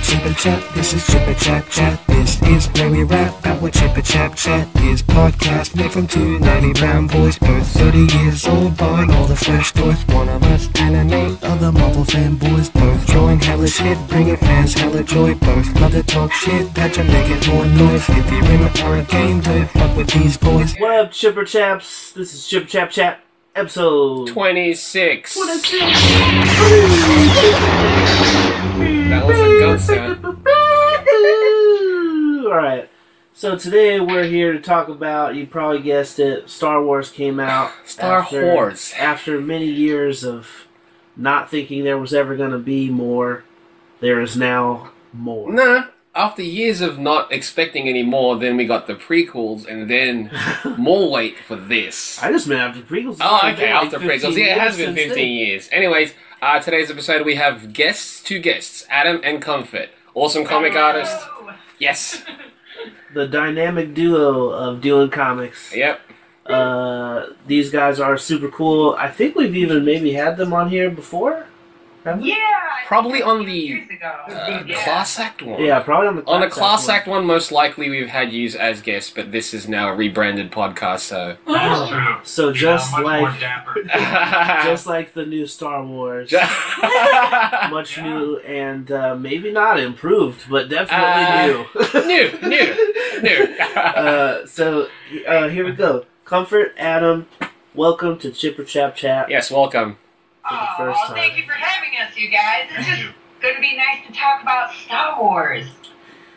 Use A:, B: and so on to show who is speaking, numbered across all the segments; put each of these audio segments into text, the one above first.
A: Chippa Chap, this is Chippa Chap Chat. This is where we rap about what Chippa Chap Chat is. Podcast made from two nerdy brown boys, both 30 years old, buying all the fresh toys. One of us anime, other Marvel fanboys, both drawing hella shit, bringing fans hella joy. Both love to talk shit, that to make it more noise. If you're in a horror game, don't fuck with these boys.
B: What up, Chipper Chaps? This is Chipper Chap Chat, episode
C: 26.
B: 26.
C: That was a gun sound.
B: Alright, so today we're here to talk about, you probably guessed it, Star Wars came out.
C: Star Wars.
B: After many years of not thinking there was ever going to be more, there is now more.
C: Nah, after years of not expecting any more, then we got the prequels, and then more wait for this.
B: I just meant after prequels.
C: Oh, okay,
B: Like
C: after
B: 15
C: prequels. Yeah, it has
B: years
C: been
B: since
C: 15 years. Anyways, today's episode we have two guests, Adam and Comfort. Awesome comic artist. Yes.
B: The dynamic duo of doing comics.
C: Yep.
B: These guys are super cool. I think we've even maybe had them on here before.
D: Yeah,
C: Probably on the
D: years ago.
C: Class Act one.
B: Yeah, probably on the
C: Class
B: one.
C: Act one, most likely we've had you as guests, but this is now a rebranded podcast, so...
E: That's true.
B: So just
E: much
B: like
E: more dapper.
B: just like the new Star Wars, much new and maybe not improved, but definitely
C: new.
B: So here we go. Comfort, Adam, welcome to Chipper Chap Chat.
C: Yes, welcome.
D: Oh,
B: first
D: well, thank
B: time.
D: you for having us, you guys. It's
E: Thank
D: just
E: you.
D: going to be nice to talk about Star Wars.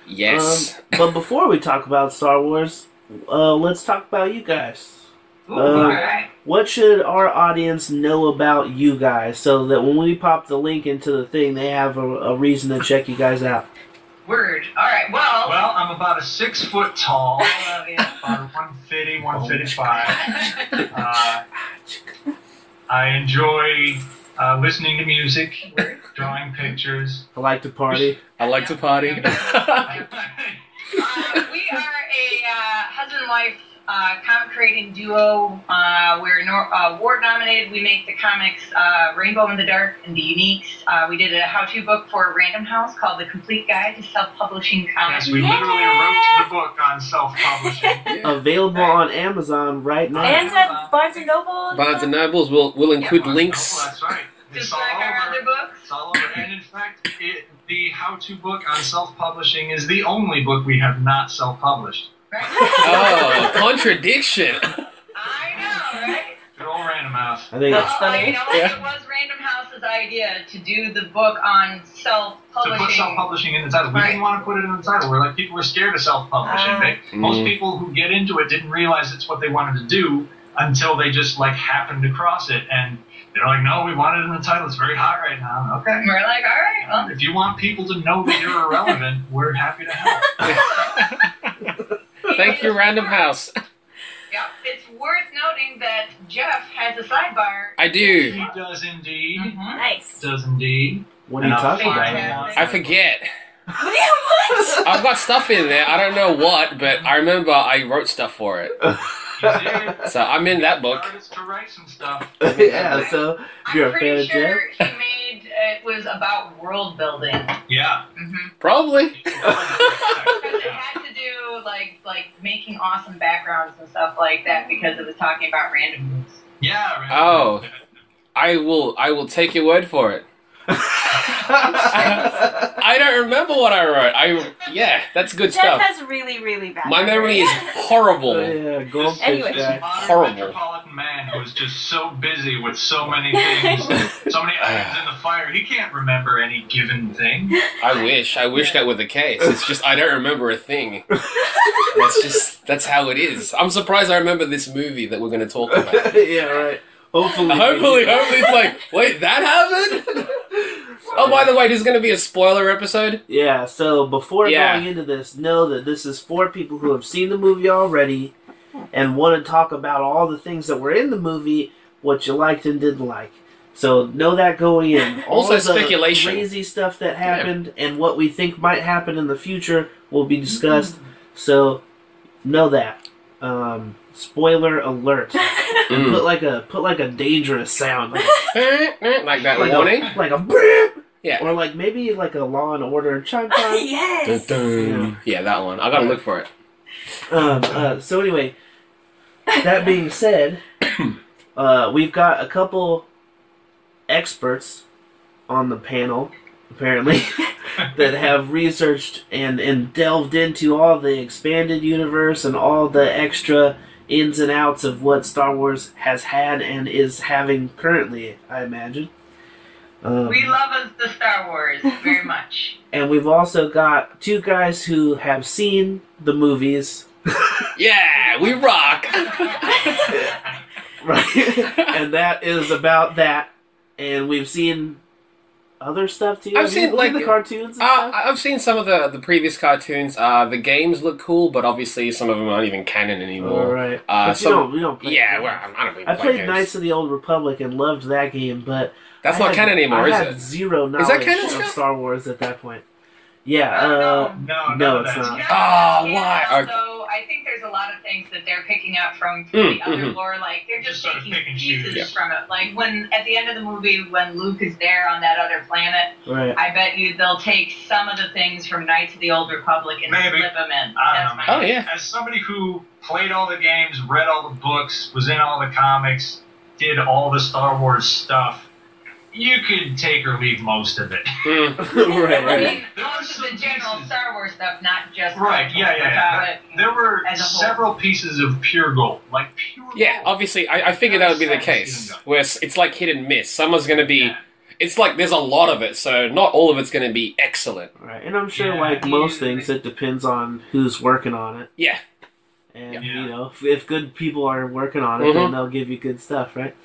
C: Yes.
B: But before we talk about Star Wars, let's talk about you guys.
D: Ooh, alright.
B: What should our audience know about you guys so that when we pop the link into the thing, they have a reason to check you guys out?
D: Word. Alright, well.
E: Well, I'm about 6 foot tall,
D: I love you.
E: about 150, 155. I enjoy listening to music, drawing pictures.
B: I like to party.
C: I like to party.
D: We are a husband and wife comic creating duo. We're award nominated. We make the comics Rainbow in the Dark and the Uniques. We did a how-to book for Random House called The Complete Guide to Self-Publishing Comics.
E: Yes, we literally wrote the book on self-publishing.
B: Available on Amazon right now.
F: And at Barnes and Noble.
C: Barnes and Nobles will include links.
E: Oh, that's right.
D: Just like our other books.
E: It's all over. And in fact, the how-to book on self-publishing is the only book we have not self-published.
D: Right?
C: Oh, contradiction.
D: I know, right?
E: Good old Random House.
B: I think
F: That's funny.
D: You know,
C: Yeah.
D: it was Random House's idea to do the book on
E: To put
D: self-publishing.
E: self-publishing in the title. We didn't want to put it in the title. We're like, people were scared of self-publishing. Most people who get into it didn't realize it's what they wanted to do until they just, like, happened to cross it. And they're like, no, we want it in the title. It's very hot right now. Okay.
D: And we're like, all right, well.
E: If you want people to know that you're irrelevant, we're happy to help.
C: Thank you, Random House.
D: Yeah, it's worth noting that Jeff has a sidebar.
C: I do.
E: He does indeed.
F: Nice.
E: Does indeed.
B: what are you
E: And I'll
B: talking about?
E: find out.
C: I forget.
F: What?
C: I've got stuff in there. I don't know what, but I remember I wrote stuff for it.
E: You did.
C: So I'm in that book.
E: Artist to write some stuff.
B: Yeah, so if you're
D: I'm
B: a fan
D: pretty
B: of Jeff,
D: sure he made it was about world building.
E: Yeah.
C: Probably.
D: Because it had to do like making awesome backgrounds and stuff like that because it was talking about randomness.
E: Yeah. Right.
C: Oh. I will take your word for it. I don't remember what I wrote. Yeah, that's good
F: Jeff
C: stuff.
F: has really, really bad
C: My memory is horrible.
B: yeah, goldfish
F: Anyway.
B: guy.
E: Modern
C: Horrible.
E: metropolitan man who's just so busy with so many things, so many irons in the fire, he can't remember any given thing.
C: I wish that were the case. It's just I don't remember a thing. That's how it is. I'm surprised I remember this movie that we're going to talk about.
B: Yeah, right. Hopefully
C: Hopefully it's like, wait, that happened? Oh, by the way, this is going to be a spoiler episode.
B: Yeah, so before
C: Yeah.
B: going into this, know that this is for people who have seen the movie already and want to talk about all the things that were in the movie, what you liked and didn't like. So know that going in.
C: Also
B: all the
C: speculation.
B: crazy stuff that happened and what we think might happen in the future will be discussed. So know that. Spoiler alert. And put like a dangerous sound.
C: Like that
B: Like
C: warning.
B: like a
C: Yeah.
B: Or like maybe like a Law and Order chime chime.
F: Yes.
C: Dun. Yeah, that one. I gotta look for it.
B: So anyway, that being said, we've got a couple experts on the panel, apparently, that have researched and delved into all the expanded universe and all the extra ins and outs of what Star Wars has had and is having currently, I imagine.
D: We love us the Star Wars very much.
B: And we've also got two guys who have seen the movies.
C: Yeah, we rock.
B: Right. And that is about that. And we've seen other stuff too.
C: I've seen like
B: the cartoons and stuff.
C: I've seen some of the previous cartoons. The games look cool, but obviously some of them aren't even canon anymore.
B: All right. But you don't play
C: yeah,
B: games.
C: well, I don't even
B: I
C: play
B: played
C: games.
B: Knights of the Old Republic and loved that game, but
C: That's
B: I
C: not
B: had-
C: canon anymore,
B: I
C: is
B: had
C: it?
B: zero knowledge
C: that canon
B: of
C: still?
B: Star Wars at that point. Yeah,
E: No,
B: it's
E: that's
B: not.
C: Oh,
D: Yeah,
C: why?
D: Although I think there's a lot of things that they're picking up from the other lore. Like they're just
E: Just sort of
D: taking
E: pick and choose.
D: pieces
C: Yeah.
D: from it. Like when at the end of the movie, when Luke is there on that other planet,
B: Right.
D: I bet you they'll take some of the things from Knights of the Old Republic and
E: Maybe.
D: slip them in.
E: I
D: That's
E: don't know.
D: my
C: Oh, yeah.
E: As somebody who played all the games, read all the books, was in all the comics, did all the Star Wars stuff, you could take or leave most of it.
C: Mm.
B: Right,
D: I
B: right.
D: mean,
E: There were
D: most of the
E: some
D: general
E: pieces.
D: Star Wars stuff, not just
E: Right, yeah.
D: about it,
E: There were
D: as a whole.
E: several pieces of pure gold. Like pure
C: Yeah,
E: gold.
C: obviously, I figured that would be the case. Where it's like hit and miss. Someone's gonna be.
E: Yeah.
C: It's like there's a lot of it, so not all of it's gonna be excellent.
B: Right. And I'm sure,
E: Yeah,
B: like most
E: yeah.
B: things, it depends on who's working on it.
C: Yeah.
B: And,
E: Yeah.
B: you know, if good people are working on it, then they'll give you good stuff, right?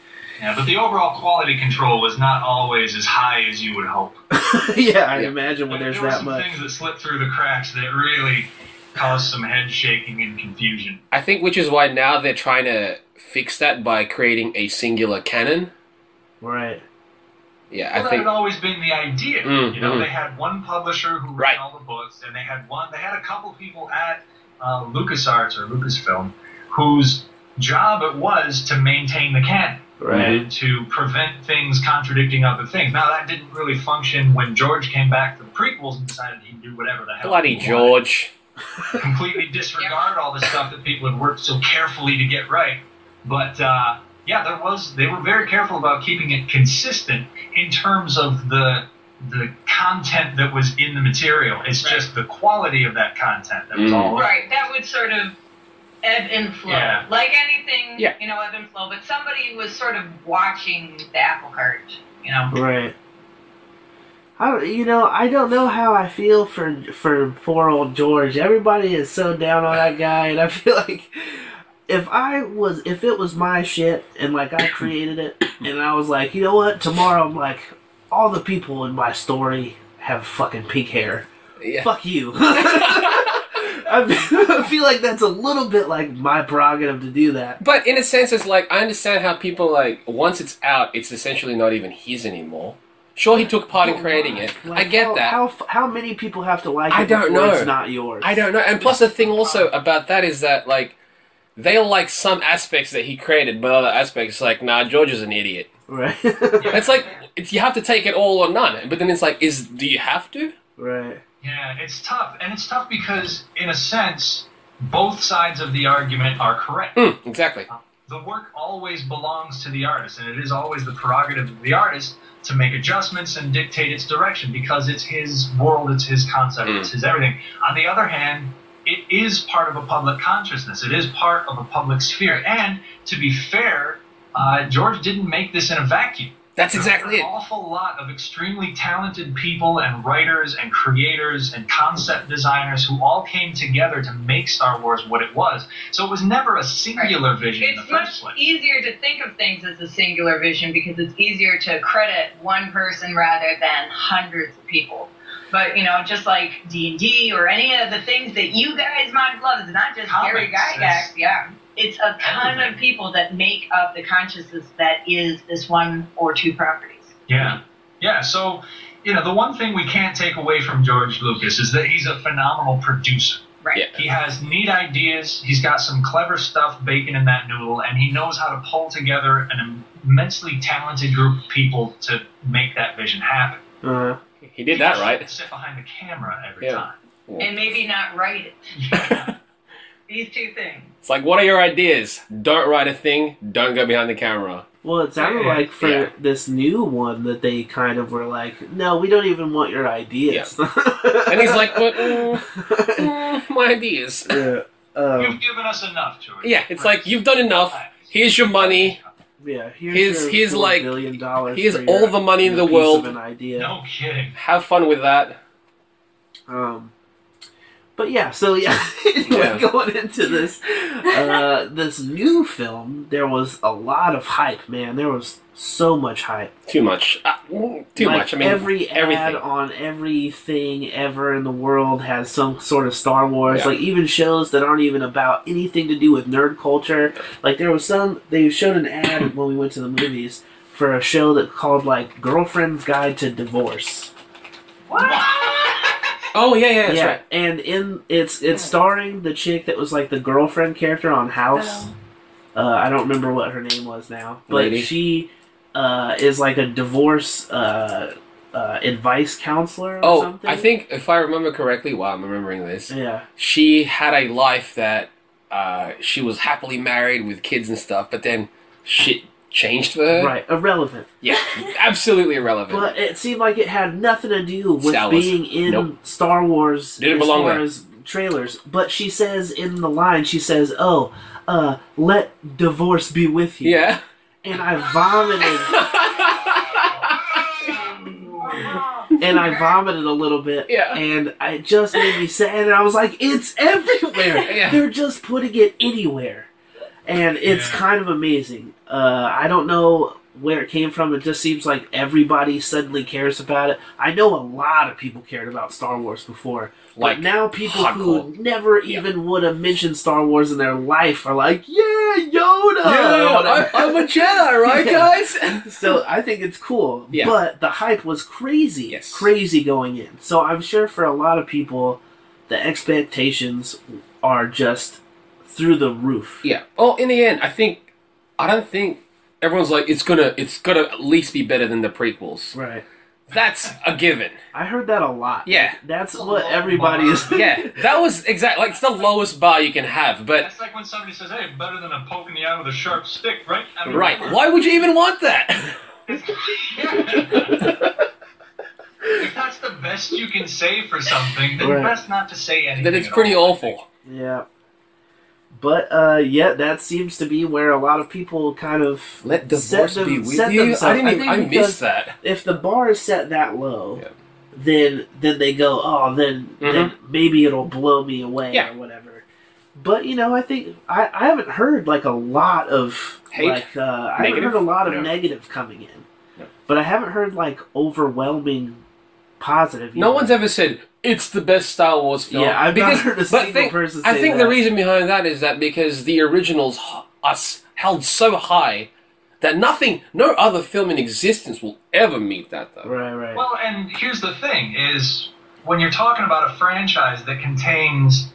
E: Yeah, but the overall quality control was not always as high as you would hope.
B: Yeah, I
C: Yeah.
B: imagine when there's
E: there were
B: that
E: some
B: much.
E: things that slipped through the cracks that really caused some head shaking and confusion.
C: I think which is why now they're trying to fix that by creating a singular canon.
B: Right.
C: Yeah,
E: Well,
C: I
E: that
C: think.
E: had always been the idea.
C: Mm,
E: You know,
C: mm.
E: they had one publisher who
C: Right.
E: ran all the books, and they had a couple people at LucasArts or Lucasfilm whose job it was to maintain the canon.
B: Right.
E: And to prevent things contradicting other things. Now, that didn't really function when George came back for the prequels and decided he'd do whatever the hell
C: Bloody
E: he wanted.
C: George.
E: Completely disregard all the stuff that people had worked so carefully to get right. But, they were very careful about keeping it consistent in terms of the content that was in the material. It's
D: Right.
E: just the quality of that content that was all
D: Right, that would sort of ebb and flow.
E: Yeah.
D: Like anything,
C: Yeah.
D: you know, ebb and flow. But somebody was sort of watching the apple cart, you know.
B: Right. I don't know how I feel for poor old George. Everybody is so down on that guy, and I feel like if it was my shit and like I created it, and I was like, you know what, tomorrow I'm like, all the people in my story have fucking pink hair.
C: Yeah.
B: Fuck you. I feel like that's a little bit like my prerogative to do that.
C: But in a sense, it's like I understand how people like once it's out, it's essentially not even his anymore. Sure, he took part in creating it.
B: Like,
C: I get that.
B: How many people have to like it
C: I don't
B: before
C: know.
B: it's not yours?
C: I don't know. And plus, the thing also about that is that like they'll like some aspects that he created, but other aspects like, nah, George is an idiot.
B: Right.
C: It's like you have to take it all or none. But then it's like, do you have to?
B: Right.
E: Yeah, it's tough. And it's tough because, in a sense, both sides of the argument are correct.
C: Exactly.
E: The work always belongs to the artist, and it is always the prerogative of the artist to make adjustments and dictate its direction because it's his world, it's his concept, it's his everything. On the other hand, it is part of a public consciousness. It is part of a public sphere. And, to be fair, George didn't make this in a vacuum.
C: That's exactly
E: There
C: it.
E: are an awful lot of extremely talented people and writers and creators and concept designers who all came together to make Star Wars what it was. So it was never a singular vision in the
D: It's
E: first
D: much
E: place.
D: easier to think of things as a singular vision because it's easier to credit one person rather than hundreds of people. But, you know, just like D&D or any of the things that you guys might love, it's not just Gary
E: Comics,
D: Gygax, yeah. It's a ton of people that make up the consciousness that is this one or two properties.
E: Yeah. Yeah, so, the one thing we can't take away from George Lucas is that he's a phenomenal producer.
D: Right.
C: Yeah.
E: He has neat ideas, he's got some clever stuff baking in that noodle, and he knows how to pull together an immensely talented group of people to make that vision happen.
C: He did that
E: People
C: right.
E: should sit behind the camera every
C: Yeah.
E: time.
D: And maybe not write it.
E: Yeah.
D: These two things.
C: It's like, what are your ideas? Don't write a thing. Don't go behind the camera.
B: Well, it sounded like for
C: Yeah.
B: this new one that they kind of were like, no, we don't even want your ideas.
C: And he's like, but my ideas.
B: yeah.
E: You've given us enough to it.
C: Yeah, it's like, you've done enough. Here's your money.
B: Yeah,
C: Here's
B: your $4
C: like-
B: billion
C: here's
B: for your-
C: all the money in
B: your
C: the
B: piece
C: world.
B: of an idea.
E: No kidding.
C: Have fun with that.
B: But yeah, so yeah, anyway,
C: Yeah.
B: going into this this new film, there was a lot of hype, man. There was so much hype.
C: Too much. Too
B: Like,
C: much. I mean,
B: every ad
C: everything.
B: on everything ever in the world has some sort of Star Wars.
C: Yeah.
B: Like even shows that aren't even about anything to do with nerd culture. Like there was some. They showed an ad when we went to the movies for a show that called like Girlfriend's Guide to Divorce.
C: Oh, yeah, that's
B: yeah,
C: right.
B: and it's starring the chick that was like the girlfriend character on House. I don't remember what her name was now, but
C: Lady.
B: she is like a divorce advice counselor or
C: Oh,
B: something.
C: I think, if I remember correctly, wow, I'm remembering this.
B: Yeah.
C: She had a life that she was happily married with kids and stuff, but then shit changed for her.
B: Right. Irrelevant.
C: Yeah, absolutely irrelevant.
B: But it seemed like it had nothing to do with
C: Star Wars.
B: being in
C: Nope.
B: Star Wars
C: Didn't
B: as
C: belong
B: far
C: there.
B: as trailers. But she says in the line, she says, "Oh, let divorce be with you."
C: Yeah.
B: And I vomited. And I vomited a little bit,
C: Yeah.
B: and it just made me sad. And I was like, "It's everywhere!
C: Yeah.
B: They're just putting it anywhere," and it's kind of amazing. I don't know where it came from. It just seems like everybody suddenly cares about it. I know a lot of people cared about Star Wars before,
C: Like,
B: but now people
C: hardcore.
B: who never even would have mentioned Star Wars in their life are like, "Yeah, Yoda!" or whatever.
C: I'm a Jedi, right,
B: Yeah.
C: guys?
B: So I think it's cool,
C: Yeah.
B: but the hype was crazy,
C: Yes.
B: crazy going in. So I'm sure for a lot of people, the expectations are just through the roof.
C: Yeah. Well, in the end, I don't think everyone's like, it's gonna at least be better than the prequels.
B: Right.
C: That's a given.
B: I heard that a lot.
C: Yeah.
B: That's
E: It's a
B: what
E: low
B: everybody
E: bar.
B: is.
C: Yeah, that was exactly, like, it's the lowest bar you can have, but,
E: That's like when somebody says, "Hey, better than a poke in the eye with a sharp stick," right? I mean,
C: right. Why would you even want that?
E: If that's the best you can say for something, then
B: Right.
E: best not to say anything.
C: Then it's
E: at
C: pretty
E: all, I
C: awful.
B: Yeah. But yeah, that seems to be where a lot of people kind of
C: Let divorce
B: set
C: be with
B: set
C: you?
B: themselves.
C: I
B: think
C: missed
B: because
C: that.
B: if the bar is set that low,
C: Yeah.
B: then they go, oh, then maybe it'll blow me away
C: Yeah.
B: or whatever. But you know, I think I haven't heard like a lot of
C: Hate?
B: like I haven't
C: Negative?
B: heard a lot of
C: No.
B: negative coming in,
C: No.
B: but I haven't heard like overwhelming positive.
C: No
B: either.
C: one's ever said, it's the best Star Wars film.
B: Yeah, I've not heard a
C: but
B: single person say
C: I think
B: that.
C: the reason behind that is that because the originals are held so high that no other film in existence will ever meet that, though.
B: Right.
E: Well, and here's the thing: is when you're talking about a franchise that contains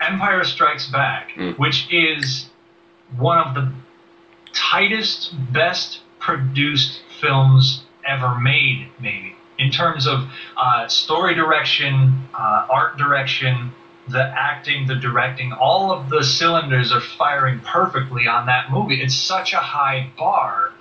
E: Empire Strikes Back, which is one of the tightest, best produced films ever made, maybe in terms of story direction, art direction, the acting, the directing, all of the cylinders are firing perfectly on that movie. It's such a high bar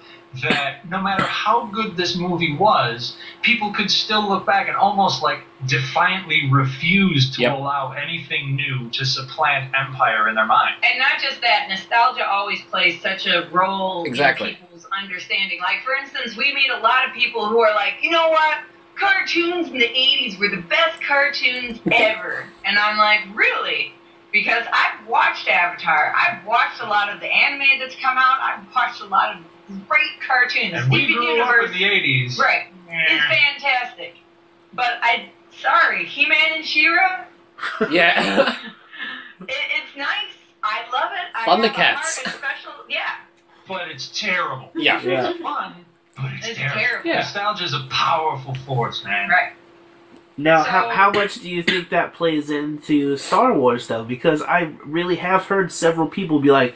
E: that no matter how good this movie was, people could still look back and almost like defiantly refuse to allow anything new to supplant Empire in their mind.
D: And not just that, nostalgia always plays such a role
C: Exactly.
D: in people's understanding. Like, for instance, we meet a lot of people who are like, you know what? Cartoons in the 80s were the best cartoons ever. And I'm like, really? Because I've watched Avatar. I've watched a lot of the anime that's come out. I've watched a lot of great cartoons.
E: And we
D: Steven
E: grew
D: Universe,
E: up in the 80s.
D: right, is fantastic. But sorry, He-Man and She-Ra,
C: Yeah.
D: it's nice. I love it. I
C: Thundercats.
D: have a heart, it's special. Yeah.
E: But it's terrible.
C: Yeah.
E: It's fun, but it's,
D: It's
E: terrible.
D: terrible.
C: Yeah.
E: Nostalgia is a powerful force, man.
D: Right.
B: Now,
D: So-
B: how much do you think that plays into Star Wars, though? Because I really have heard several people be like,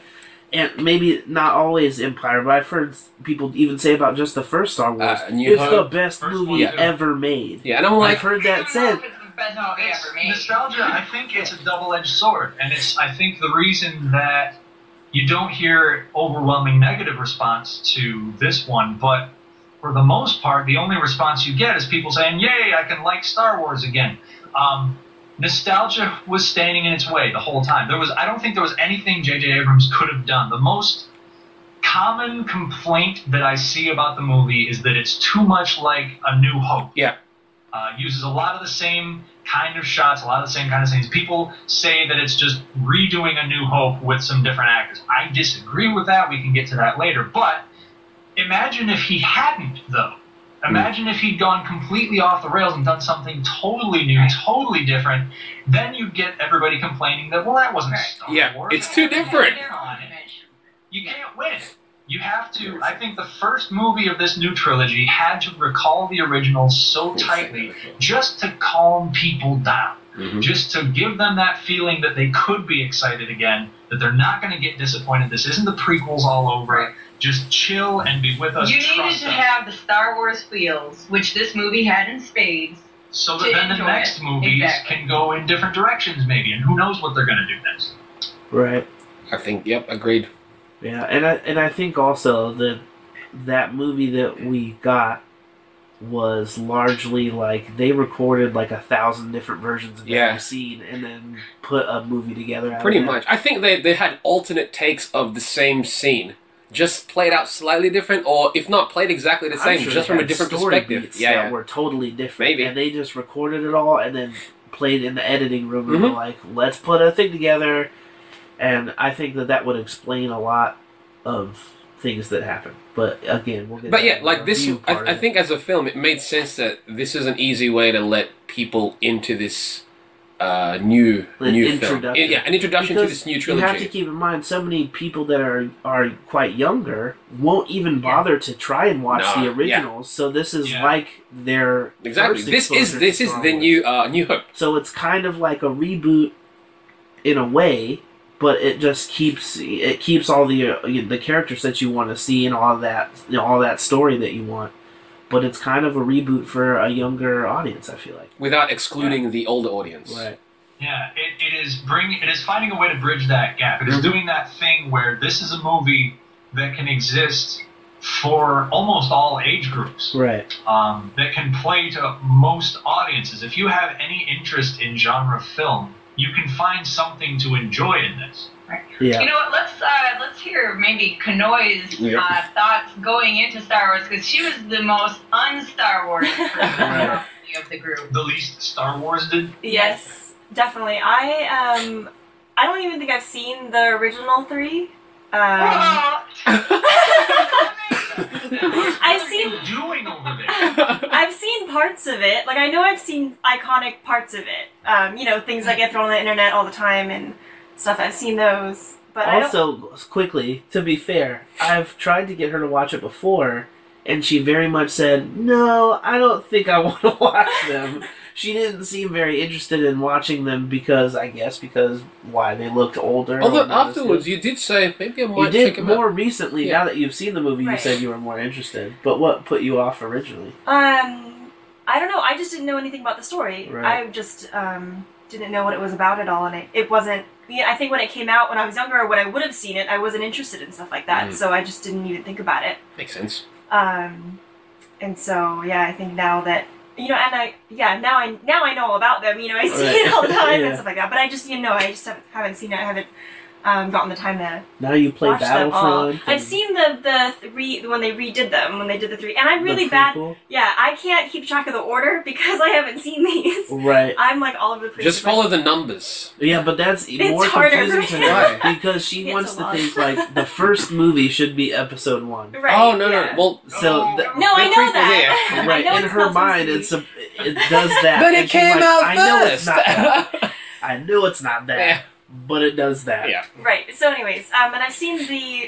B: and maybe not always Empire, but I've heard people even say about just the first Star Wars,
C: New
B: it's
C: Hope.
B: the best
E: First
B: movie
E: one,
B: ever made.
C: Yeah, and I'm
B: I've
C: like,
B: heard
D: I
B: that
D: don't know
B: said.
D: if it's the best movie
E: It's
D: ever made.
E: nostalgia. I think it's a double-edged sword, and it's. I think the reason that you don't hear overwhelming negative response to this one, but for the most part, the only response you get is people saying, "Yay, I can like Star Wars again." Nostalgia was standing in its way the whole time. I don't think there was anything J.J. Abrams could have done. The most common complaint that I see about the movie is that it's too much like A New Hope.
C: yeah,
E: Uses a lot of the same kind of shots, a lot of the same kind of scenes. People say that it's just redoing A New Hope with some different actors. I disagree with that. We can get to that later. But imagine if he hadn't, though. Imagine if he'd gone completely off the rails and done something totally new, totally different. Then you'd get everybody complaining that, well, that wasn't Star Wars.
C: it's too different.
E: You can't win. You have to. I think the first movie of this new trilogy had to recall the original so tightly just to calm people down. Just to give them that feeling that they could be excited again, that they're not going to get disappointed. This isn't the prequels all over. Just chill and be with us.
D: You needed to have the Star Wars feels, which this movie had in spades.
E: So that then the next movies can go in different directions, maybe, and who knows what they're going to do next.
B: Right.
C: I think, yep, agreed.
B: Yeah, and I think also that movie that we got was largely like they recorded like 1,000 different versions of every scene and then put a movie together out
C: Pretty
B: of it.
C: much. I think they had alternate takes of the same scene. Just played out slightly different, or if not played exactly the
B: I'm
C: same,
B: sure
C: just
B: they
C: from a
B: had
C: different
B: story
C: perspective.
B: beats
C: Yeah,
B: that were totally different.
C: Maybe.
B: And they just recorded it all and then played in the editing room and were like, let's put a thing together. And I think that would explain a lot of things that happen. But again, we'll get
C: But
B: to
C: yeah,
B: the
C: like this,
B: review part
C: I
B: of it.
C: think as a film, it made sense that this is an easy way to let people into this new film.
B: introduction.
C: Yeah, an introduction to
B: Because
C: this new
B: you
C: trilogy.
B: have to keep in mind, so many people that are quite younger won't even bother to try and watch the originals. So this is like their
C: Exactly.
B: first
C: This is
B: exposure to Star
C: the
B: Wars.
C: New Hope.
B: So it's kind of like a reboot in a way, but it just keeps all the characters that you want to see and all that all that story that you want. But it's kind of a reboot for a younger audience, I feel like.
C: Without excluding the older audience.
B: Right.
E: Yeah, it is finding a way to bridge that gap. It is doing that thing where this is a movie that can exist for almost all age groups.
B: Right.
E: That can play to most audiences. If you have any interest in genre film, you can find something to enjoy in this.
B: Yeah.
D: You know what? Let's hear maybe Kanoi's thoughts going into Star Wars, because she was the most un-Star Wars person of the group.
E: The least Star Wars did.
F: Yes, definitely. I don't even think I've seen the original 3. I've seen parts of it. Like, I know I've seen iconic parts of it. You know, things that get thrown on the internet all the time and stuff. I've seen those. But
B: also, quickly, to be fair, I've tried to get her to watch it before, and she very much said, no, I don't think I want to watch them. She didn't seem very interested in watching them because why, they looked older.
C: Although afterwards you did say, maybe I might check them out.
B: More recently, now that you've seen the movie, you said you were more interested. But what put you off originally?
F: I don't know. I just didn't know anything about the story.
B: Right.
F: I just didn't know what it was about at all, and it wasn't... I think when it came out when I was younger, or when I would have seen it, I wasn't interested in stuff like that, so I just didn't even think about it.
C: Makes sense.
F: And so, yeah, I think now that... You know, and now I know all about them. You know, I see it all the time and stuff like that. But I just, I just haven't seen it. I haven't gotten the time to.
B: Now you play
F: watch
B: Battlefront.
F: I've seen the three when they redid them, when they did the 3, and I'm really bad. Yeah, I can't keep track of the order because I haven't seen these.
B: Right.
F: I'm like all over the place.
C: Just follow the numbers.
B: Yeah, but that's more confusing to her because she wants to think like the first movie should be episode 1.
F: Right.
C: Oh no. Well,
B: so
F: no, I know that.
B: Right. In her mind, it does that.
C: But it came out
B: I know it's
C: first.
B: not that. I know it's not that.
C: Yeah.
B: But it does that.
C: Yeah.
F: Right. So, anyways, and I've seen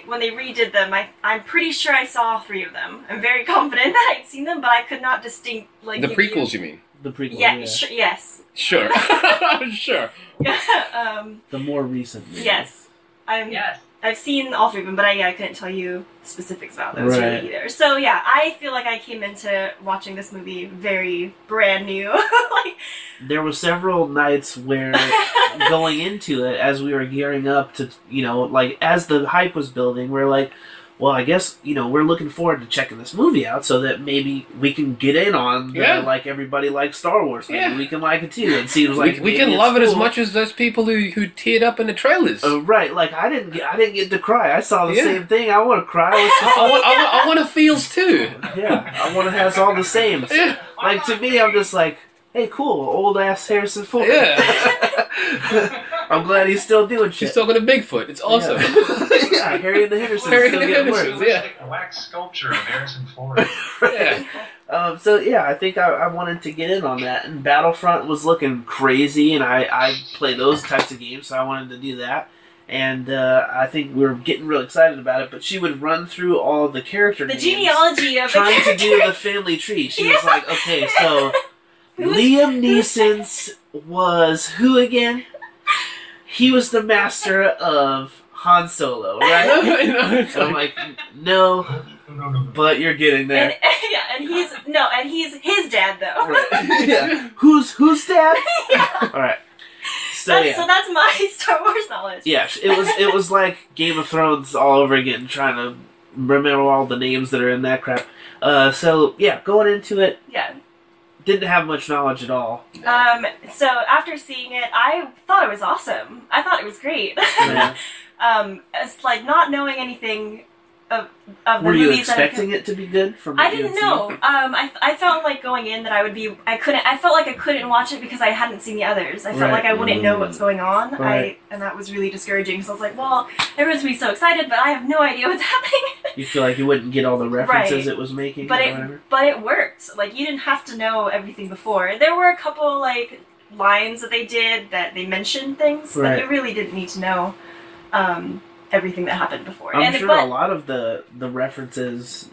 F: when they redid them. I'm pretty sure I saw 3 of them. I'm very confident that I'd seen them, but I could not distinct like
C: the prequels. You mean?
B: The prequels.
F: Yeah.
B: Yeah.
F: Yes.
C: Sure. Sure.
B: The more recent. Movies.
F: Yes.
D: Yes.
F: I've seen all 3 of them, but I couldn't tell you specifics about those
B: Right.
F: really either. So yeah, I feel like I came into watching this movie very brand new. Like,
B: There were several nights where going into it, as we were gearing up to, you know, like as the hype was building, we're like, well, I guess, you know, we're looking forward to checking this movie out so that maybe we can get in on the, like everybody likes Star Wars. Maybe we can like it too. It seems like
C: we can love it as much as those people who teared up in the trailers.
B: Right, like I didn't get to cry. I saw the same thing. I want to cry.
C: I want to feels too.
B: Yeah, I want to have all the same.
C: Yeah.
B: Like to me, I'm just like, hey, cool, old ass Harrison Ford.
C: Yeah.
B: I'm glad he's still doing shit.
C: She's talking to Bigfoot. It's awesome.
B: Yeah, Harry and the Hendersons.
C: Harry
B: still
C: and the
B: getting
C: Hendersons,
B: work.
C: yeah.
E: A wax sculpture of Harrison Ford.
C: Yeah.
B: So yeah, I think I wanted to get in on that, and Battlefront was looking crazy, and I play those types of games, so I wanted to do that. And I think we were getting real excited about it. But she would run through all the character
F: the
B: names,
F: genealogy of the
B: trying to do the
F: characters.
B: family tree. She was like, okay, so Liam Neeson's was who again? He was the master of Han Solo, right? So I'm like, no, but you're getting there.
F: And he's his dad though.
B: Right. Yeah. Who's dad?
F: Yeah.
B: All right. So
F: So that's my Star Wars knowledge.
B: yeah, it was like Game of Thrones all over again, trying to remember all the names that are in that crap. So yeah, going into it,
F: Yeah.
B: didn't have much knowledge at all.
F: So after seeing it, I thought it was awesome. I thought it was great.
B: Yeah.
F: It's like not knowing anything of the
B: Were you
F: movies that
B: expecting it to be good? From
F: I
B: what you
F: didn't
B: had
F: know.
B: seen?
F: I felt like going in that I felt like I couldn't watch it because I hadn't seen the others. I felt
B: Right.
F: like I wouldn't know what's going on.
B: Right.
F: And that was really discouraging. So I was like, well, everyone's gonna be so excited, but I have no idea what's happening.
B: You feel like you wouldn't get all the references
F: Right.
B: it was making,
F: But
B: or whatever.
F: it worked. Like, you didn't have to know everything before. There were a couple like lines that they did that they mentioned things,
B: Right.
F: but you really didn't need to know everything that happened before.
B: I'm sure a lot of the references,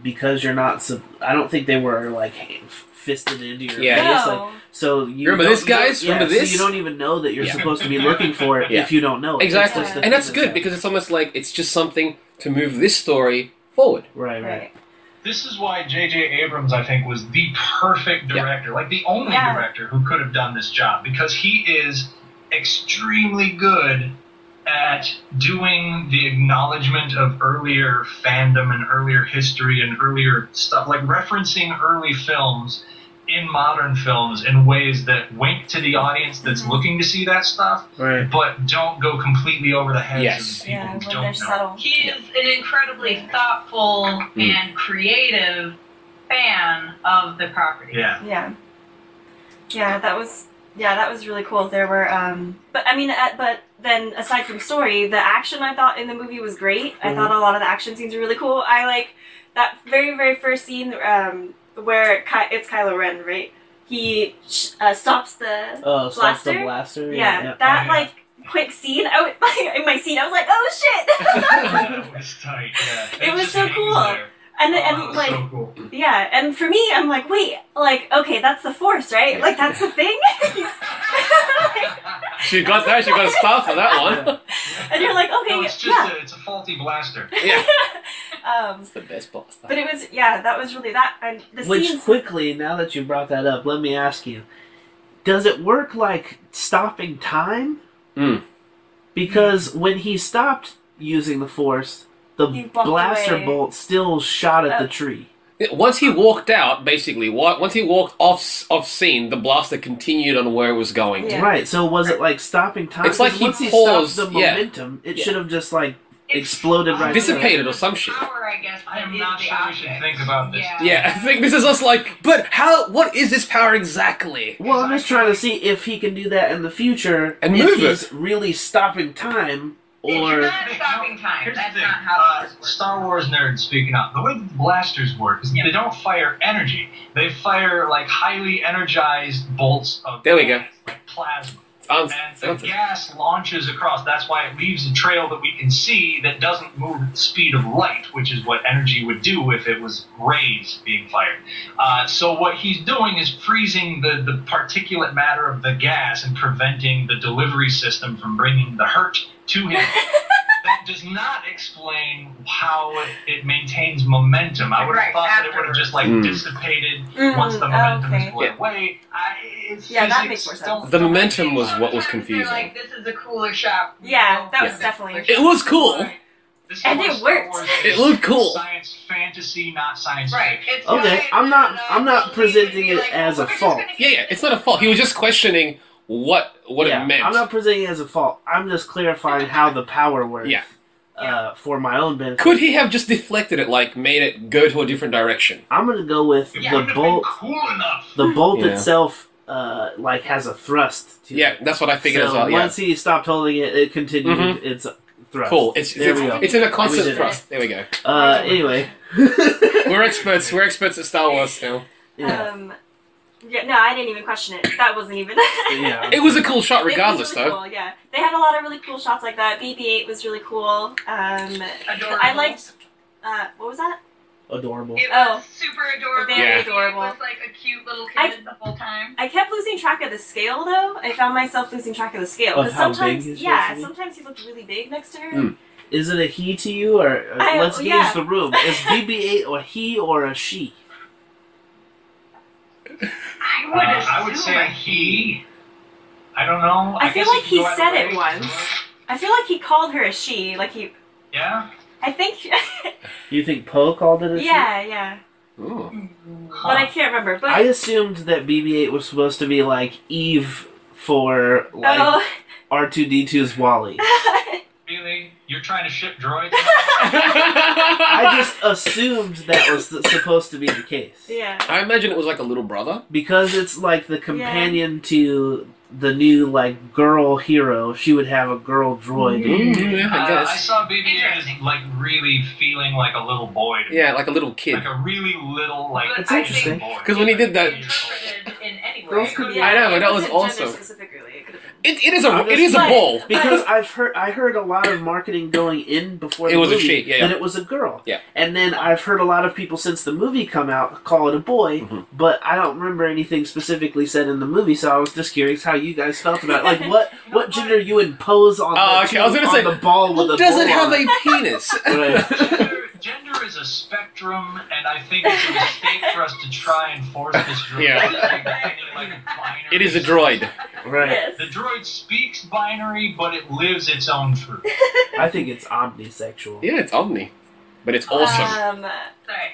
B: because you're not. I don't think they were like fisted into your face.
F: No.
B: Like, so you
C: Remember
B: don't-
C: this, guys?
B: you don't-
C: Remember
B: yeah,
C: this?
B: So you don't even know that you're
C: Yeah.
B: supposed to be looking for it
C: Yeah.
B: if you don't know it.
C: Exactly.
B: It's just the
C: And that's
B: thing
C: good because it's almost like it's just something to move this story forward.
B: Right.
F: Right.
E: This is why J.J. Abrams, I think, was the perfect director, like the only
F: Yeah.
E: director who could have done this job, because he is extremely good at doing the acknowledgement of earlier fandom and earlier history and earlier stuff, like referencing early films in modern films in ways that wink to the audience that's looking to see that stuff,
B: Right.
E: but don't go completely over the heads
C: Yes.
E: of the people
F: Yeah,
E: who
F: when
E: don't
F: they're
E: know.
F: subtle.
D: He is an incredibly thoughtful and creative fan of the property.
E: Yeah.
F: Yeah, that was really cool. There were but I mean but then aside from story, the action I thought in the movie was great. I thought a lot of the action scenes were really cool. I like that very, very first scene where it's Kylo Ren, right? He stops the
B: Stops
F: blaster.
B: the blaster.
F: Yeah, that like quick scene. In my scene, I was like, oh shit!
E: That was tight, yeah.
F: It was
E: just
F: so
E: hangs
F: cool.
E: there.
F: And
E: That
F: and
E: was
F: like
E: so cool.
F: yeah, and for me, I'm like, wait, like okay, that's the Force, right? Like that's the thing.
C: She got that. She got a star for that one.
F: And you're like, okay,
E: No, it's just
F: yeah.
E: it's a faulty blaster.
C: Yeah.
F: Um,
C: It's the best blaster.
F: but it was that was really that, and the
B: Which
F: scenes.
B: quickly, now that you brought that up, let me ask you: does it work like stopping time?
C: Mm.
B: Because when he stopped using the Force, the
F: He walked
B: blaster
F: away.
B: bolt still shot at
F: Oh.
B: the tree.
C: Once he walked out, basically, once he walked off scene, the blaster continued on where it was going.
F: Yeah.
B: Right. So was it like stopping time?
C: It's like
B: 'Cause
C: he
B: once
C: paused,
B: stopped the
C: yeah.
B: momentum, it
C: Yeah.
B: should have just like
D: It's
B: exploded right
C: Dissipated or some shit.
D: Power, I guess,
E: I am
D: is
E: not
D: the
E: sure we should
D: object.
E: think about this.
C: Yeah, I think this is us like, but how? What is this power exactly?
B: Well, I'm just trying to see if he can do that in the future,
C: And
B: if
C: move
B: he's
C: it.
B: really stopping time,
D: It's
B: or
D: not stopping time.
E: Here's
D: That's
E: the thing.
D: not how this works.
E: Star Wars nerds speaking up. The way that the blasters work is they don't fire energy. They fire like highly energized bolts of
C: There we go.
E: gas, like plasma.
C: Sounds-
E: And the
C: sounds-
E: gas launches across. That's why it leaves a trail that we can see that doesn't move at the speed of light, which is what energy would do if it was rays being fired. So what he's doing is freezing the particulate matter of the gas and preventing the delivery system from bringing the hurt to him. That does not explain how it maintains momentum. I would have thought that it would have just like dissipated once the momentum is going away.
F: That makes more sense.
C: The momentum was what was
D: They're
C: confusing.
D: like, this is a cooler shop.
F: Yeah, that was definitely.
C: It was cool.
F: And it worked.
C: It looked cool.
E: Science fantasy, not science
D: Right.
E: fiction.
D: It's
B: Okay, I'm not presenting it as a fault.
C: Yeah, it's not a fault. He was just questioning what it meant.
B: I'm not presenting it as a fault. I'm just clarifying how the power works.
C: Yeah.
B: For my own benefit.
C: Could he have just deflected it, like made it go to a different direction?
B: I'm gonna go with
E: It
B: the
E: wouldn't have been
B: bolt.
E: cool enough.
B: The bolt
C: Yeah.
B: itself, like has a thrust to
C: Yeah,
B: it.
C: that's what I figured
B: So
C: as well. Yeah.
B: once he stopped holding it, it continued
C: Mhm.
B: its thrust.
C: Cool. It's
B: There we go.
C: it's in a
B: We
C: constant
B: did it.
C: thrust. There we go.
B: Anyway.
C: We're experts. We're experts at Star Wars now.
B: Yeah.
F: Yeah, no, I didn't even question it. That wasn't even.
B: Yeah.
C: It was a cool shot,
F: It was
C: regardless,
F: really
C: though.
F: Cool, yeah, they had a lot of really cool shots like that. BB-8 was really cool.
D: Adorable.
F: I liked. What was that?
B: Adorable.
D: It
F: Oh.
D: was super adorable.
F: Very
C: Yeah.
F: adorable.
D: It was like a cute little kid the whole time.
F: I kept losing track of the scale though. I found myself losing track of the scale
B: Of
F: because
B: how big
F: sometimes,
B: he's
F: yeah,
B: supposed to be?
F: sometimes he looked really big next to her.
C: Mm.
B: Is it a he to you, or let's gauge
F: yeah.
B: the room? Is BB-8 a he or a she?
E: I would say he. I don't know.
F: I feel
E: guess
F: like
E: it
F: he
E: could go
F: said
E: either
F: it
E: way.
F: once. I feel like he called her a she. Like he,
E: Yeah.
F: I think.
B: You think Poe called it a she?
F: yeah.
C: Ooh.
F: But I can't remember. But
B: I assumed that BB-8 was supposed to be like Eve for like
F: oh.
B: R2-D2's Wally.
E: Really? You're trying to ship droids?
B: I just assumed that was supposed to be the case.
F: Yeah.
C: I imagine it was like a little brother.
B: Because it's like the companion to the new like girl hero. She would have a girl droid.
C: Yeah, I
E: I
C: guess.
E: saw BB-8 as like really feeling like a little boy. To me.
C: Yeah, like a little kid.
E: Like a really little like.
D: But
B: It's
D: I
B: interesting.
D: think
C: Because when he did that,
D: interpreted in any way.
B: Girls could be-
F: Yeah,
C: I know,
F: it
C: that was
F: wasn't
C: awesome.
F: gender specific, really. It could have been.
C: it is a
B: I'm
C: it is a
F: just-
C: ball.
B: Because I heard a lot of marketing going in before
C: It
B: the
C: was a
B: movie
C: she, yeah, yeah.
B: that it was a girl.
C: Yeah.
B: And then I've heard a lot of people since the movie come out call it a boy,
C: Mhm.
B: but I don't remember anything specifically said in the movie, so I was just curious how you guys felt about it. Like what gender you impose on
C: Oh,
B: the,
C: okay, I was gonna
B: on
C: say,
B: the ball with a
C: Does it
B: bull
C: have
B: on
C: a penis?
B: Right.
E: Gender is a spectrum, and I think it's a mistake for us to try and force this droid.
C: Yeah.
E: to think like a binary
C: It is a droid.
B: Right.
F: Yes.
E: The droid speaks binary, but it lives its own truth.
B: I think it's omnisexual.
C: Yeah, it's Omni, but it's awesome.
D: Sorry,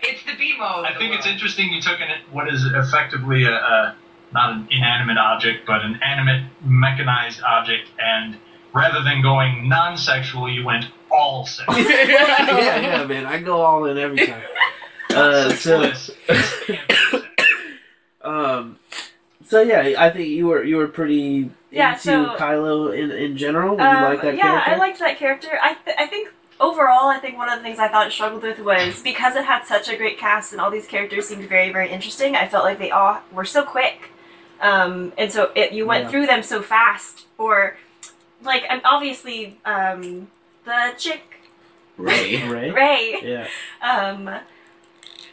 D: it's the B mode.
E: I think it's interesting you took what is effectively a not an inanimate object, but an animate mechanized object, and rather than going non-sexual, you went all sexual.
B: yeah, man. I go all in every time. So yeah, I think you were pretty into Kylo in general. You like that character?
F: I liked that character. I think overall, I think one of the things I thought it struggled with was because it had such a great cast and all these characters seemed very, very interesting. I felt like they all were so quick, and so you went through them so fast. Or like, and obviously, the chick
C: Ray.
F: Ray.
B: Yeah.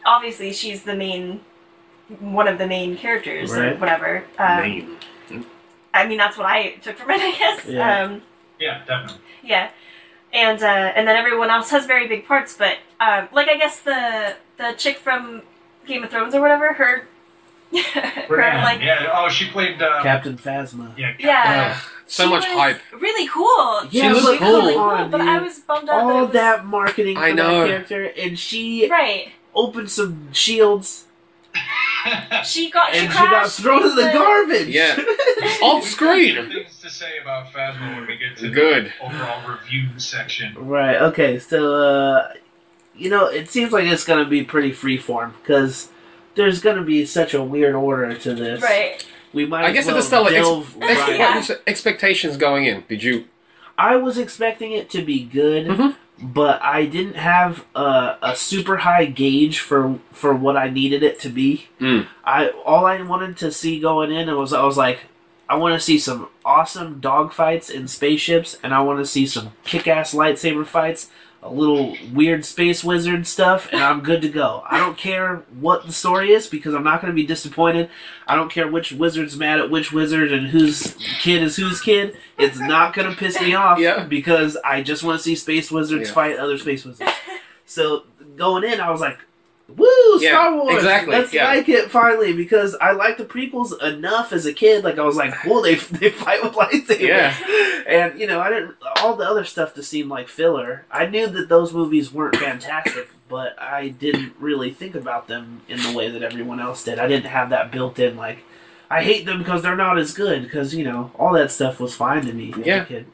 F: Obviously, she's one of the main characters or
B: Right.
F: whatever.
C: Main.
F: I mean, that's what I took from it, I guess.
B: Yeah.
E: Yeah, definitely.
F: Yeah, and then everyone else has very big parts, but like I guess the chick from Game of Thrones or whatever, her like
E: Oh, she played
B: Captain Phasma.
F: yeah,
C: So
F: she
C: much
F: was
C: hype.
F: really cool.
B: Yeah,
C: She looked
B: but
C: cool.
B: come on,
F: but
B: dude.
F: I was bummed out
B: All
F: that it
B: that marketing for
C: I know.
B: that character, and she
F: right.
B: opened some shields,
F: She got
B: and she got
F: crashed
B: thrown in the garbage.
C: Yeah. Off screen.
E: Things to say about Phasma when we get to
C: Good.
E: the overall review section.
B: Right. Okay. So, it seems like it's gonna be pretty freeform because there's gonna be such a weird order to this.
F: Right.
B: We might.
C: I guess
B: as well
C: it's still like
B: delve right.
F: Yeah.
C: expectations going in. Did you?
B: I was expecting it to be good,
C: Mhm.
B: but I didn't have a super high gauge for what I needed it to be.
C: Mm.
B: All I wanted to see going in was I was like, I want to see some awesome dogfights in spaceships, and I want to see some kick-ass lightsaber fights. a little weird space wizard stuff, and I'm good to go. I don't care what the story is because I'm not going to be disappointed. I don't care which wizard's mad at which wizard and whose kid is whose kid. It's not going to piss me off because I just want to see space wizards fight other space wizards. So going in, I was like, woo, Star Wars!
C: Exactly.
B: Let's like it finally, because I liked the prequels enough as a kid. Like, I was like, cool, they fight with lightsabers.
C: Yeah.
B: And, you know, I didn't, all the other stuff just seemed like filler. I knew that those movies weren't fantastic, but I didn't really think about them in the way that everyone else did. I didn't have that built in, like, I hate them because they're not as good, because, you know, all that stuff was fine to me as a kid.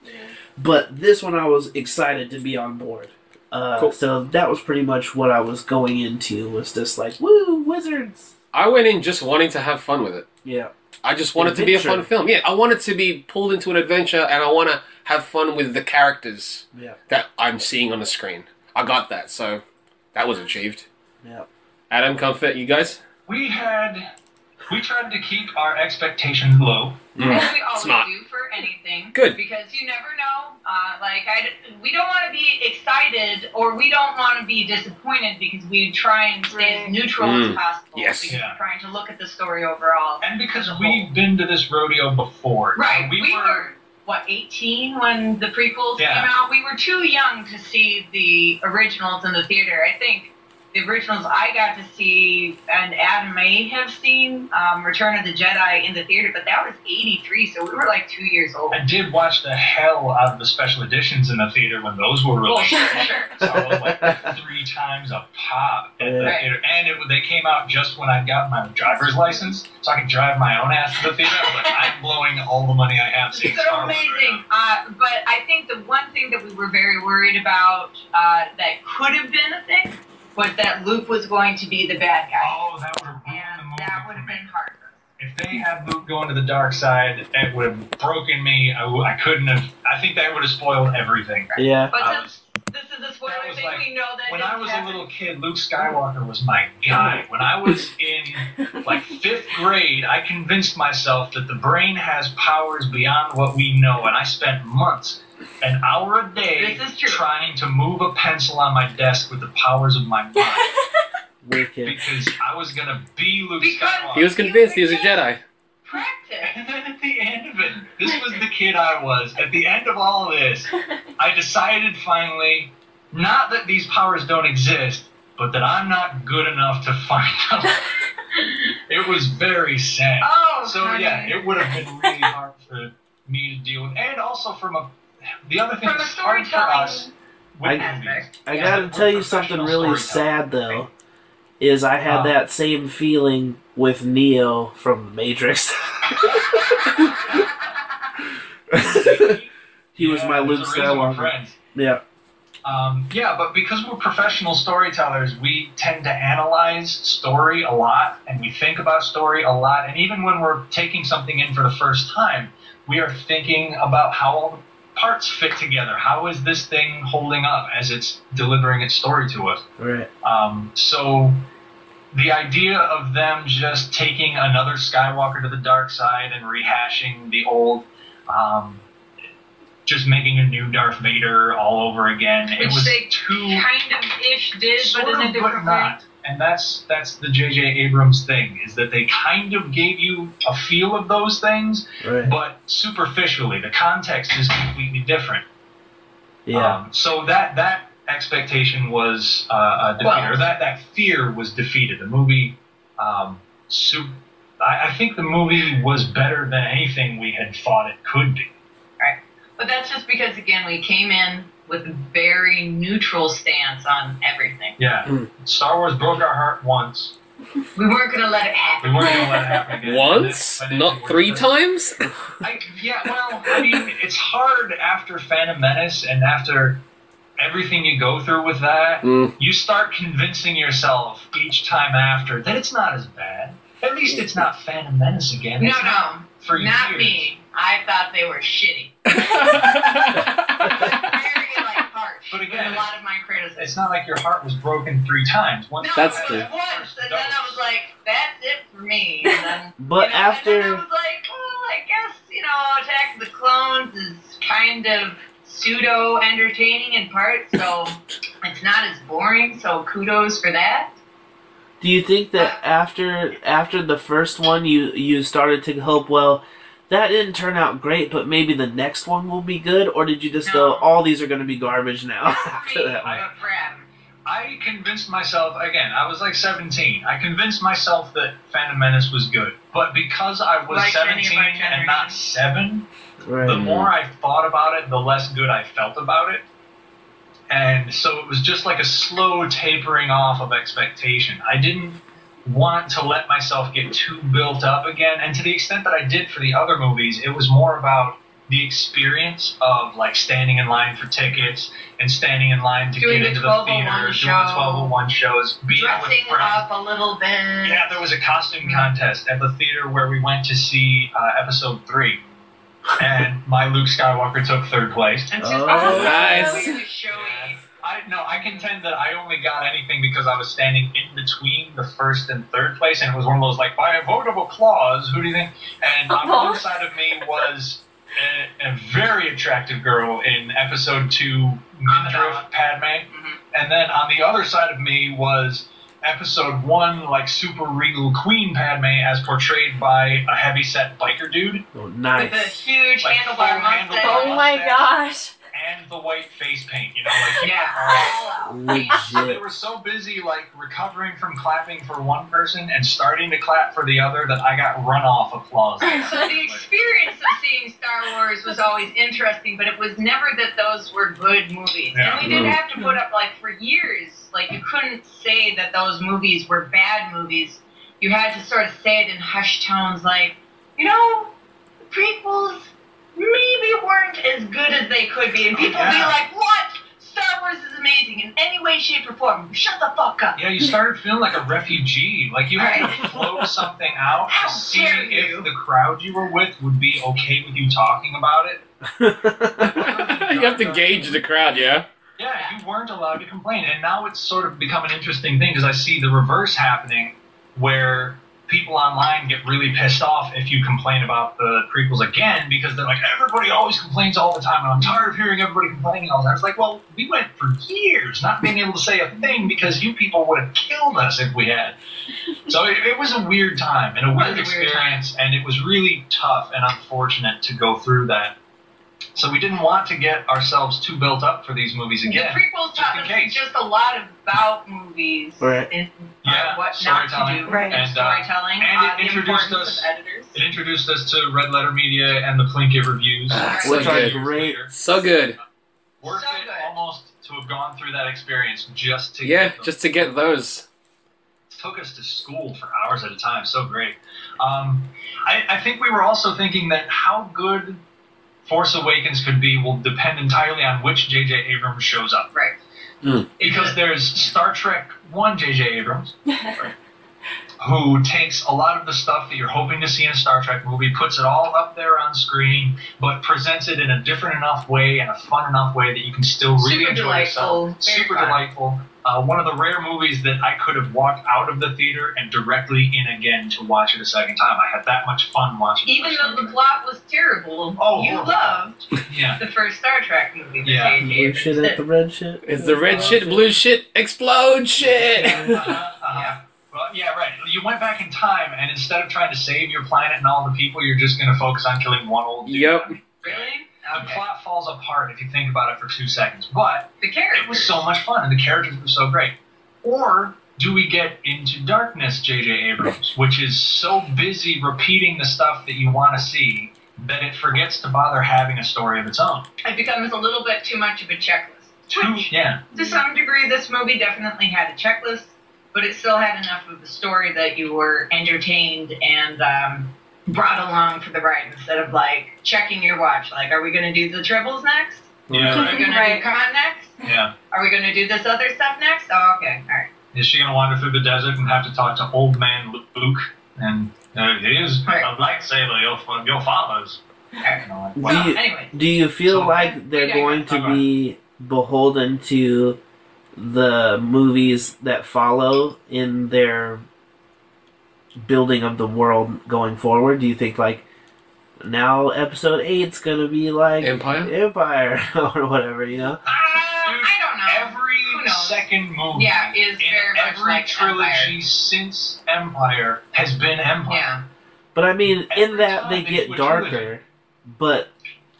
B: But this one I was excited to be on board. Cool. So that was pretty much what I was going into, was just like, woo, wizards!
C: I went in just wanting to have fun with it.
B: Yeah.
C: I just wanted to be a fun film. Yeah, I wanted to be pulled into an adventure, and I want to have fun with the characters that I'm seeing on the screen. I got that, so that was achieved.
B: Yeah.
C: Adam, Comfort, you guys?
E: We tried to keep our expectations low.
D: As we always do for anything.
C: Good.
D: Because you never know. We don't want to be excited, or we don't want to be disappointed, because we try and stay as neutral as possible.
C: Yes.
D: Because we're trying to look at the story overall.
E: And because we've been to this rodeo before.
D: Right. We were, what, 18 when the prequels came out? We were too young to see the originals in the theater. I think the originals I got to see, and Adam may have seen, Return of the Jedi in the theater, but that was 83, so we were like 2 years old.
E: I did watch the hell out of the special editions in the theater when those were released.
D: Sure.
E: So I was like 3 times a pop at the theater. And they came out just when I got my driver's license, so I could drive my own ass to the theater. I was like, I'm blowing all the money I have seeing Star Wars.
D: So amazing. But I think the one thing that we were very worried about that could have been a thing was that Luke was going to be the bad guy.
E: Oh, that would have ruined the movie.
D: That would have been hard.
E: If they had Luke going to the dark side, it would have broken me. I couldn't have. I think that would have spoiled everything.
B: Yeah.
D: But this is a spoiler thing.
E: Like,
D: we know that
E: when I was a little kid, Luke Skywalker was my guy. When I was in like 5th grade, I convinced myself that the brain has powers beyond what we know, and I spent months, an hour a day, trying to move a pencil on my desk with the powers of my mind.
B: Wicked.
E: Because I was gonna be Luke Skywalker.
C: He was convinced he was a Jedi.
D: Practice.
E: And then at the end of it, this was the kid I was. At the end of all of this, I decided finally, not that these powers don't exist, but that I'm not good enough to find them. It was very sad.
D: Oh,
E: so
D: honey.
E: Yeah, it would have been really hard for me to deal with. And also the other thing that's hard for us with movies.
B: I gotta tell you something really sad, though. Is I had that same feeling with Neo from The Matrix. He was my Luke Skywalker. Yeah.
E: Yeah, but because we're professional storytellers, we tend to analyze story a lot, and we think about story a lot. And even when we're taking something in for the first time, we are thinking about how all the parts fit together. How is this thing holding up as it's delivering its story to us?
B: Right.
E: So the idea of them just taking another Skywalker to the dark side and rehashing the old, just making a new Darth Vader all over again,
D: Which
E: it was
D: they
E: too
D: kind of ish did,
E: sort
D: but in a
E: of,
D: different
E: but
D: way.
E: not. And that's the J.J. Abrams thing, is that they kind of gave you a feel of those things, but superficially. The context is completely different.
B: Yeah.
E: So that expectation was defeated, or that fear was defeated. The movie, I think the movie was better than anything we had thought it could be.
D: Right. But that's just because, again, we came in with a very neutral stance on everything.
E: Yeah. Star Wars broke our heart once.
D: We weren't going to let it happen.
E: We weren't going to let it happen again.
C: Once? Not 3 times?
E: I mean, it's hard after Phantom Menace and after everything you go through with that. You start convincing yourself each time after that it's not as bad. At least it's not Phantom Menace again.
D: No,
E: for
D: not
E: years.
D: Me. I thought they were shitty. Very harsh.
E: But again,
D: a lot of my criticism.
E: It's not like your heart was broken 3 times.
C: That's true.
D: Once, and then I was like, that's it for me. And then,
B: but after,
D: and then I was like, well, I guess Attack of the Clones is kind of pseudo entertaining in parts. So it's not as boring, so kudos for that.
B: Do you think that after the first one, you started to hope, well, that didn't turn out great, but maybe the next one will be good? Or did you just go, all these are going to be garbage now after that one?
E: I convinced myself, again, I was like 17. I convinced myself that Phantom Menace was good. But because I was 17 and not 7, the more I thought about it, the less good I felt about it. And so it was just like a slow tapering off of expectation. I didn't want to let myself get too built up again. And to the extent that I did for the other movies, it was more about the experience of like standing in line for tickets and standing in line to get into the theater, doing the 1201 shows, being
D: dressing up a little bit.
E: Yeah, there was a costume contest at the theater where we went to see episode 3. And my Luke Skywalker took 3rd place.
D: And
C: nice.
E: I contend that I only got anything because I was standing in between the 1st and 3rd place, and it was one of those like, by a vote of applause, who do you think? And on one side of me was a very attractive girl in episode 2, Midriff Padme, and then on the other side of me was episode 1, like super regal Queen Padme, as portrayed by a heavyset biker dude.
B: Oh, nice.
D: With a huge handlebar mustache.
F: Oh my gosh.
E: And the white face paint, you know, like
B: legit.
E: They were so busy like recovering from clapping for one person and starting to clap for the other that I got runoff applause.
D: So the experience of seeing Star Wars was always interesting, but it was never that those were good movies.
E: Yeah.
D: And we did have to put up, like, for years, like, you couldn't say that those movies were bad movies. You had to sort of say it in hushed tones, like, you know, the prequels maybe weren't as good as they could be. And people would be like, what? Star Wars is amazing in any way, shape, or form. Shut the fuck up.
E: Yeah, you started feeling like a refugee. Like you had to float something out to see if the crowd you were with would be okay with you talking about it.
C: You have to gauge the crowd, yeah?
E: Yeah, you weren't allowed to complain. And now it's sort of become an interesting thing because I see the reverse happening where people online get really pissed off if you complain about the prequels again because they're like, everybody always complains all the time and I'm tired of hearing everybody complaining all the time. It's like, well, we went for years not being able to say a thing because you people would have killed us if we had. So it was a weird time and a weird experience, and it was really tough and unfortunate to go through that. So we didn't want to get ourselves too built up for these movies again.
D: The prequels taught us just a lot about movies.
B: Right.
D: And what
E: storytelling.
D: not to do.
F: Right.
E: And,
D: storytelling.
E: And it
D: the
E: introduced
D: importance
E: us.
D: of editors.
E: It introduced us to Red Letter Media and the Plinkett reviews,
B: Which are
C: good.
B: great.
C: So good.
E: Worth it almost to have gone through that experience just to
C: Yeah,
E: get them.
C: just to get those.
E: It took us to school for hours at a time. So great. I think we were also thinking that how good Force Awakens could be will depend entirely on which J.J. Abrams shows up.
D: Right.
E: Because there's Star Trek 1 J.J. Abrams, who takes a lot of the stuff that you're hoping to see in a Star Trek movie, puts it all up there on screen, but presents it in a different enough way and a fun enough way that you can still really enjoy yourself. Super delightful. One of the rare movies that I could have walked out of the theater and directly in again to watch it a second time. I had that much fun watching it.
D: Even though the plot was terrible, you loved the first Star Trek movie.
E: Yeah.
B: Blue shit at the red shit.
C: It's the red shit, blue shit, explode shit!
E: Well, yeah, right. You went back in time, and instead of trying to save your planet and all the people, you're just going to focus on killing one old dude.
C: Yep.
D: Really?
E: The plot falls apart if you think about it for 2 seconds. But
D: The characters.
E: it was so much fun, and the characters were so great. Or do we get Into Darkness, J.J. Abrams, which is so busy repeating the stuff that you want to see that it forgets to bother having a story of its own?
D: It becomes a little bit too much of a checklist.
E: To
D: some degree, this movie definitely had a checklist, but it still had enough of the story that you were entertained and brought along for the ride instead of, like, checking your watch. Like, are we going to do the triples next?
E: Yeah.
D: Are we going to do Con next?
E: Yeah.
D: Are we going to do this other stuff next? Oh, okay. All right.
E: Is she going to wander through the desert and have to talk to old man Luke? And it is a lightsaber, your father's.
D: Anyway.
B: Do you feel like they're going to be beholden to the movies that follow in their building of the world going forward? Do you think, like, now episode 8's gonna be like
C: Empire
B: or whatever, you know?
D: I don't know.
E: Every second movie
D: is
E: in
D: very much
E: every
D: like
E: trilogy
D: Empire.
E: since Empire has been Empire.
D: Yeah.
B: But I mean, in
E: Every
B: that
E: time
B: they
E: they
B: get
E: do a
B: darker,
E: trilogy.
B: but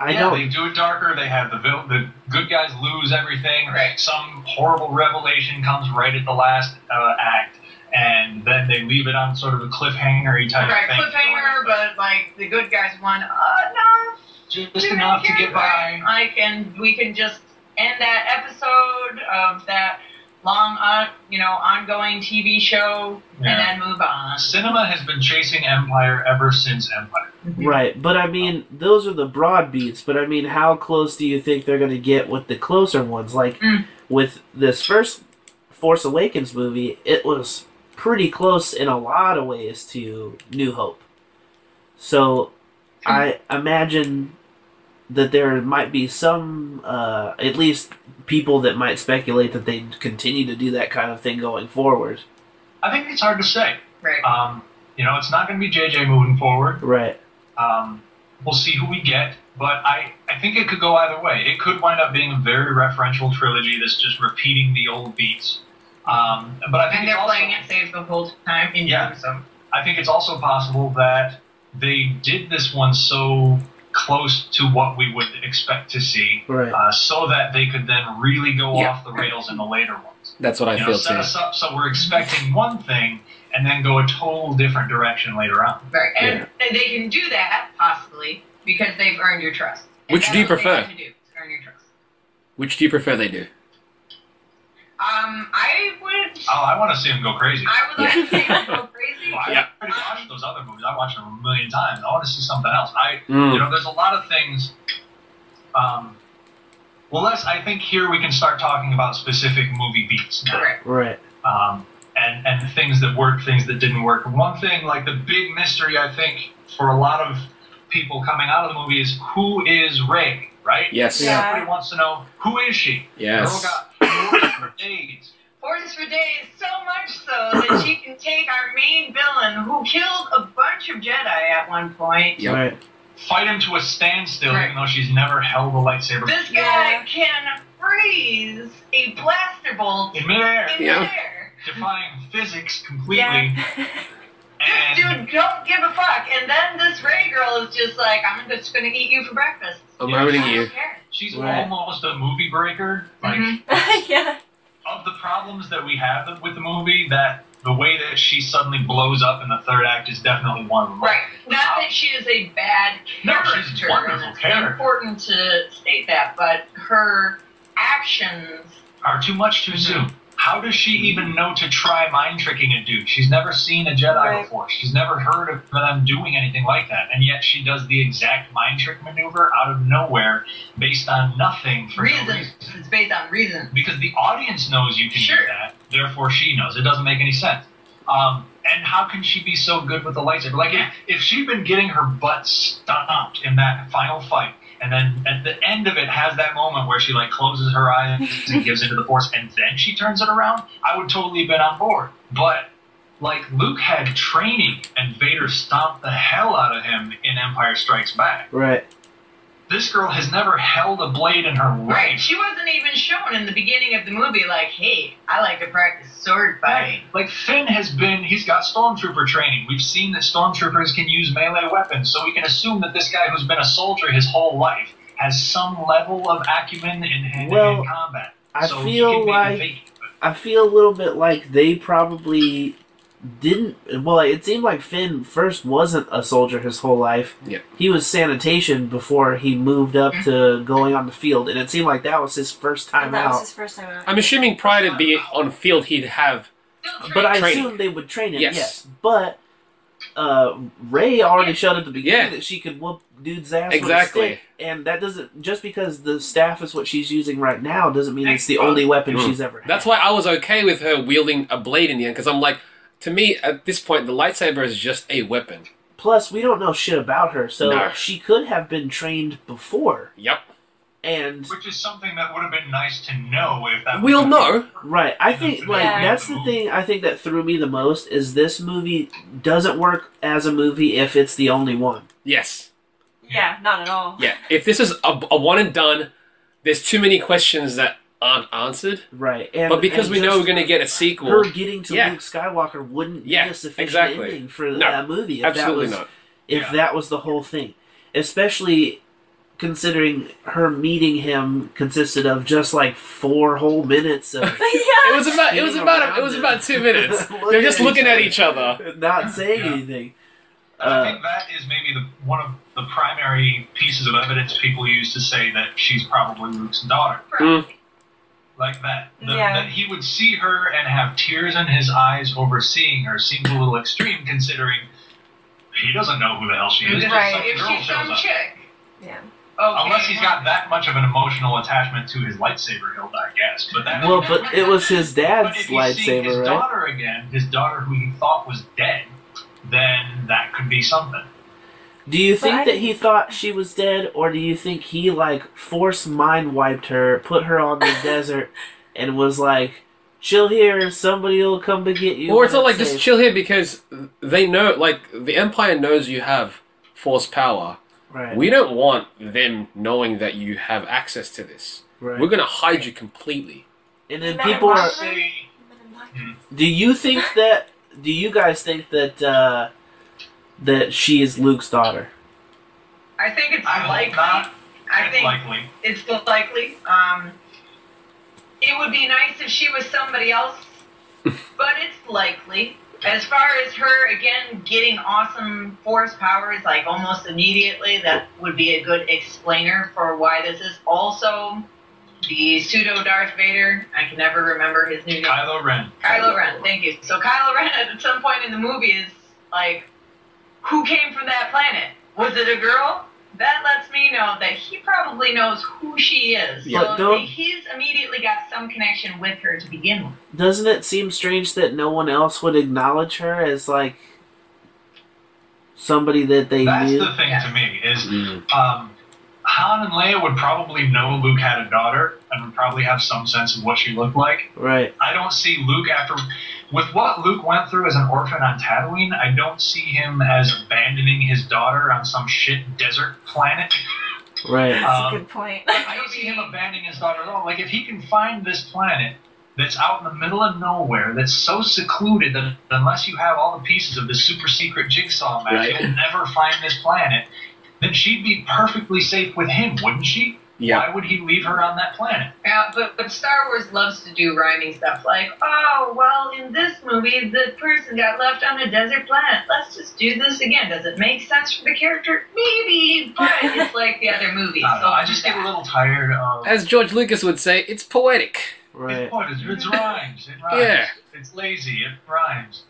B: I
E: They
B: don't.
E: do it darker. They have the good guys lose everything.
D: Right.
E: Some horrible revelation comes right at the last act, and then they leave it on sort of a cliffhanger-y type
D: Right,
E: thing.
D: cliffhanger, but like the good guys won. No,
E: Just enough to get by.
D: We can just end that episode of that long, ongoing TV show, and then move on.
E: Cinema has been chasing Empire ever since Empire.
B: Right, but I mean, those are the broad beats, but I mean, how close do you think they're going to get with the closer ones? Like, with this first Force Awakens movie, it was pretty close in a lot of ways to New Hope. So, I imagine that there might be some, at least people that might speculate that they'd continue to do that kind of thing going forward.
E: I think it's hard to say.
D: Right.
E: It's not going to be JJ moving forward.
B: Right.
E: We'll see who we get, but I think it could go either way. It could wind up being a very referential trilogy that's just repeating the old beats. But I think
D: And they're playing it safe the whole time in doing so.
E: I think it's also possible that they did this one so close to what we would expect to see, so that they could then really go off the rails in the later ones.
C: That's what I feel
E: set
C: too.
E: us up so we're expecting one thing and then go a total different direction later on.
D: Right, and they can do that, possibly, because they've earned your trust. And
C: Which do you
D: that's what
C: prefer?
D: they have to do, is earn your trust.
C: Which do you prefer they do?
D: I would...
E: Oh, I want to see them go crazy.
D: I would like to see them go crazy.
E: Well, I already watched those other movies. I watched them a million times. I want to see something else.
C: Mm.
E: There's a lot of things. I think here we can start talking about specific movie beats now.
B: Right.
E: And things that worked, things that didn't work. One thing, like the big mystery, I think, for a lot of people coming out of the movie is who is Rey, right?
C: Yes.
F: Yeah.
E: Everybody wants to know, who is she?
C: Yes.
E: Girl got forced for days.
D: Force for days, so much so that she can take our main villain, who killed a bunch of Jedi at one point.
C: Yep.
B: Right.
E: Fight him to a standstill, even though she's never held a lightsaber.
D: This guy can freeze a blaster bolt
E: In midair.
D: in midair.
E: Defying physics completely.
F: Yeah.
E: And
D: This dude don't give a fuck. And then this Rey girl is just like, I'm just gonna eat you for breakfast.
C: I'm owning
D: I
C: you.
D: don't care.
E: she's
B: Right.
E: almost a movie breaker. Like,
F: Yeah.
E: of the problems that we have with the movie, that the way that she suddenly blows up in the third act is definitely one of them.
D: Right. Not that she is a bad
E: No,
D: character.
E: she's a wonderful
D: It's
E: character.
D: important to state that, but her actions.
E: Are too much too soon. How does she even know to try mind tricking a dude? She's never seen a Jedi
F: Right.
E: before. She's never heard of them doing anything like that. And yet she does the exact mind trick maneuver out of nowhere based on nothing for no
D: Reason.
E: reason.
D: It's based on reason.
E: Because the audience knows you can
D: Sure.
E: do that, therefore she knows. It doesn't make any sense. And how can she be so good with the lightsaber? Like, if she'd been getting her butt stomped in that final fight, and then at the end of it has that moment where she, like, closes her eyes and gives into the Force, and then she turns it around, I would totally have been on board. But, like, Luke had training, and Vader stomped the hell out of him in Empire Strikes Back.
B: Right.
E: This girl has never held a blade in her life.
D: Right. She wasn't even shown in the beginning of the movie, like, hey, I like to practice sword fighting.
E: Like, Finn he's got stormtrooper training. We've seen that stormtroopers can use melee weapons, so we can assume that this guy who's been a soldier his whole life has some level of acumen in hand-to-hand combat.
B: I
E: So
B: feel I feel a little bit like they probably didn't. Well, it seemed like Finn first wasn't a soldier his whole life.
C: Yeah.
B: He was sanitation before he moved up to going on the field, and it seemed like that was his first time
F: That
B: out.
F: was his first time out.
C: I'm assuming prior to being on field, he'd have.
B: But I
C: Training.
B: assumed they would train him.
C: Yes.
B: Yes. But Rey already showed at the beginning
C: Yeah.
B: that she could whoop dude's ass
C: Exactly.
B: with a stick, and that doesn't just because the staff is what she's using right now doesn't mean it's the only weapon she's ever had.
C: That's why I was okay with her wielding a blade in the end, because I'm like, to me, at this point, the lightsaber is just a weapon.
B: Plus, we don't know shit about her, so
C: No.
B: she could have been trained before.
C: Yep.
B: And
E: Which is something that would have been nice to know if that
C: We'll
E: was
C: know.
B: right, I think like
F: Yeah.
B: that's the thing I think that threw me the most is this movie doesn't work as a movie if it's the only one.
C: Yes.
F: Yeah, not at all.
C: Yeah. If this is a one and done, there's too many questions that aren't answered.
B: Right. And,
C: but because
B: and
C: we know we're going to get a sequel...
B: Her getting to Luke Skywalker wouldn't be a sufficient ending for that movie if
C: absolutely
B: that was,
C: not.
B: If that was the whole thing. Especially considering her meeting him consisted of just like 4 whole minutes of
C: it was about 2 minutes. They're just looking at each other,
B: not saying anything.
E: I think that is maybe one of the primary pieces of evidence people use to say that she's probably Luke's daughter. Like that. That he would see her and have tears in his eyes over seeing her seems a little extreme, considering he doesn't know who the hell she is.
D: Right. If she's some chick.
F: Yeah.
D: Okay.
E: Unless he's got that much of an emotional attachment to his lightsaber hilt, I guess. But that,
B: but it was his dad's lightsaber,
E: his
B: right?
E: daughter again, his daughter who he thought was dead, then that could be something.
B: Do you think that he thought she was dead, or do you think he like force mind wiped her, put her on the desert, and was like, "Chill here, somebody will come to get you"?
C: Or it's not like just chill here because they know, like the Empire knows you have Force power.
B: Right.
C: We don't want them knowing that you have access to this.
B: Right.
C: We're gonna hide you completely.
B: And then people are. Do you think that? Do you guys think that that she is Luke's daughter?
D: I think it's likely.
E: I think
D: it's likely. It would be nice if she was somebody else, but it's likely. As far as her, again, getting awesome Force powers, like, almost immediately, that would be a good explainer for why this is. Also, the pseudo-Darth Vader, I can never remember his new name.
E: Kylo Ren.
D: Kylo Ren, thank you. So Kylo Ren, at some point in the movie, is like, who came from that planet? Was it a girl? That lets me know that he probably knows who she is.
B: Yeah.
D: So he's immediately got some connection with her to begin with.
B: Doesn't it seem strange that no one else would acknowledge her as, like, somebody that they knew?
E: That's the thing to me, is Han and Leia would probably know Luke had a daughter and would probably have some sense of what she looked like.
B: Right.
E: I don't see Luke with what Luke went through as an orphan on Tatooine, I don't see him as abandoning his daughter on some shit desert planet.
B: Right.
F: That's a good point.
E: I don't see him abandoning his daughter at all. Like, if he can find this planet that's out in the middle of nowhere, that's so secluded that unless you have all the pieces of this super secret jigsaw match, you'll never find this planet, then she'd be perfectly safe with him, wouldn't she?
C: Yeah.
E: Why would he leave her on that planet?
D: Yeah, but Star Wars loves to do rhyming stuff like, oh, well, in this movie, the person got left on a desert planet. Let's just do this again. Does it make sense for the character? Maybe, but it's like the other movies.
E: I just get a little tired of...
C: As George Lucas would say, it's poetic.
B: Right.
E: It's rhymes. It rhymes.
C: Yeah.
E: It's lazy. It rhymes.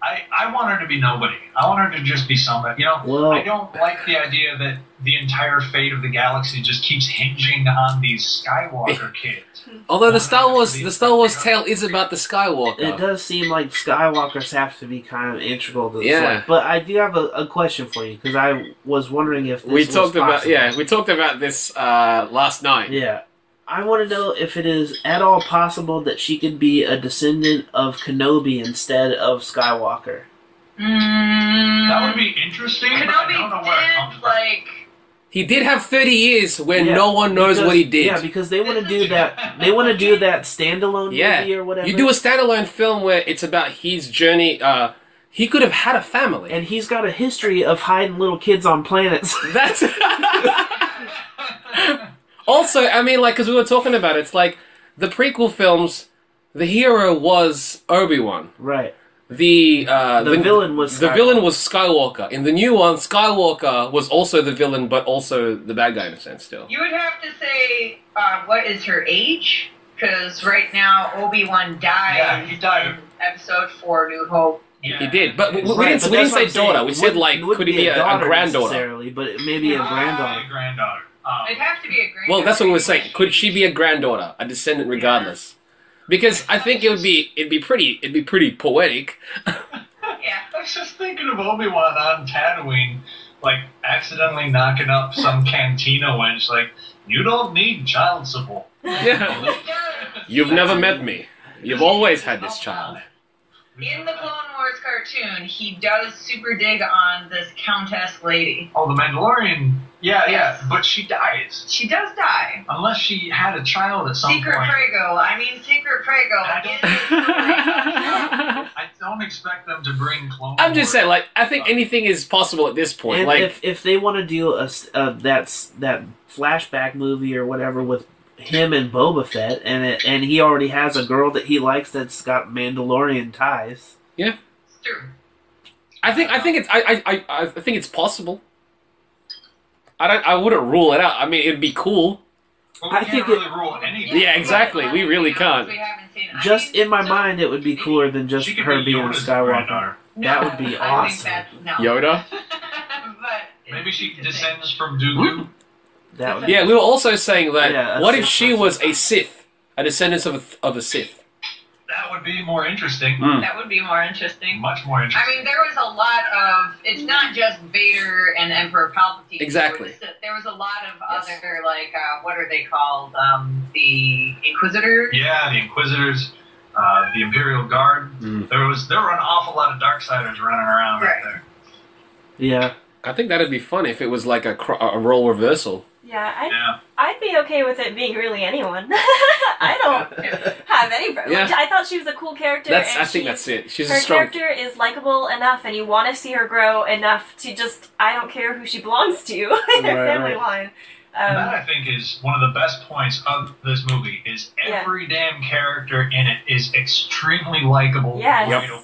E: I want her to be nobody. I want her to just be somebody. You know,
B: well,
E: I don't like the idea that the entire fate of the galaxy just keeps hinging on these Skywalker kids.
C: Although the Star Wars tale is about the Skywalker.
B: It does seem like Skywalkers have to be kind of integral to this.
C: Yeah.
B: But I do have a question for you, because I was wondering if this was possible.
C: We talked about this last night.
B: Yeah. I want to know if it is at all possible that she could be a descendant of Kenobi instead of Skywalker.
E: That would be interesting.
D: Kenobi
E: but I don't know where it comes from.
C: He did have 30 years when no one knows what he did.
B: Yeah, because they want to do that. They want to do that standalone movie or whatever.
C: You do a standalone film where it's about his journey. He could have had a family,
B: and he's got a history of hiding little kids on planets.
C: That's. Also, I mean, like, because we were talking about it, it's like the prequel films. The hero was Obi-Wan.
B: Right.
C: The
B: villain was Skywalker.
C: The villain was Skywalker. In the new one, Skywalker was also the villain, but also the bad guy in a sense. Still,
D: you would have to say what is her age? Because right now Obi-Wan died.
E: Yeah, he died
D: in Episode 4, New Hope.
E: Yeah.
C: He did, but we didn't say daughter. We said like, could he be a granddaughter?
B: Necessarily, but it may be a granddaughter.
E: A granddaughter.
D: It'd have to be a granddaughter.
C: Well, that's what we were saying. Could she be a granddaughter, a descendant, regardless? Because I think it'd be pretty poetic.
D: Yeah.
E: I was just thinking of Obi-Wan on Tatooine, like accidentally knocking up some cantina wench. Like, you don't need child support.
C: Yeah. You've never met me. You've always had this child.
D: In the Clone Wars cartoon, he does super dig on this Countess lady.
E: Oh, the Mandalorian. Yeah,
D: Yes.
E: but she dies.
D: She does die.
E: Unless she had a child at some
D: Secret
E: point.
D: Prego. I mean, Secret Prego.
E: I don't expect them to bring Clone
C: I'm just
E: Wars.
C: saying, like, I think anything is possible at this point.
B: And
C: Like,
B: if they want to do that flashback movie or whatever with him and Boba Fett, and he already has a girl that he likes that's got Mandalorian ties.
C: yeah,
D: It's true.
C: I think it's possible. I wouldn't rule it out. I mean, it'd be cool.
E: Well, we
B: I
E: can't
B: think
E: really rule anything.
C: Yeah, exactly. We really can't.
D: We haven't seen.
B: Just in my mind, it would be cooler than just
E: She could
B: her
E: be
B: being a
E: Yoda's
B: Skywalker.
E: granddaughter.
B: That would be
D: I
B: awesome.
D: think that's, no.
C: Yoda?
D: But
E: Maybe she descends from Dooku.
B: That would be
C: Yeah, we were also saying that.
B: Yeah, a
C: what if
B: Sith
C: she
B: person.
C: was a Sith, a descendant of a Sith?
E: That would be more interesting.
D: That would be more interesting.
E: Much more
D: I
E: interesting.
D: mean, there was a lot of. It's not just Vader and Emperor Palpatine.
C: Exactly.
D: There was a lot of
C: Yes.
D: other, like, what are they called? The Inquisitors.
E: Yeah, the Inquisitors, the Imperial Guard.
C: Mm.
E: There were an awful lot of Darksiders running around right
D: Right.
E: there.
B: Yeah.
C: I think that'd be fun if it was like a role reversal.
F: Yeah,
E: Yeah.
F: I'd be okay with it being really anyone. I don't have any problem.
C: Yeah.
F: I thought she was a cool character.
C: That's.
F: and
C: I think
F: she's-
C: that's it. She's
F: Her
C: a strong.
F: character is likable enough, and you want to see her grow enough to just, I don't care who she belongs to in her
B: Right,
F: family
B: right.
F: line.
E: That I think is one of the best points of this movie. Is every damn character in it is extremely likable.
F: Yes.
E: Relatable.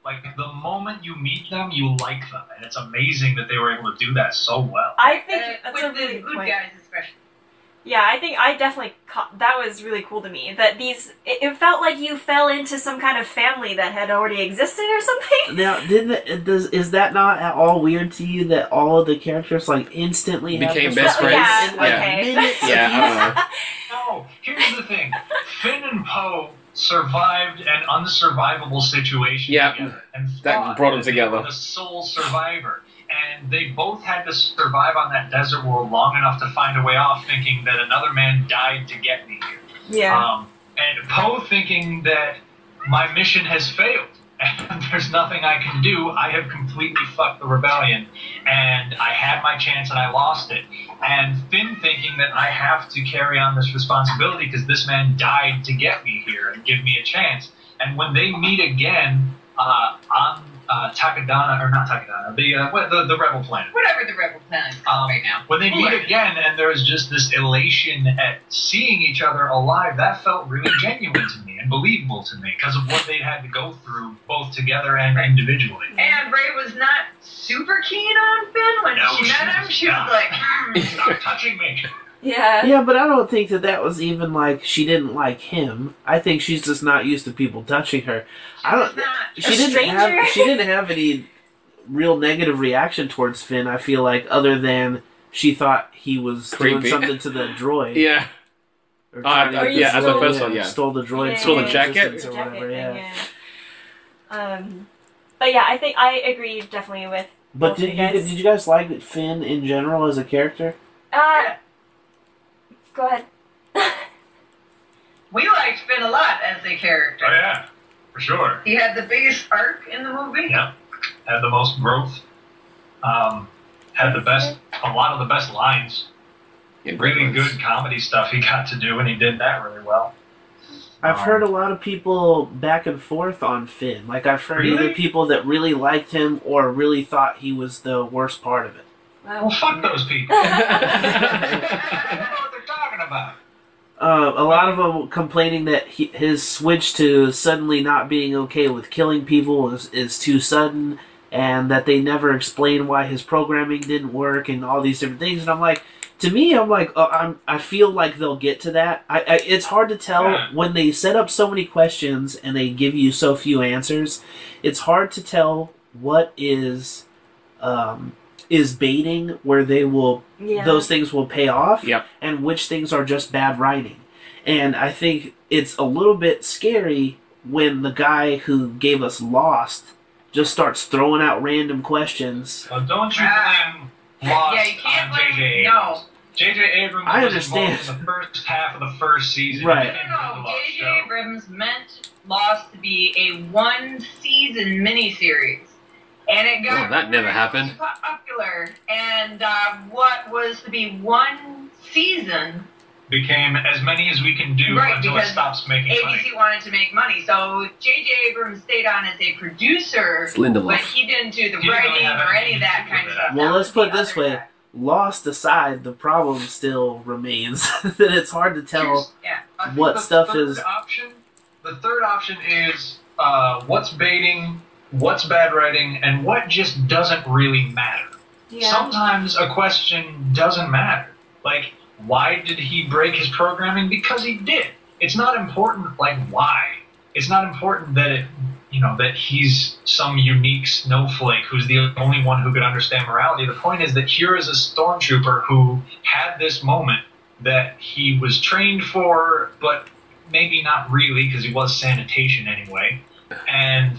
E: Like the moment you meet them, you like them, and it's amazing that they were able to do that so well.
F: I think that's
D: with
F: a
D: the
F: really good
D: good
F: point.
D: guys, especially.
F: Yeah, I think I definitely that was really cool to me. That it felt like you fell into some kind of family that had already existed or something.
B: Now, is that not at all weird to you that all of the characters like instantly
C: Became
B: have
C: best
B: this-
C: friends?
F: Yeah,
B: in, like,
F: okay.
B: minutes?
C: Yeah, I don't know.
E: No, here's the thing: Finn and Poe survived an unsurvivable situation.
C: Yeah,
E: together and
C: that
E: fought,
C: brought them
E: and they
C: together.
E: were the sole survivor, and they both had to survive on that desert world long enough to find a way off, thinking that another man died to get me here.
F: Yeah.
E: And Poe thinking that my mission has failed. And there's nothing I can do. I have completely fucked the rebellion, and I had my chance and I lost it. And Finn thinking that I have to carry on this responsibility because this man died to get me here and give me a chance. And when they meet again on Takadana, or not Takadana, the rebel planet.
D: Whatever the rebel planet is called right now.
E: When they meet again and there's just this elation at seeing each other alive, that felt really genuine to me and believable to me because of what they had to go through both together and individually.
D: And Rey was not super keen on Finn when
E: No,
D: she met him. She was
E: not.
D: like,
E: Stop touching me.
F: Yeah.
B: Yeah, but I don't think that was even like she didn't like him. I think she's just not used to people touching her. I don't.
D: not
B: She
F: A
B: didn't
F: stranger?
B: have. She didn't have any real negative reaction towards Finn. I feel like other than she thought he was doing
C: Creepy.
B: something to the droid.
C: Yeah.
B: Or trying to-
F: Or you
C: yeah, as the
F: stole-
C: first one, yeah.
B: Stole the droid.
C: Stole the
B: from
C: jacket?
B: existence
F: The
B: or
F: jacket
B: whatever,
F: thing,
B: yeah.
F: But yeah, I think I agree definitely with
B: But
F: both of
B: did
F: you guys.
B: you guys like Finn in general as a character?
F: Go ahead.
D: we liked Finn a lot as a character.
E: Oh yeah, for sure.
D: He had the biggest arc in the movie.
E: Yeah, had the most growth. Had the best, a lot of the best lines.
C: Yeah, great
E: Really
C: ones.
E: good comedy stuff he got to do, and he did that really well.
B: I've heard a lot of people back and forth on Finn. Like I've heard
E: Really?
B: either people that really liked him or really thought he was the worst part of it.
E: Well, fuck those people. I don't know what they're talking about.
B: A lot of them complaining that his switch to suddenly not being okay with killing people is too sudden, and that they never explain why his programming didn't work and all these different things. And I'm like, to me, I'm like, I feel like they'll get to that. It's hard to tell when they set up so many questions and they give you so few answers. It's hard to tell what is baiting, where they will those things will pay off,
C: Yep.
B: and which things are just bad writing. And I think it's a little bit scary when the guy who gave us Lost just starts throwing out random questions.
E: Well, don't you blame Lost
D: Yeah, you can't
E: on J.J.
D: blame.
E: Abrams.
D: No.
E: J.J. Abrams
B: I
E: was
B: understand.
E: involved in the first half of the first season.
B: Right.
D: No, J.J. Abrams meant Lost to be a one-season miniseries. And it got
C: that never happened.
D: popular. And what was to be one season
E: became as many as we can do until it stops making money.
D: ABC wanted to make money. So J.J. Abrams stayed on as a producer, but he didn't do the writing or any of that kind of stuff.
B: Well, let's put it this way. Lost aside, the problem still remains that it's hard to tell what stuff is.
E: The third option is what's baiting, what's bad writing, and what just doesn't really matter. Yeah. Sometimes a question doesn't matter. Like, why did he break his programming? Because he did. It's not important, like, why. It's not important that that he's some unique snowflake who's the only one who could understand morality. The point is that here is a stormtrooper who had this moment that he was trained for, but maybe not really, because he was sanitation anyway, and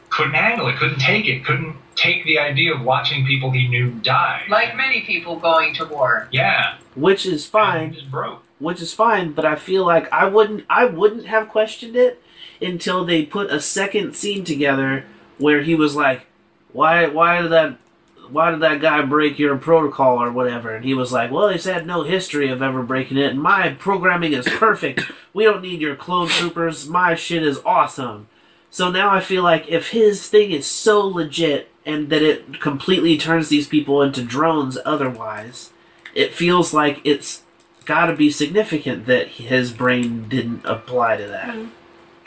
E: couldn't handle it, couldn't take the idea of watching people he knew die.
D: Like many people going to war.
E: Yeah.
B: Which is fine.
E: Just broke.
B: Which is fine, but I feel like I wouldn't have questioned it until they put a second scene together where he was like, why did that guy break your protocol or whatever? And he was like, well, he's had no history of ever breaking it, and my programming is perfect. We don't need your clone troopers. My shit is awesome. So now I feel like if his thing is so legit and that it completely turns these people into drones otherwise, it feels like it's got to be significant that his brain didn't apply to that. Mm.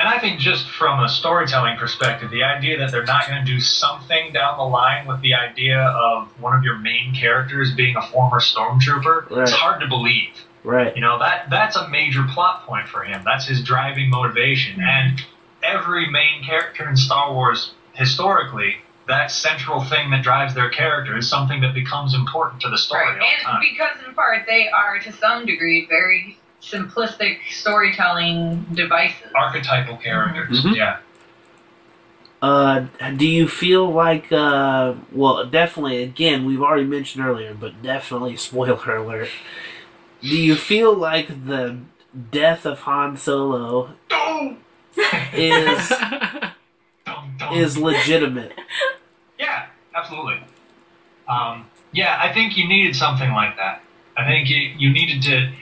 E: And I think just from a storytelling perspective, the idea that they're not going to do something down the line with the idea of one of your main characters being a former stormtrooper, right. It's hard to believe.
B: Right.
E: That's a major plot point for him. That's his driving motivation. Mm-hmm. And every main character in Star Wars, historically, that central thing that drives their character is something that becomes important to the story all the time.
D: And because, in part, they are, to some degree, very simplistic storytelling devices.
E: Archetypal characters, mm-hmm. Yeah.
B: Do you feel like, well, definitely, again, we've already mentioned earlier, but definitely, spoiler alert, do you feel like the death of Han Solo is legitimate?
E: Yeah, absolutely. Yeah, I think you needed something like that. I think you needed to...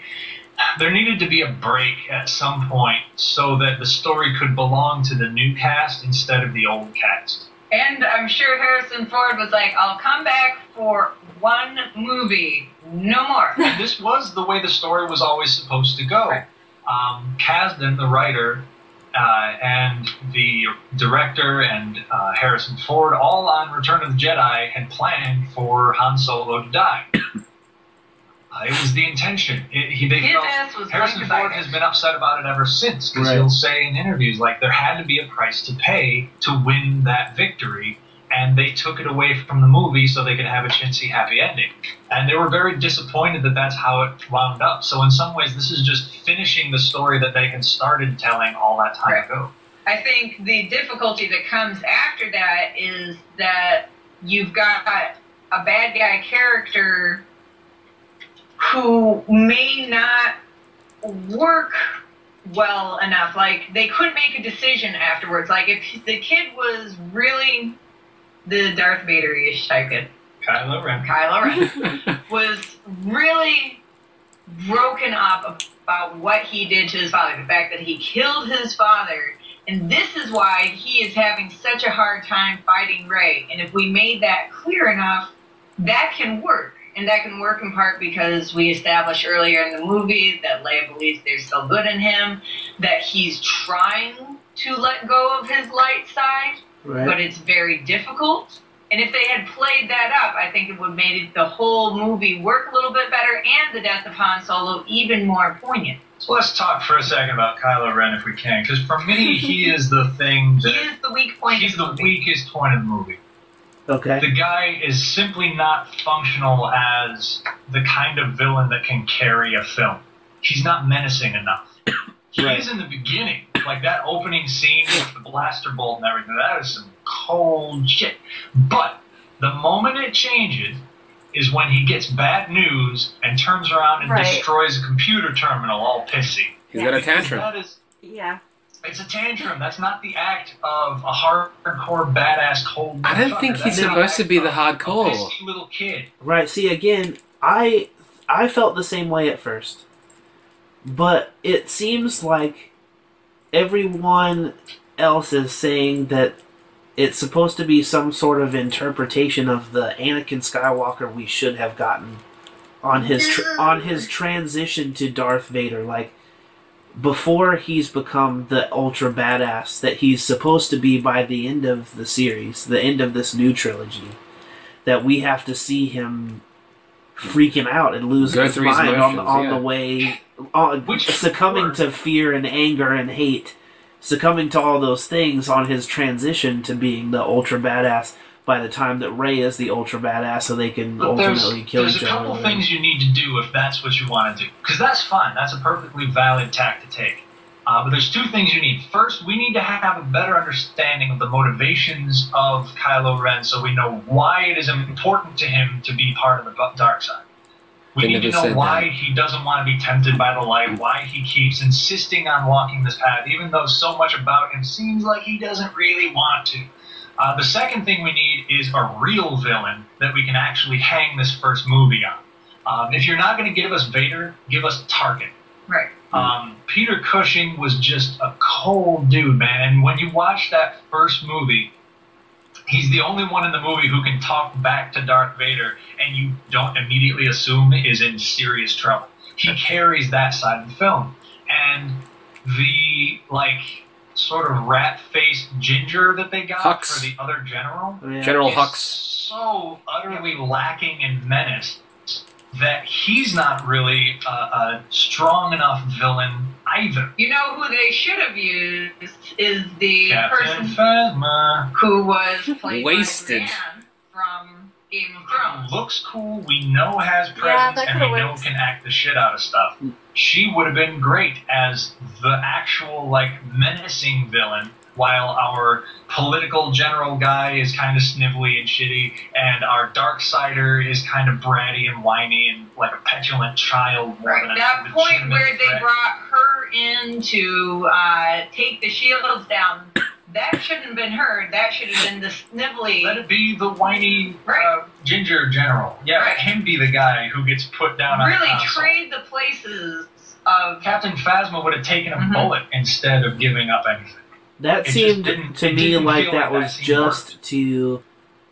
E: There needed to be a break at some point so that the story could belong to the new cast instead of the old cast.
D: And I'm sure Harrison Ford was like, I'll come back for one movie, no more.
E: And this was the way the story was always supposed to go. Right. Kasdan, the writer, and the director and Harrison Ford, all on Return of the Jedi, had planned for Han Solo to die. It was the intention. Harrison Ford has been upset about it ever since, because he'll say in interviews, like, there had to be a price to pay to win that victory, and they took it away from the movie so they could have a chintzy happy ending. And they were very disappointed that that's how it wound up. So in some ways, this is just finishing the story that they had started telling all that time ago.
D: I think the difficulty that comes after that is that you've got a bad guy character who may not work well enough. Like, they couldn't make a decision afterwards. Like, if the kid was really the Darth Vader-ish type kid,
E: Kylo
D: Ren was really broken up about what he did to his father. The fact that he killed his father. And this is why he is having such a hard time fighting Rey. And if we made that clear enough, that can work. And that can work in part because we established earlier in the movie that Leia believes there's still good in him, that he's trying to let go of his light side, but it's very difficult. And if they had played that up, I think it would have made the whole movie work a little bit better, and the death of Han Solo even more poignant.
E: So let's talk for a second about Kylo Ren if we can, because for me, he is the thing that...
D: He is the weak point
E: He's the weakest point of the movie.
B: Okay.
E: The guy is simply not functional as the kind of villain that can carry a film. He's not menacing enough. He is in the beginning. Like that opening scene with the blaster bolt and everything, that is some cold shit. But the moment it changes is when he gets bad news and turns around and destroys a computer terminal all pissy.
C: He's got a tantrum.
E: It's a tantrum. That's not the act of a hardcore badass cold.
C: I don't think he's supposed to be the hardcore.
E: A pissy little kid.
B: Right. See, again, I felt the same way at first, but it seems like everyone else is saying that it's supposed to be some sort of interpretation of the Anakin Skywalker we should have gotten on his transition to Darth Vader, like before he's become the ultra badass that he's supposed to be by the end of the series, the end of this new trilogy, that we have to see him freaking out and losing his mind on the way, succumbing to fear and anger and hate, succumbing to all those things on his transition to being the ultra badass by the time that Rey is the ultra badass, so they can ultimately kill each other.
E: There's a couple things you need to do if that's what you want to do. Because that's fine. That's a perfectly valid tack to take. But there's two things you need. First, we need to have a better understanding of the motivations of Kylo Ren so we know why it is important to him to be part of the dark side. We need to know why he doesn't want to be tempted by the light, why he keeps insisting on walking this path, even though so much about him seems like he doesn't really want to. The second thing we need is a real villain that we can actually hang this first movie on. If you're not going to give us Vader, give us Tarkin.
D: Right.
E: Peter Cushing was just a cold dude, man. And when you watch that first movie, he's the only one in the movie who can talk back to Darth Vader and you don't immediately assume is in serious trouble. He carries that side of the film. And the, sort of rat-faced ginger that they got
C: Hux.
E: for the other general.
B: Yeah.
C: General
E: is
C: Hux.
E: so utterly lacking in menace that he's not really a strong enough villain either.
D: You know who they should have used is the
E: Captain
D: person
E: Phasma.
D: who was played
C: Wasted.
D: by Brienne from Game of Thrones.
E: Looks cool, we know has presence, and we know can act the shit out of stuff. She would have been great as the actual, menacing villain, while our political general guy is kind of snivelly and shitty, and our Darksider is kind of bratty and whiny and like a petulant child.
D: Right, that point where they brought her in to take the shields down, that shouldn't have been her. That should have been the snivelly.
E: Let it be the whiny ginger general. Yeah, let him be the guy who gets put down on the console.
D: Really trade the places of...
E: Captain Phasma would have taken a bullet instead of giving up anything.
B: That seemed to me like that was just to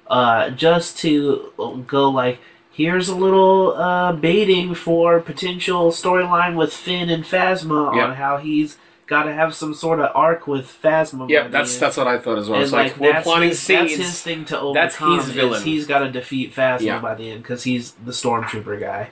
B: go like, here's a little baiting for potential storyline with Finn and Phasma on how he's got to have some sort of arc with Phasma.
C: Yeah, that's what I thought as well. It's like we're planting scenes.
B: That's his thing to overcome.
C: That's his villain.
B: He's got to defeat Phasma by the end because he's the stormtrooper guy.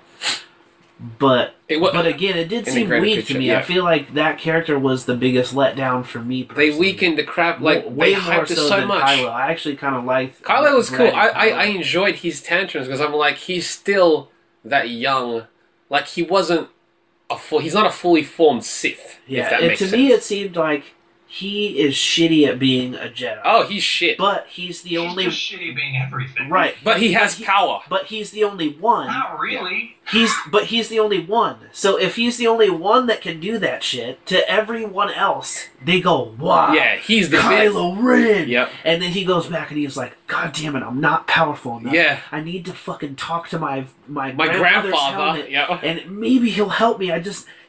B: But again, it did seem weak to me. Yeah. I feel like that character was the biggest letdown for me personally.
C: They weakened the crap, way they hyped it so much.
B: Kylo. I actually kind of liked
C: Kylo was cool. I enjoyed his tantrums because I'm like, he's still that young. Like, he wasn't he's not a fully formed Sith.
B: Yeah,
C: if that makes sense.
B: To me it seemed like he is shitty at being a Jedi.
C: Oh, he's shit.
B: But he's only
E: just shitty at being everything.
B: Right.
C: But he has power.
B: But he's the only one.
E: Not really.
B: He's the only one. So if he's the only one that can do that shit, to everyone else, they go, wow.
C: Yeah, he's the
B: Kylo Ren.
C: Yep.
B: And then he goes back and he's like, God damn it, I'm not powerful enough.
C: Yeah.
B: I need to fucking talk to my
C: grandfather.
B: Yeah. And maybe he'll help me.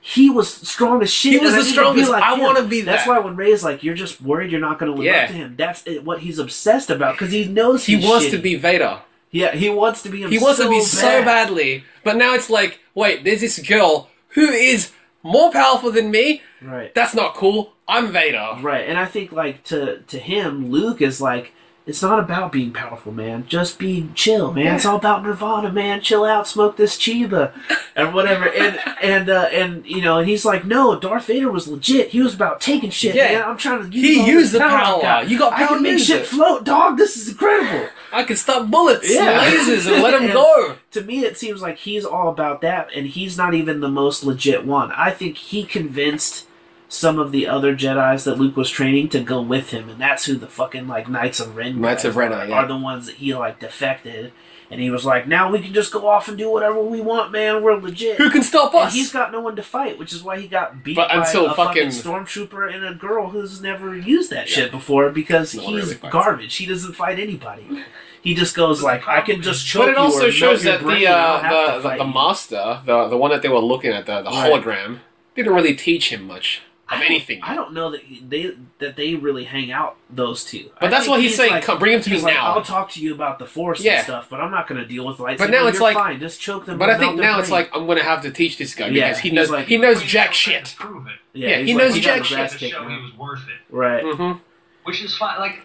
B: He was strong as shit.
C: He was the strongest. I want to be that.
B: That's why when Rey's like, you're just worried you're not going to live up to him. That's what he's obsessed about because he knows
C: he wants to be Vader.
B: Yeah, he wants to be him.
C: He wants to be so badly. But now it's like, wait, there's this girl who is more powerful than me.
B: Right.
C: That's not cool. I'm Vader.
B: Right. And I think to him, Luke is like, it's not about being powerful, man. Just be chill, man. Yeah. It's all about Nirvana, man. Chill out, smoke this Chiba, and whatever. And he's like, no, Darth Vader was legit. He was about taking shit.
C: Yeah,
B: man. I'm trying to
C: use the power. You got power.
B: I can make shit float, dog. This is incredible.
C: I can stop bullets and lasers and let him go.
B: To me, it seems like he's all about that, and he's not even the most legit one. I think he convinced some of the other Jedis that Luke was training to go with him, and that's who the fucking Knights of Ren
C: are the ones
B: that he defected, And he was like, now we can just go off and do whatever we want, man. We're legit.
C: Who can stop us?
B: And he's got no one to fight, which is why he got beat
C: But
B: by
C: until
B: a fucking stormtrooper and a girl who's never used that shit before because
C: No one
B: he's
C: really fights.
B: garbage. He doesn't fight anybody. He just goes like, I can just choke
C: But it
B: you
C: also
B: or
C: shows
B: melt
C: that
B: your brain. I don't have to
C: the
B: fight you.
C: master, the one that they were looking at, the hologram, didn't really teach him much of anything.
B: I don't know that they really hang out, those two.
C: But that's what he's saying. Come, bring him to me
B: he's like,
C: now.
B: I'll talk to you about the Force and stuff, but I'm not going to deal with lightsaber.
C: But now it's
B: You're
C: like,
B: fine. Just choke them.
C: But I
B: and
C: think
B: melt their
C: now it's
B: brain.
C: like I'm going to have to teach this guy because he
B: he's
C: knows
B: like-
C: he knows
E: Well,
C: jack
E: he's
C: shit.
E: to prove it.
C: Yeah,
B: he's
C: he
B: like,
C: knows
B: got
C: jack
B: his
C: shit.
B: ass
E: To
B: kicked
E: show
B: now.
E: he was worth it.
B: Right.
C: Mm-hmm.
E: Which is fine. Like,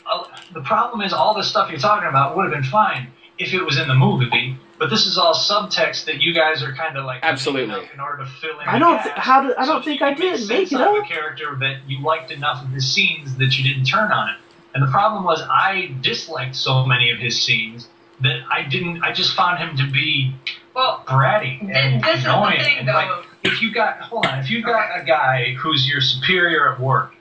E: the problem is all this stuff you're talking about would have been fine if it was in the movie, but this is all subtext that you guys are kind of like
C: Absolutely.
E: making up in order to fill in.
B: I
E: the
B: don't.
E: gaps.
B: I don't
E: So
B: think
E: you
B: I
E: can
B: did
E: sense
B: make it
E: out of
B: up.
E: a character that you liked enough of his scenes that you didn't turn on it. And the problem was I disliked so many of his scenes that I just found him to be bratty and
D: This is the
E: annoying.
D: thing,
E: And
D: though.
E: like, if you've got a guy who's your superior at work,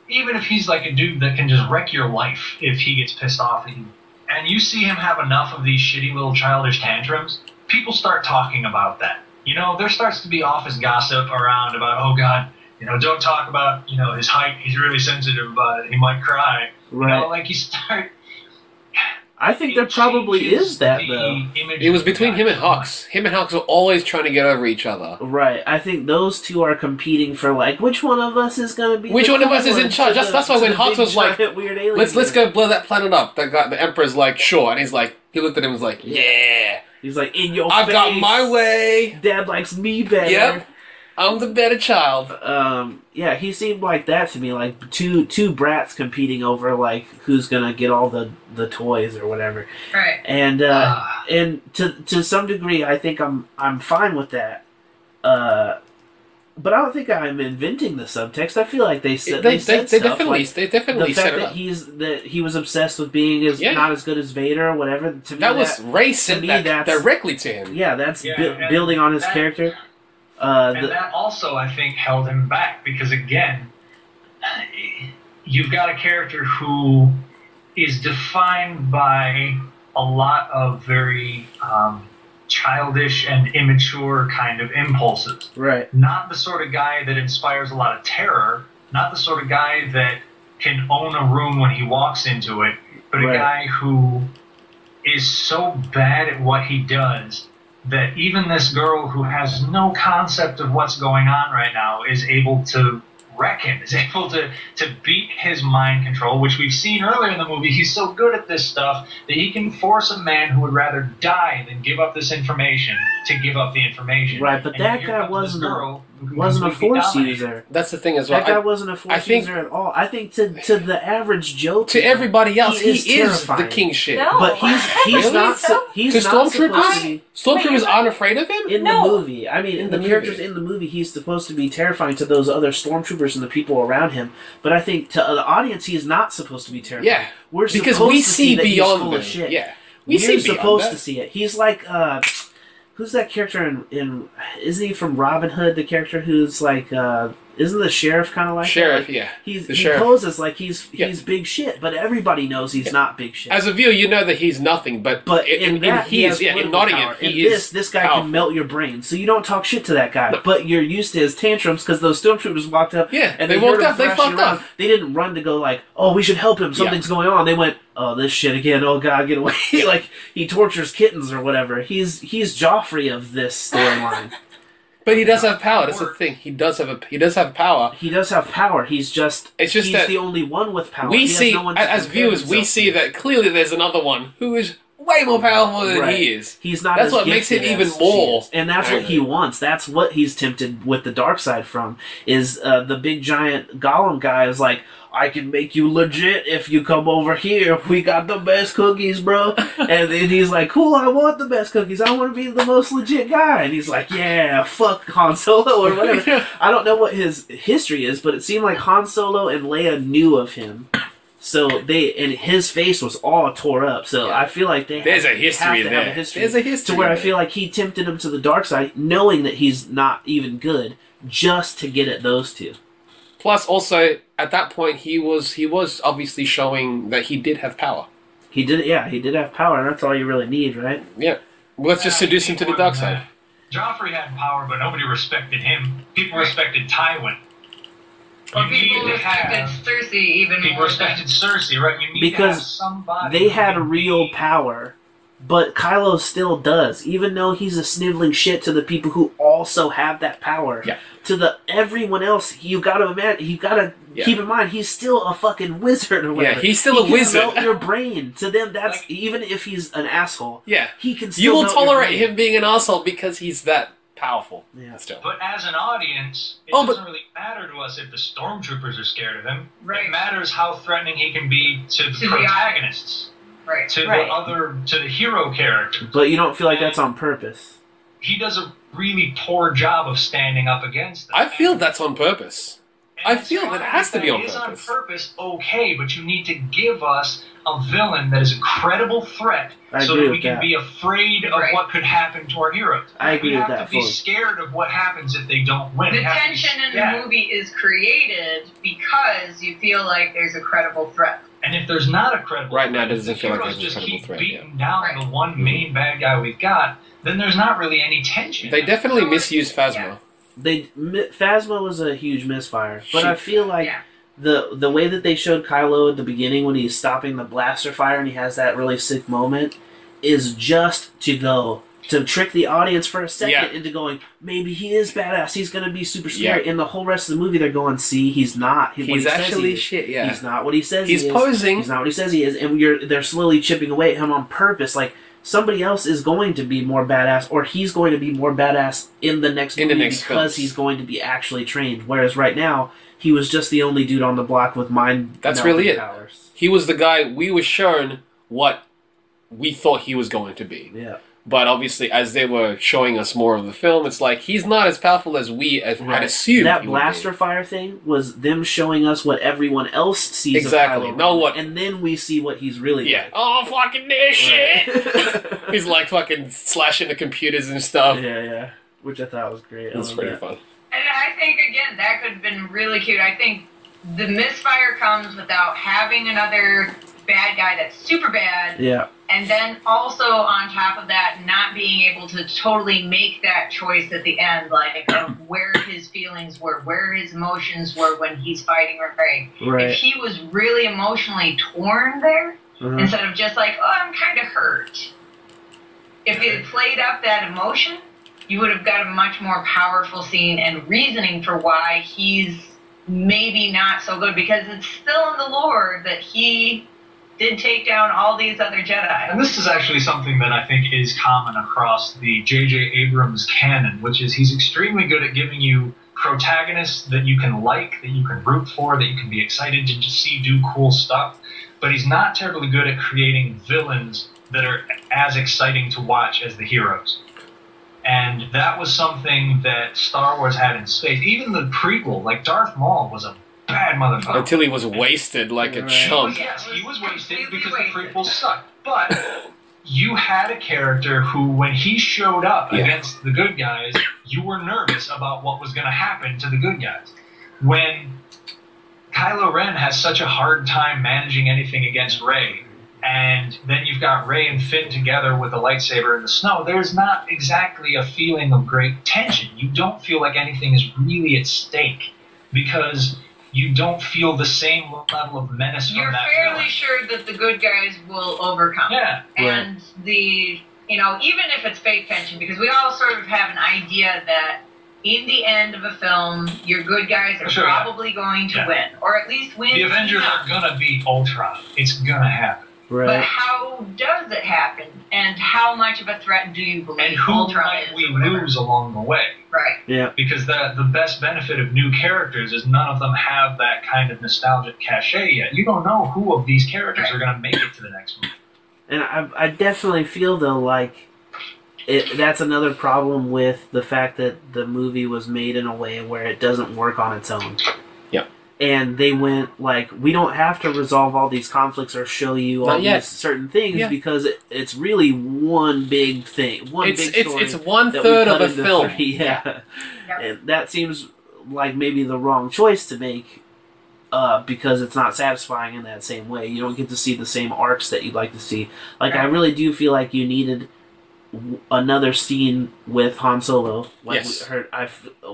E: even if he's like a dude that can just wreck your life if he gets pissed off at you, and you see him have enough of these shitty little childish tantrums, people start talking about that. You know, there starts to be office gossip around about, oh God, you know, don't talk about, you know, his height. He's really sensitive about it. He might cry.
B: Right.
E: You know, like you start.
B: I think there probably is that though.
C: It was between him and Hux. Him and Hux were always trying to get over each other.
B: Right. I think those two are competing for like which one of us is going to be.
C: Which
B: the
C: one of
B: cool
C: us is in
B: one
C: charge?
B: to
C: That's why
B: to
C: when
B: the
C: Hux
B: big,
C: was like,
B: giant, weird alien
C: let's
B: dude.
C: go blow that planet up. The Emperor's like, sure, and he's like, he looked at him and was like, yeah,
B: He's like, in your
C: I've
B: face.
C: got my way.
B: Dad likes me better.
C: Yep, I'm the better child.
B: Yeah, he seemed like that to me, like two brats competing over like who's gonna get all the toys or whatever.
D: Right.
B: And to some degree, I think I'm fine with that. But I don't think I'm inventing the subtext. I feel like they said
C: They
B: said stuff,
C: definitely
B: like,
C: they definitely
B: the fact
C: set it
B: that
C: up.
B: he was obsessed with being not as good as Vader or whatever. To me,
C: That was Ray said
B: me,
C: that
B: that's-
C: directly to him.
B: yeah, that's
E: Yeah, and
B: building on his
E: that-
B: character.
E: And that also, I think, held him back because, again, you've got a character who is defined by a lot of very childish and immature kind of impulses.
B: Right.
E: Not the sort of guy that inspires a lot of terror, not the sort of guy that can own a room when he walks into it, but a
B: Right.
E: guy who is so bad at what he does that even this girl who has no concept of what's going on right now is able to wreck him, is able to beat his mind control, which we've seen earlier in the movie. He's so good at this stuff that he can force a man who would rather die than give up this information to give up the information.
B: Right, but
E: And
B: that
E: here
B: guy
E: comes this
B: wasn't
E: girl who can
B: wasn't a
E: completely
B: Force
E: dominate.
B: user.
C: That's the thing as well.
B: That guy wasn't a
C: I
B: Force
C: think-
B: user at all. I think to the average Joe,
C: To everybody else, he is
B: terrifying.
C: the king shit.
F: No.
B: But he's
C: Really?
B: not he's
C: To
B: not supposed to
C: stormtroopers,
B: be
C: stormtroopers aren't afraid of him.
B: in
F: No.
B: the movie. I mean, in the
C: movie.
B: characters in the movie, he's supposed to be terrifying to those other stormtroopers and the people around him. But I think to the audience, he's not supposed to be terrifying.
C: Yeah,
B: We're
C: because
B: supposed
C: we
B: to
C: see
B: that he's
C: beyond
B: full
C: them.
B: of shit.
C: Yeah,
B: We're
C: see beyond
B: supposed
C: that.
B: to see it. He's like who's that character in isn't he from Robin Hood? The character who's like isn't the sheriff kind of like
C: Sheriff,
B: that?
C: yeah.
B: He
C: sheriff.
B: poses like he's
C: Yeah.
B: big shit, but everybody knows he's not big shit.
C: As a viewer, you know that he's nothing, but
B: In that, he has
C: in
B: political
C: Nottingham,
B: power.
C: he
B: In
C: is
B: this guy
C: powerful.
B: can melt your brain, so you don't talk shit to that guy. But you're used to his tantrums because those stormtroopers walked up.
C: Yeah,
B: and
C: they
B: heard
C: walked
B: him
C: up, they
B: thrashing
C: fucked
B: around.
C: up.
B: They didn't run to go like, "Oh, we should help him. Something's going on." They went, "Oh, this shit again. Oh God, get away!" Like he tortures kittens or whatever. He's Joffrey of this storyline.
C: But he does have power. That's the thing. He does have power.
B: He does have power. He's just
C: He's
B: that the only one with power.
C: We
B: He has
C: see,
B: no one to
C: as
B: compare
C: viewers, we
B: himself
C: see
B: to.
C: that clearly there's another one who is way more powerful than
B: Right.
C: he is.
B: He's not.
C: That's
B: as
C: what makes him
B: gifted
C: even
B: as she
C: more
B: is. And that's what he
C: angry.
B: wants. That's what he's tempted with the dark side from. Is the big giant Gollum guy is like, I can make you legit if you come over here. We got the best cookies, bro. And then he's like, cool, I want the best cookies. I want to be the most legit guy. And he's like, yeah, fuck Han Solo or whatever. I don't know what his history is, but it seemed like Han Solo and Leia knew of him. So and his face was all tore up. So I feel like
C: There's a history
B: have to
C: there.
B: have a history.
C: There's a history
B: to where I
C: there.
B: feel like he tempted him to the dark side, knowing that he's not even good, just to get at those two.
C: Plus, also at that point, he was obviously showing that he did have power.
B: He did, yeah, he did have power, and that's all you really need, right?
C: Yeah. Well, let's just seduce him to the dark side.
E: Joffrey had power, but nobody respected him. People respected Tywin.
D: Well, people respected Cersei even more.
E: People respected Cersei, right? You need
B: because
E: to have somebody
B: they had real power, but Kylo still does, even though he's a sniveling shit to the people who also have that power.
C: Yeah.
B: To the everyone else, you gotta imagine, you gotta keep in mind, he's still a fucking wizard or whatever.
C: Yeah, he's still a wizard.
B: He can melt your brain. To them, that's even if he's an asshole.
C: Yeah,
B: he can. Still
C: you will
B: melt your
C: tolerate
B: brain.
C: him being an asshole because he's that powerful.
B: Yeah.
C: Still.
E: But as an audience, it doesn't really matter to us if the stormtroopers are scared of him.
D: Right.
E: It matters how threatening he can be to the protagonists.
D: Right.
E: To the hero characters.
B: But you don't feel like that's on purpose.
E: He does a really poor job of standing up against them.
C: I feel that's on purpose.
E: And
C: I feel that has to be on
E: purpose. It is
C: purpose.
E: on purpose, okay, but you need to give us a villain that is a credible threat so that we can be afraid of what could happen to our heroes.
B: I agree with that.
E: We have to be scared of what happens if they don't win.
D: The tension in the movie is created because you feel like there's a credible threat.
E: And if there's not a credible
C: right now,
E: threat,
C: it doesn't feel like
E: heroes
C: there's a
E: just
C: credible
E: keep
C: threat.
E: beating down the one main bad guy we've got, then there's not really any tension.
C: They definitely misuse Phasma.
B: Phasma was a huge misfire, but I feel like the way that they showed Kylo at the beginning when he's stopping the blaster fire and he has that really sick moment is just to trick the audience for a second into going, maybe he is badass, he's gonna be super scary. And the whole rest of the movie they're going, see, he's not.
C: He's actually shit. Yeah,
B: he's not what he says.
C: He's
B: he is.
C: posing.
B: He's not what he says he is, and they're slowly chipping away at him on purpose, like. Somebody else is going to be more badass, or he's going to be more badass in the next movie because he's going to be actually trained. Whereas right now, he was just the only dude on the block with mind.
C: That's really it.
B: Powers.
C: He was the guy we were shown what we thought he was going to be.
B: Yeah.
C: But obviously, as they were showing us more of the film, it's like he's not as powerful as we had assumed.
B: That blaster fire thing was them showing us what everyone else sees.
C: Exactly.
B: Of Kylo Ren, and then we see what he's really like.
C: Oh, fucking this shit! He's like fucking slashing the computers and stuff.
B: Yeah. Which I thought was great.
C: It was pretty fun.
D: And I think, again, that could have been really cute. I think the misfire comes without having another bad guy that's super bad.
B: Yeah.
D: And then also on top of that, not being able to totally make that choice at the end, like of where his feelings were, where his emotions were when he's fighting Rey.
B: Right.
D: If he was really emotionally torn there, instead of just like, oh, I'm kind of hurt. If he had played up that emotion, you would have got a much more powerful scene and reasoning for why he's maybe not so good, because it's still in the lore that he did take down all these other Jedi.
E: And this is actually something that I think is common across the J.J. Abrams canon, which is he's extremely good at giving you protagonists that you can like, that you can root for, that you can be excited to see do cool stuff, but he's not terribly good at creating villains that are as exciting to watch as the heroes. And that was something that Star Wars had in space. Even the prequel, like Darth Maul was a bad motherfucker.
C: Until he was wasted like a chump.
E: Yes, he was wasted because the prequel sucked. But you had a character who, when he showed up against the good guys, you were nervous about what was going to happen to the good guys. When Kylo Ren has such a hard time managing anything against Rey, and then you've got Rey and Finn together with a lightsaber in the snow, there's not exactly a feeling of great tension. You don't feel like anything is really at stake because you don't feel the same level of menace from that
D: You're fairly
E: villain.
D: sure that the good guys will overcome.
E: Yeah.
D: And even if it's fake tension, because we all sort of have an idea that in the end of a film, your good guys are probably going to win. Or at least win.
E: The Avengers are going to beat Ultron. It's going to happen.
B: Right.
D: But how does it happen? And how much of a threat do you believe
E: And who
D: Ultron
E: might
D: is?
E: we lose along the way?
D: Right.
B: Yeah.
E: Because the best benefit of new characters is none of them have that kind of nostalgic cachet yet. You don't know who of these characters are going to make it to the next movie.
B: And I definitely feel, though, like that's another problem with the fact that the movie was made in a way where it doesn't work on its own.
C: Yeah.
B: And they went, like, we don't have to resolve all these conflicts or show you all these certain things because it's really one big thing. Big story.
C: It's 1/3 of a film.
B: Yeah. And that seems like maybe the wrong choice to make because it's not satisfying in that same way. You don't get to see the same arcs that you'd like to see. Like, I really do feel like you needed another scene with Han Solo, like
C: yes.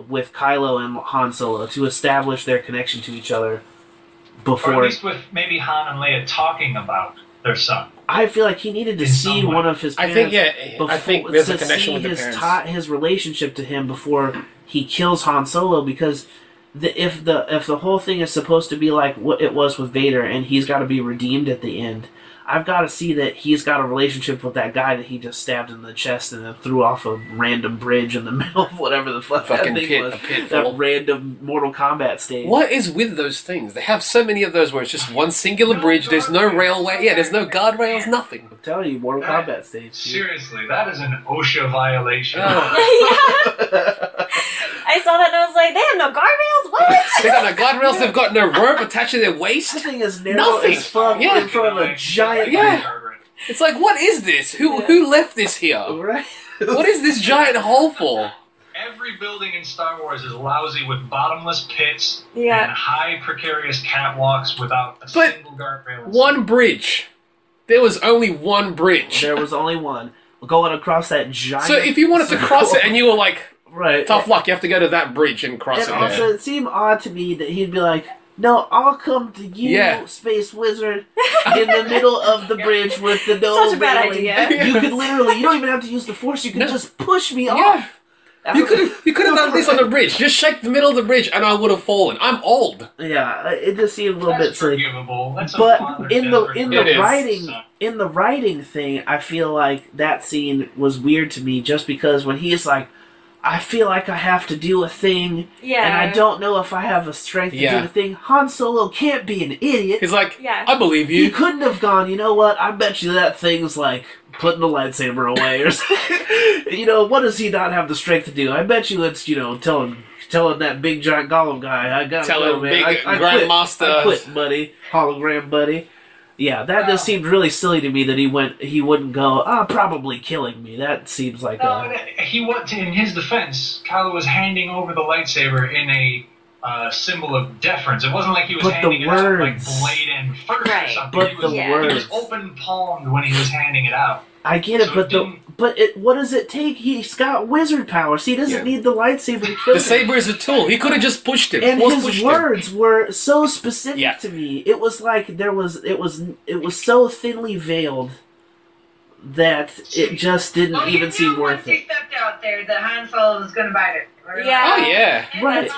B: with Kylo and Han Solo, to establish their connection to each other before.
E: Or at least with maybe Han and Leia talking about their son.
B: I feel like he needed to see one of his parents.
C: I think there's a connection with the parents.
B: His relationship to him before he kills Han Solo, because if the whole thing is supposed to be like what it was with Vader, and he's got to be redeemed at the end, I've got to see that he's got a relationship with that guy that he just stabbed in the chest and then threw off a random bridge in the middle of whatever the fuck that thing was. That random Mortal Kombat stage.
C: What is with those things? They have so many of those where it's just one singular bridge, there's no railway, there's no guardrails, nothing.
B: I'm telling you, Mortal Kombat stage.
E: Seriously, that is an OSHA violation.
F: I saw that and I was like, they have no guardrails? What?
C: They got no guardrails, they've got no rope attached to their waist.
B: The thing is narrow as fuck in front of a giant...
C: It's like, what is this? Who left this here?
B: Right.
C: What is this giant hole for?
E: Every building in Star Wars is lousy with bottomless pits and high precarious catwalks without a single guardrail.
C: One bridge. There was only one bridge.
B: There was only one. Going across that giant...
C: So if you wanted to cross it and you were like...
B: Right.
C: Tough luck, you have to go to that bridge and cross it.
B: And also, it seemed odd to me that he'd be like, no, I'll come to you, Space Wizard, in the middle of the bridge with the no
F: Such a bad idea.
B: You could literally, you don't even have to use the Force, you can just push me off.
C: You could have done this on the bridge. Just shake the middle of the bridge and I would have fallen. I'm old.
B: Yeah, it just seemed a little bit silly.
E: That's
B: but in the writing thing, I feel like that scene was weird to me just because when he's like, I feel like I have to do a thing, and I don't know if I have the strength to do the thing. Han Solo can't be an idiot.
C: He's like, I believe you.
B: He couldn't have gone, you know what, I bet you that thing's like putting the lightsaber away or something. You know, what does he not have the strength to do? I bet you it's, you know, telling that big giant Gollum guy, I gotta go, man.
C: Big Grandmaster.
B: I quit, buddy. Hologram buddy. Yeah, that just seemed really silly to me that he wouldn't go, probably killing me. That seems like
E: in his defense, Kylo was handing over the lightsaber in a symbol of deference. It wasn't like he was handing it out like blade and first or something.
B: But
E: He was open palmed when he was handing it out.
B: I get it, but what does it take? He's got wizard powers. He doesn't need the lightsaber to kill him.
C: The saber is a tool. He could have just pushed him.
B: And his words were so specific to me. It was like it was so thinly veiled that it just didn't even seem worth it.
D: He stepped out there that Han Solo was going to bite it.
F: Yeah.
C: Oh, yeah.
B: Right.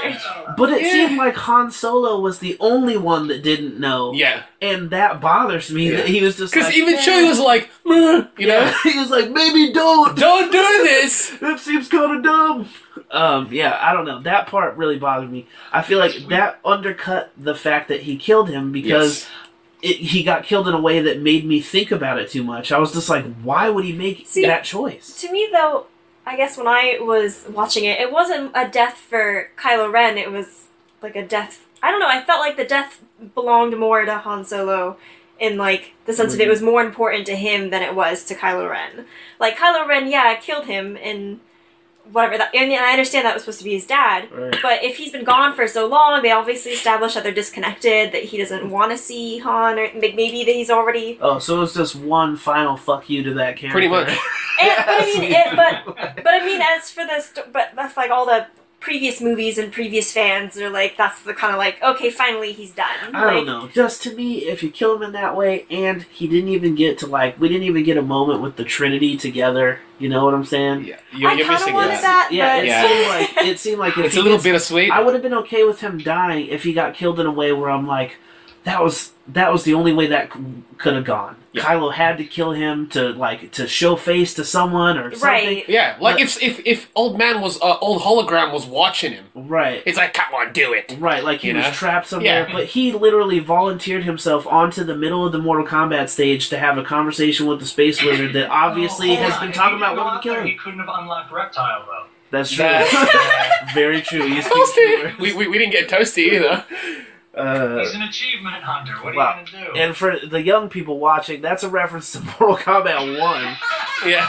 B: But it seemed like Han Solo was the only one that didn't know.
C: Yeah.
B: And that bothers me that he was just like...
C: Because even Chewie was like, you know?
B: He was like, maybe don't
C: do this!
B: That seems kind of dumb. I don't know. That part really bothered me. I feel like that undercut the fact that he killed him because... he got killed in a way that made me think about it too much. I was just like, why would he make that choice?
F: To me, though, I guess when I was watching it, it wasn't a death for Kylo Ren. It was like a death... I don't know, I felt like the death belonged more to Han Solo in, like, the sense of it was more important to him than it was to Kylo Ren. Like, Kylo Ren, killed him and whatever. And I understand that was supposed to be his dad, but if he's been gone for so long, they obviously established that they're disconnected, that he doesn't want to see Han, or maybe that he's already...
B: Oh, so it's just one final fuck you to that character.
C: Pretty much.
F: But I mean, as for this, but that's like all the previous movies and previous fans are like, that's the kind of like, okay, finally he's done.
B: I don't know. Just to me, if you kill him in that way, and he didn't even get to we didn't even get a moment with the Trinity together. You know what I'm saying?
C: Yeah, you're missing
F: that.
B: It seemed like if
C: it's a little bittersweet.
B: I would have been okay with him dying if he got killed in a way where I'm like, that was the only way that could have gone. Yeah. Kylo had to kill him to show face to someone or something.
F: Right.
C: Yeah, like if old hologram was watching him.
B: Right.
C: It's like, come on, do it.
B: Right, like he was trapped somewhere. Yeah. But he literally volunteered himself onto the middle of the Mortal Kombat stage to have a conversation with the Space Wizard that obviously has been talking about wanting to kill him.
E: He couldn't have unlocked Reptile, though.
B: That's true. Very true.
C: Toasty! We didn't get Toasty either.
E: He's an achievement hunter. What are you going to do?
B: And for the young people watching, that's a reference to Mortal Kombat 1.
C: Yeah.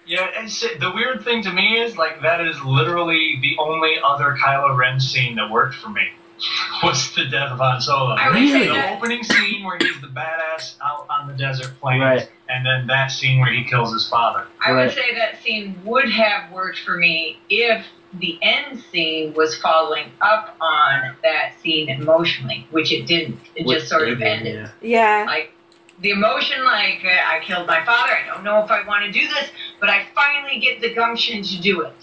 E: Yeah, and the weird thing to me is, like, that is literally the only other Kylo Ren scene that worked for me. Was the death of Han Solo.
B: Really?
E: The opening scene where he's the badass out on the desert plains,
B: Right.
E: and then that scene where he kills his father.
D: I would say that scene would have worked for me if the end scene was following up on that scene emotionally, which it didn't. It just sort of ended.
F: Yeah.
D: Like, the emotion, like, I killed my father, I don't know if I want to do this, but I finally get the gumption to do it.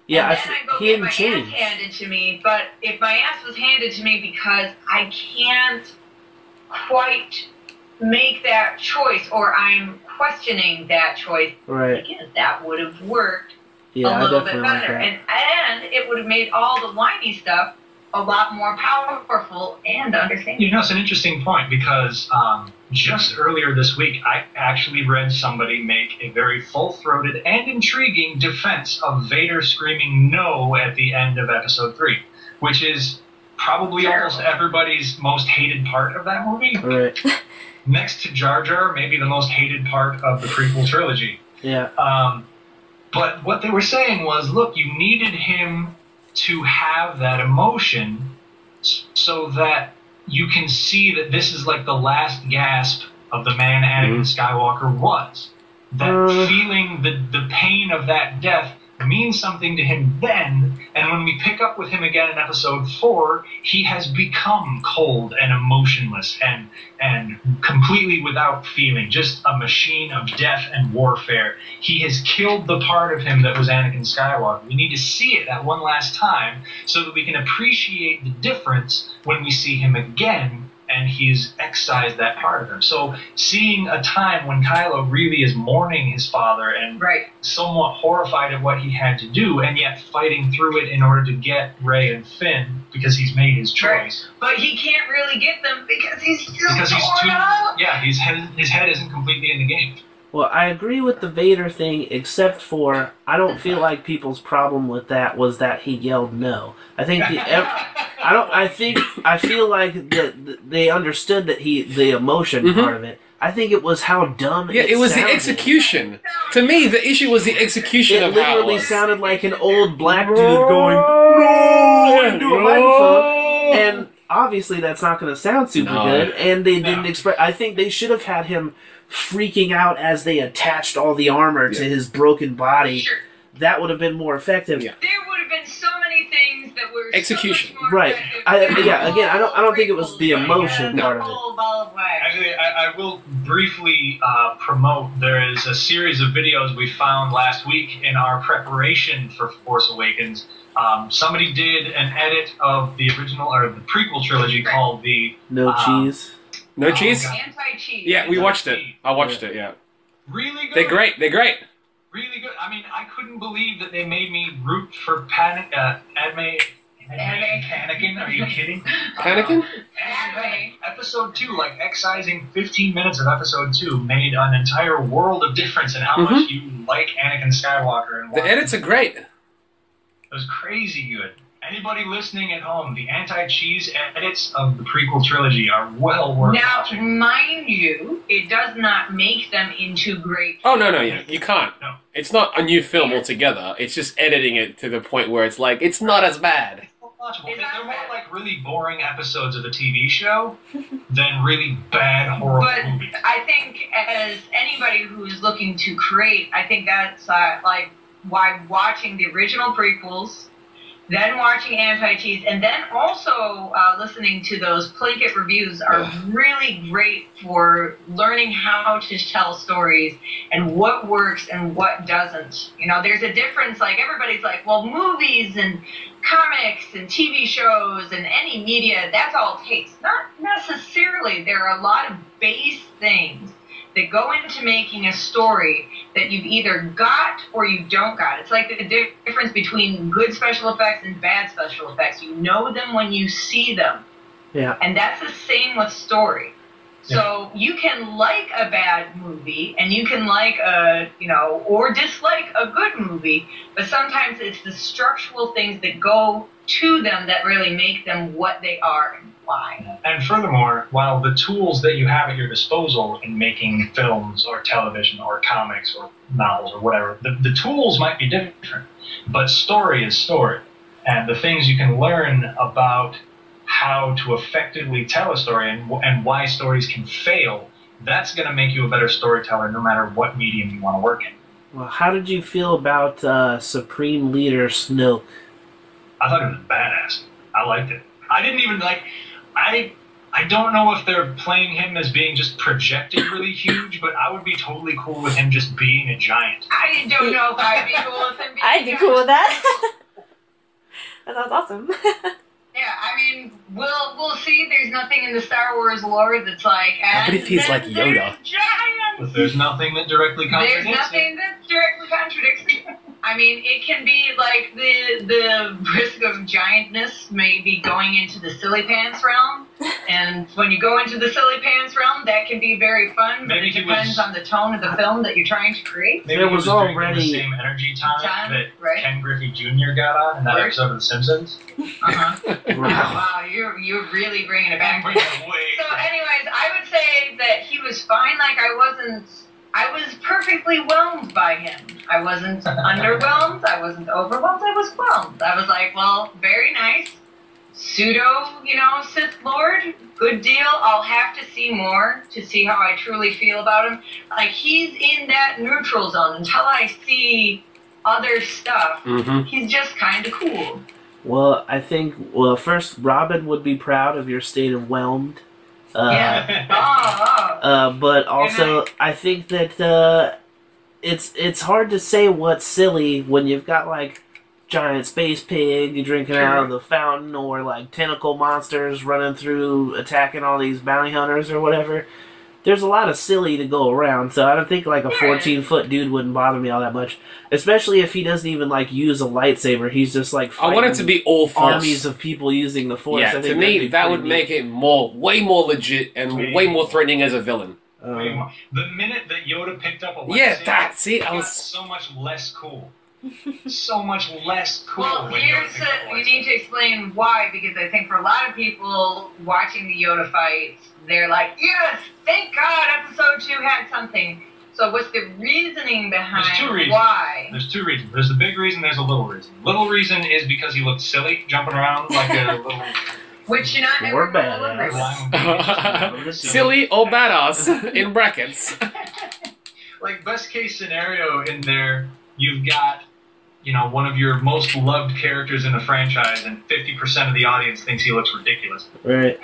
B: Yeah,
D: and then I go
B: he
D: get
B: didn't
D: my
B: change.
D: ass handed to me, but if my ass was handed to me because I can't quite make that choice, or I'm questioning that choice,
B: Right.
D: again, that would have worked
B: Yeah,
D: a little
B: I
D: bit
B: definitely like
D: better.
B: that.
D: And it would have made all the whiny stuff a lot more powerful and understandable.
E: You know, it's an interesting point because just earlier this week, I actually read somebody make a very full-throated and intriguing defense of Vader screaming no at the end of Episode 3, which is probably almost everybody's most hated part of that movie.
B: Right.
E: Next to Jar Jar, maybe the most hated part of the prequel trilogy.
B: Yeah.
E: But what they were saying was, look, you needed him to have that emotion so that you can see that this is like the last gasp of the man Anakin Skywalker was. That feeling the pain of that death means something to him then, and when we pick up with him again in Episode 4, he has become cold and emotionless and completely without feeling, just a machine of death and warfare. He has killed the part of him that was Anakin Skywalker. We need to see it that one last time so that we can appreciate the difference when we see him again and he's excised that part of him. So seeing a time when Kylo really is mourning his father and somewhat horrified at what he had to do, and yet fighting through it in order to get Rey and Finn because he's made his choice.
D: But he can't really get them because he's still
E: his head isn't completely in the game.
B: Well, I agree with the Vader thing, except for I don't feel like people's problem with that was that he yelled no. I think I feel like that they understood that the emotion part of it. I think it was how dumb.
C: Yeah, it was
B: sounded.
C: the execution. To me, the issue was the execution of how it
B: literally
C: was.
B: sounded like an old black dude going no into a microphone, and obviously that's not going to sound super good. And they didn't express. I think they should have had him freaking out as they attached all the armor to his broken body.
D: Sure.
B: That would have been more effective.
D: There would have been so many things that were
C: execution.
D: So much more
B: Right.
D: effective.
B: Again, I don't think it was the emotion part of it.
E: Actually, I will briefly promote. There is a series of videos we found last week in our preparation for Force Awakens. Somebody did an edit of the original or the prequel trilogy called the
B: No Cheese.
C: No Cheese?
D: Anti-cheese.
C: Yeah, we watched it. I watched it, yeah.
E: Really good.
C: They're great. They're great.
E: Really good. I mean, I couldn't believe that they made me root for Anakin. Are you kidding?
C: Anakin?
E: Episode 2, like excising 15 minutes of Episode 2 made an entire world of difference in how much you like Anakin Skywalker. And
C: the edits are great.
E: It was crazy good. Anybody listening at home, the anti-cheese edits of the prequel trilogy are well worth watching.
D: Now, mind you, it does not make them into great...
C: Oh, no, yeah. You can't.
E: No.
C: It's not a new film altogether. It's just editing it to the point where it's like, it's not as bad.
E: They're more like really boring episodes of a TV show than really bad, horrible movies.
D: But I think as anybody who's looking to create, I think that's like why watching the original prequels, then watching Anti-Cheese, and then also listening to those Plinkett reviews are really great for learning how to tell stories and what works and what doesn't. You know, there's a difference. Like, everybody's like, well, movies and comics and TV shows and any media, that's all taste. Not necessarily. There are a lot of base things that go into making a story that you've either got or you don't got. It's like the difference between good special effects and bad special effects. You know them when you see them.
B: Yeah.
D: And that's the same with story. So you can like a bad movie, and you can like or dislike a good movie, but sometimes it's the structural things that go to them that really make them what they are. why.
E: And furthermore, while the tools that you have at your disposal in making films or television or comics or novels or whatever, the tools might be different, but story is story. And the things you can learn about how to effectively tell a story and why stories can fail, that's going to make you a better storyteller no matter what medium you want to work in.
B: Well, how did you feel about Supreme Leader Snoke?
E: I thought it was badass. I liked it. I didn't even like... I don't know if they're playing him as being just projected really huge, but I would be totally cool with him just being a giant.
D: I don't know if I'd be cool with him being
F: I'd be cool with that. That sounds awesome.
D: Yeah, I mean, we'll see. There's nothing in the Star Wars lore that's like...
C: What if he's like Yoda?
E: But there's nothing that directly contradicts
D: There's nothing that directly contradicts it. I mean, it can be like the risk of giantness may be going into the silly pants realm, and when you go into the silly pants realm, that can be very fun. But it depends on the tone of the film that you're trying to create.
E: Maybe
B: There
E: he
B: was
E: drinking
B: already
E: the same energy tonic that
D: right.
E: Ken Griffey Jr. got on in that episode of The Simpsons.
D: Wow, you're really bringing it back. So, anyways, I would say that he was fine. Like I was perfectly whelmed by him. I wasn't underwhelmed. I wasn't overwhelmed. I was whelmed. I was like, well, very nice. Pseudo, Sith Lord. Good deal. I'll have to see more to see how I truly feel about him. Like, he's in that neutral zone until I see other stuff.
C: Mm-hmm.
D: He's just kind of cool.
B: Well, I think, first, Robin would be proud of your state of whelmed.
D: Yeah.
B: But also, I think that it's hard to say what's silly when you've got, like, giant space pig drinking out of the fountain, or, like, tentacle monsters running through, attacking all these bounty hunters or whatever. There's a lot of silly to go around, so I don't think, like, a 14-foot dude wouldn't bother me all that much. Especially if he doesn't even, like, use a lightsaber. He's just, like,
C: I want it to be all Force.
B: Armies of people using the Force.
C: Yeah, to me, that would make it way more legit and way more threatening as a villain.
E: The minute that Yoda picked up a lightsaber,
C: it
E: got so much less cool. So much less cool.
D: Well, you need to explain why, because I think for a lot of people watching the Yoda fights, they're like, yes, thank God episode 2 had something. So what's the reasoning behind why?
E: There's 2 reasons. There's the big reason, there's a little reason. Little reason is because he looked silly, jumping around like a little...
D: Which you're not
B: or
D: badass.
C: Silly or badass, in brackets.
E: Like, best case scenario in there, you've got, one of your most loved characters in the franchise, and 50% of the audience thinks he looks ridiculous.
B: Right.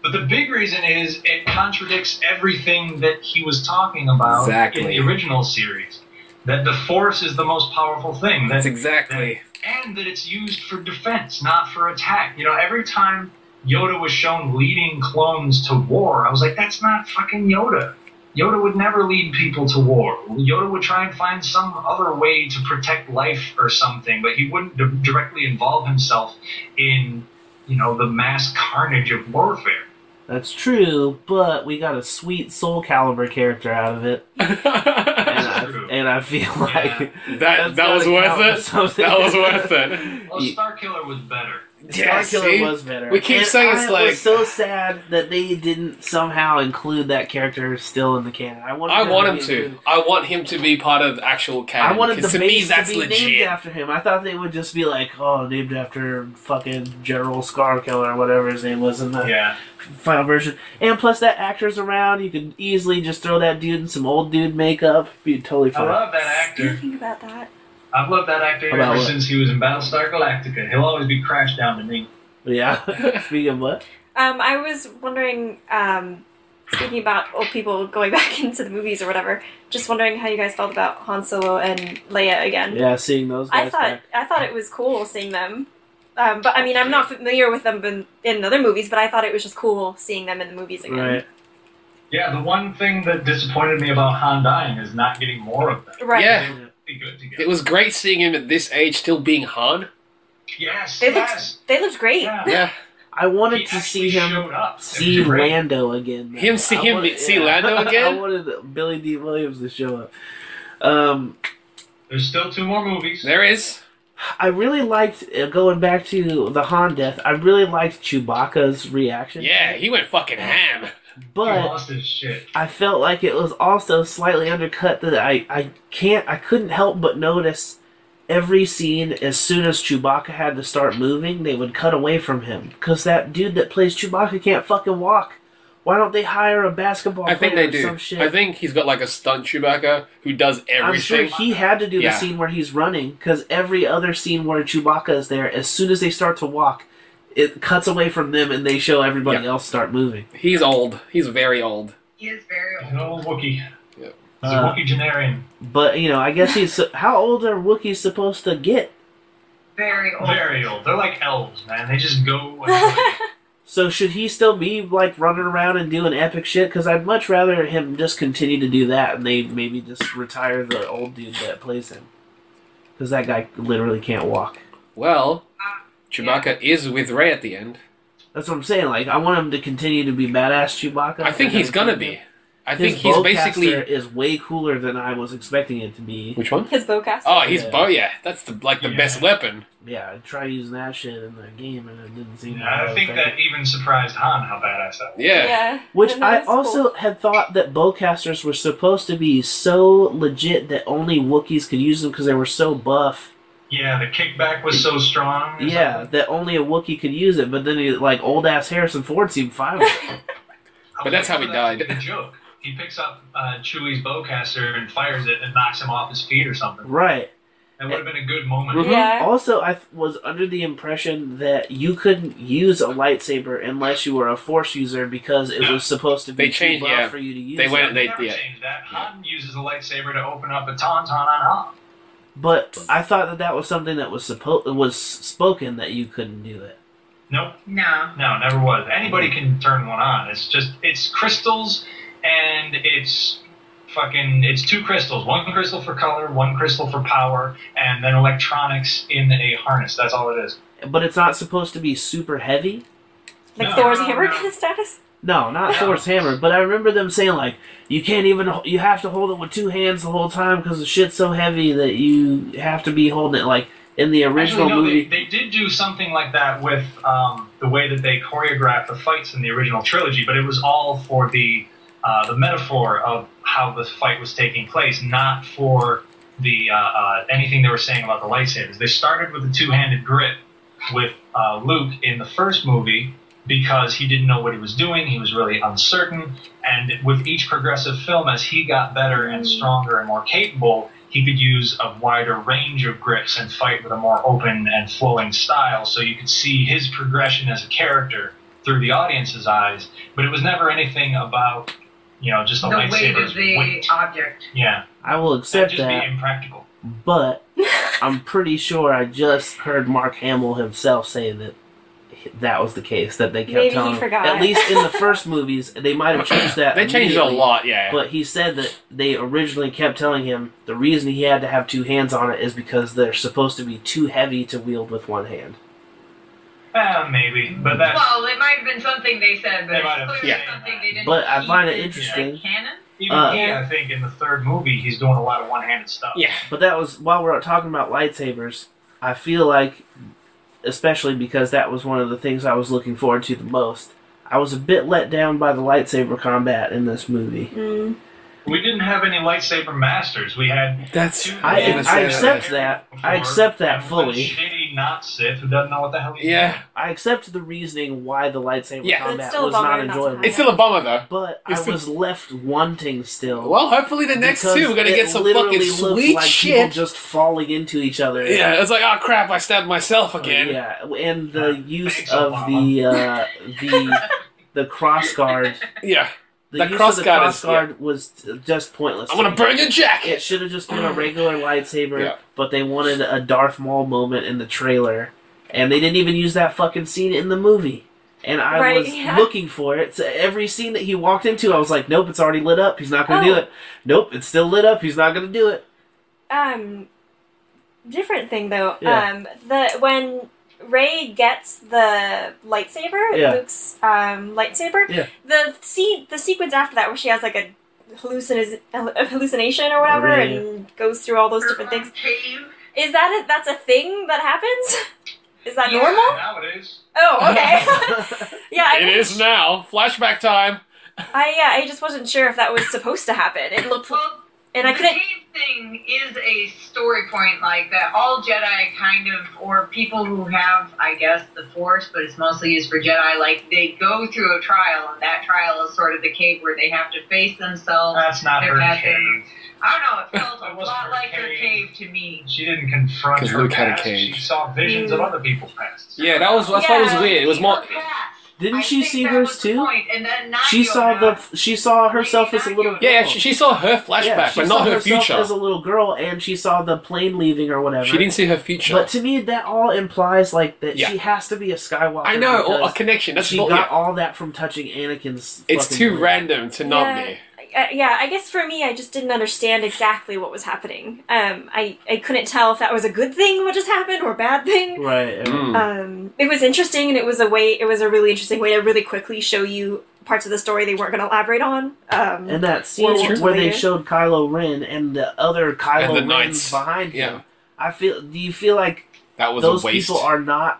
E: But the big reason is it contradicts everything that he was talking about in the original series. That the Force is the most powerful thing.
C: That's exactly.
E: And that it's used for defense, not for attack. Every time Yoda was shown leading clones to war, I was like, that's not fucking Yoda. Yoda would never lead people to war. Yoda would try and find some other way to protect life or something, but he wouldn't directly involve himself in, the mass carnage of warfare.
B: That's true, but we got a sweet Soul Calibur character out of it. and I feel like
C: that was worth it. That was worth it.
E: Well, Starkiller was better.
C: Yeah,
B: Starkiller was better.
C: We keep saying it's like...
B: It was so sad that they didn't somehow include that character still in the canon. I want
C: him to. I want him to be part of actual canon.
B: I wanted the
C: to
B: base
C: me, that's
B: to be
C: legit.
B: named after him. I thought they would just be like, named after fucking General Scarkiller or whatever his name was in the final version. And plus, that actor's around. You could easily just throw that dude in some old dude makeup. Be totally fine.
E: I love that actor.
F: Speaking about that.
E: I've loved that actor ever since he was in Battlestar Galactica. He'll always be Crash down to me.
B: Yeah. Speaking of what?
F: I was wondering, speaking about old people going back into the movies or whatever, just wondering how you guys felt about Han Solo and Leia again.
B: Yeah, seeing those guys
F: I thought it was cool seeing them. But I mean, I'm not familiar with them in other movies, but I thought it was just cool seeing them in the movies again.
B: Right.
E: Yeah, the one thing that disappointed me about Han dying is not getting more of them.
F: Right.
C: Yeah.
E: Be good together.
C: It was great seeing him at this age still being Han.
E: Yes,
F: they looked great.
C: Yeah.
B: I wanted to see him see Lando again.
C: Though. See Lando again?
B: I wanted Billy D. Williams to show up.
E: There's still 2 more movies.
C: There is.
B: I really liked, going back to the Han death, I really liked Chewbacca's reaction.
C: Yeah, he went fucking ham.
E: He
B: But
E: lost his shit.
B: I felt like it was also slightly undercut that I couldn't help but notice every scene as soon as Chewbacca had to start moving, they would cut away from him. Because that dude that plays Chewbacca can't fucking walk. Why don't they hire a basketball player
C: I think they
B: or
C: do.
B: some shit?
C: I think he's got like a stunt Chewbacca who does everything.
B: I'm sure he had to do the
C: Yeah.
B: scene where he's running, because every other scene where Chewbacca is there, as soon as they start to walk, it cuts away from them and they show everybody
C: Yeah.
B: else start moving.
C: He's old. He's very old.
D: He is very
E: He's an
D: old.
E: old Wookiee.
C: Yep.
E: He's a Wookiee genarian.
B: But, you know, I guess he's... How old are Wookiees supposed to get?
D: Very old.
E: Very old. They're like elves, man. They just go and
B: So should he still be, like, running around and doing epic shit? Because I'd much rather him just continue to do that and they maybe just retire the old dude that plays him. Because that guy literally can't walk.
C: Well, Chewbacca is with Rey at the end.
B: That's what I'm saying. Like, I want him to continue to be badass Chewbacca.
C: I think he's gonna be. I think he's
B: bowcaster
C: basically.
B: is way cooler than I was expecting it to be.
C: Which one?
F: His bowcaster.
C: Oh, he's
B: Yeah.
C: yeah. That's the best weapon.
B: Yeah, I tried using that shit in the game and it didn't seem.
E: I think that even surprised Han how badass that was.
C: Yeah.
B: Which
F: And that
B: I
F: was cool.
B: also had thought that bowcasters were supposed to be so legit that only Wookiees could use them because they were so buff.
E: Yeah, the kickback was so strong. or
B: Yeah,
E: something.
B: that only a Wookiee could use it. But then, like old ass Harrison Ford seemed fine with it.
C: But that's how he died.
E: The joke. He picks up Chewie's bowcaster and fires it and knocks him off his feet or something.
B: Right.
E: That would have been a good moment.
C: Mhm.
F: Yeah.
B: Also, I was under the impression that you couldn't use a lightsaber unless you were a Force user because it was supposed to be
C: They changed-
B: too buff
C: yeah.
B: for you to use.
C: They went-
B: it.
E: They never changed that. Han uses a lightsaber to open up a tauntaun on Han.
B: But I thought that was something that was spoken that you couldn't do it.
E: Nope.
D: No.
E: No, never was. Anybody can turn one on. It's crystals and it's two crystals. One crystal for color, one crystal for power, and then electronics in a harness. That's all it is.
B: But it's not supposed to be super heavy.
F: Like
E: No,
F: Thor's
E: no,
F: hammer
E: no.
F: kind of status?
B: No, not
E: No.
B: Thor's hammer. But I remember them saying like, you have to hold it with two hands the whole time because the shit's so heavy that you have to be holding it like in the original
E: Actually, no,
B: movie.
E: they did do something like that with the way that they choreographed the fights in the original trilogy, but it was all for the metaphor of how the fight was taking place, not for the anything they were saying about the lightsabers. They started with a two-handed grip with Luke in the first movie because he didn't know what he was doing. He was really uncertain, and with each progressive film, as he got better and stronger and more capable, he could use a wider range of grips and fight with a more open and flowing style, so you could see his progression as a character through the audience's eyes, but it was never anything about, just a
D: The weight
E: lightsaber's
D: of the
E: weight.
D: object.
E: Yeah,
B: I will
E: that'd
B: accept
E: just
B: that,
E: be impractical.
B: but I'm pretty sure I just heard Mark Hamill himself say that was the case, that they kept
F: Maybe he
B: telling him.
F: forgot.
B: At least in the first movies, they might have changed that.
C: They changed it a
B: immediately.
C: lot, yeah.
B: But he said that they originally kept telling him the reason he had to have two hands on it is because they're supposed to be too heavy to wield with one hand.
E: Maybe, but that's
D: Well, it might have been something they said, but
E: They
D: it's
E: might have
D: clearly
C: Yeah.
D: something they didn't
B: But I
D: keep
B: find it
D: in,
B: interesting.
D: like, canon.
E: even I think in the third movie he's doing a lot of one-handed stuff.
C: Yeah.
B: But that was, while we're talking about lightsabers, I feel like, especially because that was one of the things I was looking forward to the most, I was a bit let down by the lightsaber combat in this movie.
F: Mm.
E: We didn't have any lightsaber masters. We had
C: That's.
E: two
B: I
E: lightsaber
B: accept that.
E: before,
B: I accept that
E: and one
B: fully.
E: shitty not Sith who doesn't know what the hell he's
C: Yeah.
B: I accept the reasoning why the lightsaber
C: Yeah.
F: But it's
B: combat
F: still a
B: was
F: bummer
B: not
F: not to
B: enjoyable.
F: have
C: It's still a bummer, though.
B: But
C: It's
B: I was left wanting still.
C: Well, hopefully the next
B: because
C: two we're gonna
B: it
C: get some
B: literally
C: fucking
B: looked
C: sweet
B: like people
C: shit.
B: just falling into each other.
C: Yeah, it's like, oh crap, I stabbed myself again.
B: Yeah, and the use
E: Thanks,
B: of
E: Obama.
B: the cross guard.
C: Yeah.
B: The
C: That
B: use
C: cross
B: of the
C: guard
B: cross
C: is-
B: guard was just pointless.
C: I'm gonna burn your jacket!
B: It should have just been a regular lightsaber,
C: Yeah.
B: but they wanted a Darth Maul moment in the trailer, and they didn't even use that fucking scene in the movie. And I
F: Right,
B: was
F: yeah.
B: looking for it. So every scene that he walked into, I was like, nope, it's already lit up. He's not going to do
F: Oh.
B: it. Nope, it's still lit up. He's not going to do it.
F: Different thing though.
B: Yeah.
F: When Rey gets the lightsaber,
B: Yeah.
F: Luke's lightsaber,
B: Yeah.
F: the sequence after that where she has like a hallucination or whatever
B: Yeah.
F: and goes through all those different things.
D: Cave.
F: Is that that's a thing that happens? Is that
E: Yeah,
F: normal?
E: nowadays.
F: Oh, okay. Yeah,
C: It is now. Flashback time.
F: I just wasn't sure if that was supposed to happen. It looked,
D: Well,
F: and I
D: the
F: couldn't.
D: cave thing is a story point, like that all Jedi kind of, or people who have, I guess, the Force, but it's mostly used for Jedi, like they go through a trial, and that trial is sort of the cave where they have to face themselves.
E: That's not
D: their
E: her
D: past,
E: cave.
D: I don't know, it felt
E: That
D: a
E: wasn't
D: lot
E: her
D: like her
E: cave.
D: cave to me.
E: She didn't confront
C: 'Cause
E: her
C: Luke had a
E: past.
C: cage.
E: She saw visions of other people's pasts.
C: Yeah, that's why it was weird. It was more.
B: Didn't she see hers too?
D: She
B: She saw herself as a little girl.
C: Yeah, she saw her flashback,
B: she
C: but
B: saw
C: not her
B: herself
C: future.
B: as a little girl, and she saw the plane leaving or whatever.
C: She didn't see her future.
B: But to me, that all implies like that
C: Yeah.
B: she has to be a Skywalker.
C: I know, or a
B: because
C: connection. That's
B: she
C: not.
B: got
C: Yeah.
B: all that from touching Anakin's.
C: It's
B: fucking
C: too
B: blade.
C: random to not be.
F: Yeah, I guess for me, I just didn't understand exactly what was happening. I couldn't tell if that was a good thing what just happened or a bad thing.
B: Right.
F: It was interesting, and it was a really interesting way to really quickly show you parts of the story they weren't going to elaborate on.
B: And that scene where they showed Kylo Ren and the other Kylo
C: And the
B: Rens
C: knights.
B: behind
C: Yeah.
B: him. Do you feel like
C: That was
B: those
C: a waste.
B: people are not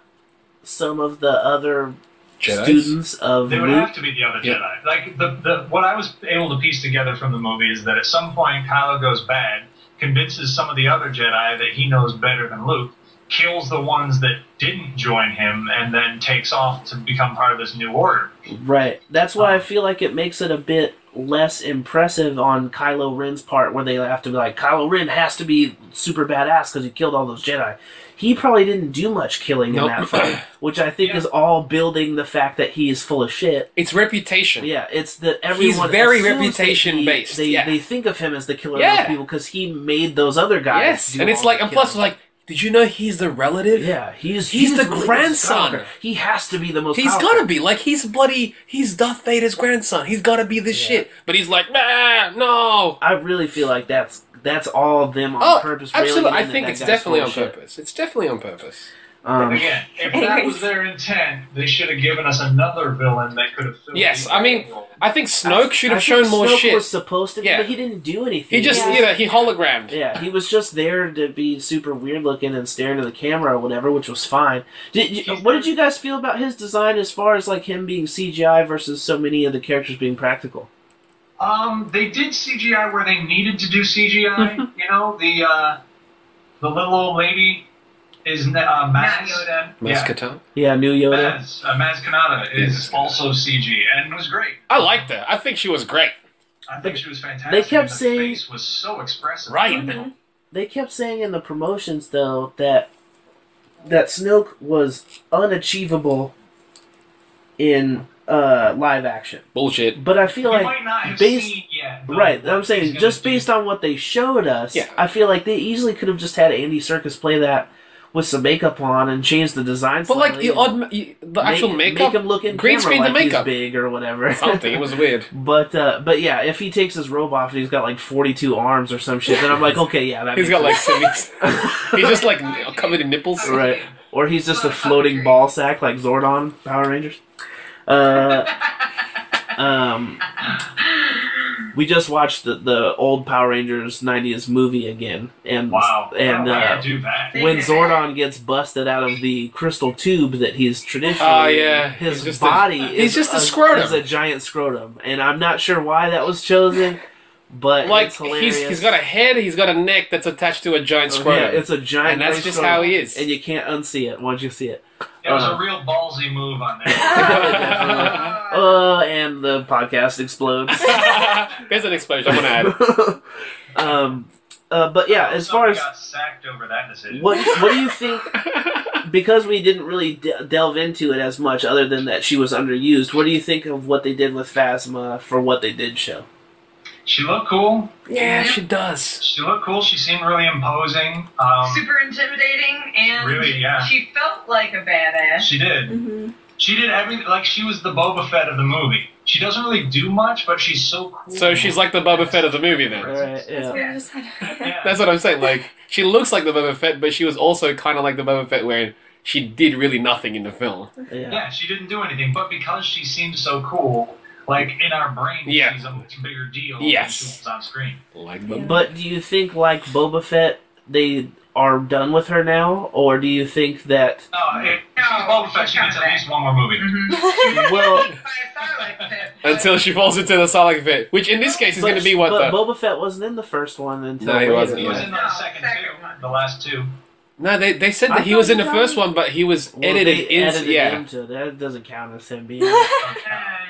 B: some of the other
C: Jedis?
B: students of
E: They would
B: Luke?
E: have to be the other
C: Yeah.
E: Jedi. Like the what I was able to piece together from the movie is that at some point Kylo goes bad, convinces some of the other Jedi that he knows better than Luke, kills the ones that didn't join him, and then takes off to become part of this new order.
B: Right. That's why I feel like it makes it a bit less impressive on Kylo Ren's part, where they have to be like, Kylo Ren has to be super badass because he killed all those Jedi. He probably didn't do much killing in that fight, which I think is all building the fact that he is full of shit.
C: It's reputation.
B: Yeah, it's that everyone.
C: He's very
B: assumes that
C: reputation-based,
B: They think of him as the killer of
C: Yeah.
B: those people because he made those other guys.
C: Yes,
B: do
C: and it's
B: all
C: like,
B: the
C: and plus,
B: killing.
C: like, did you know he's the relative?
B: Yeah, he's
C: the
B: really
C: grandson.
B: Skywalker. He has to be the most.
C: He's
B: powerful.
C: gotta be. Like, he's Darth Vader's grandson. He's gotta be this shit. But he's like, nah, no.
B: I really feel like that's all them on purpose.
C: Absolutely.
B: railing
C: I
B: in
C: think
B: that
C: it's
B: guy's
C: definitely
B: full
C: on
B: of shit.
C: purpose. It's definitely on purpose.
E: Again, if that was their intent, they should have given us another villain that could have filled
C: Yes,
E: the
C: I mean,
E: role.
C: I think Snoke should have
B: I
C: shown
B: think
C: more
B: Snoke
C: shit.
B: was supposed to,
C: Yeah.
B: but he didn't do anything.
C: He just, he hologrammed.
B: Yeah, he was just there to be super weird looking and stare into the camera or whatever, which was fine. What did you guys feel about his design as far as like him being CGI versus so many of the characters being practical?
E: They did CGI where they needed to do CGI. You know, the little old lady is Maz.
D: Yoda.
C: Mascota.
B: Yeah, new Yoda.
E: Maz Kanata is also CG, and it was great.
C: I liked her. I think she was great.
E: I think she was fantastic.
B: They kept
E: and the
B: saying-
E: face was so expressive.
C: Right.
B: They kept saying in the promotions though that Snoke was unachievable in live action.
C: Bullshit.
B: But I feel
E: You
B: like
E: might not have
B: based
E: seen yet.
B: right, I'm saying just based on what they showed us,
C: Yeah.
B: I feel like they easily could have just had Andy Serkis play that with some makeup on and change the design.
C: But like
B: slightly
C: the actual makeup,
B: make him look in
C: green
B: camera
C: screen
B: like
C: the makeup,
B: he's big or whatever.
C: something. It was weird.
B: But yeah, if he takes his robe off and he's got like 42 arms or some shit, then I'm like, okay, yeah, that
C: He's
B: makes
C: got like
B: sense.
C: he's just like covered in nipples.
B: Right. Or he's just a floating ball sack like Zordon, Power Rangers. We just watched the old Power Rangers 90s movie again, and
E: Wow.
B: and
E: I do that.
B: when Zordon gets busted out of the crystal tube that he's traditionally,
C: Oh, yeah.
B: his
C: He's just
B: body
C: he's
B: is
C: just a scrotum.
B: is a giant scrotum, and I'm not sure why that was chosen, but
C: Like
B: it's hilarious.
C: he's got a head, he's got a neck that's attached to a giant scrotum.
B: Yeah, it's a giant,
C: and that's
B: gray
C: just
B: scrotum,
C: how he is.
B: and you can't unsee it once you see it.
E: It was a real ballsy move on there.
B: And the podcast explodes.
C: There's an explosion. I'm gonna add.
B: But yeah, as far as
E: got sacked over that decision.
B: what do you think? Because we didn't really delve into it as much, other than that she was underused. What do you think of what they did with Phasma for what they did show?
E: She looked cool.
C: Yeah, she does.
E: She looked cool. She seemed really imposing.
D: Super intimidating, and
E: Really, yeah.
D: she felt like a badass.
E: She did.
F: Mm-hmm.
E: She did everything. Like, she was the Boba Fett of the movie. She doesn't really do much, but she's so cool.
C: So she's like the Boba Fett of the movie then.
B: Right? Yeah.
E: Yeah.
C: That's what I'm saying. Like, she looks like the Boba Fett, but she was also kind of like the Boba Fett where she did really nothing in the film.
E: Yeah, she didn't do anything, but because she seemed so cool, like, in our brains,
C: Yeah.
E: she's a much bigger deal
C: Yes.
E: than she was on screen.
C: Like the
B: But do you think, like Boba Fett, they are done with her now, or do you think that?
E: Boba Fett, she gets at least one more movie.
B: Well,
C: until she falls into the Sarlacc pit, which in this case is going to be what?
B: But Boba Fett wasn't in the first one until
C: no, he
B: later.
C: wasn't.
E: He was in the second two, the last two.
C: No, they said that he was in the first one, but he was edited
B: into. That doesn't count as him being.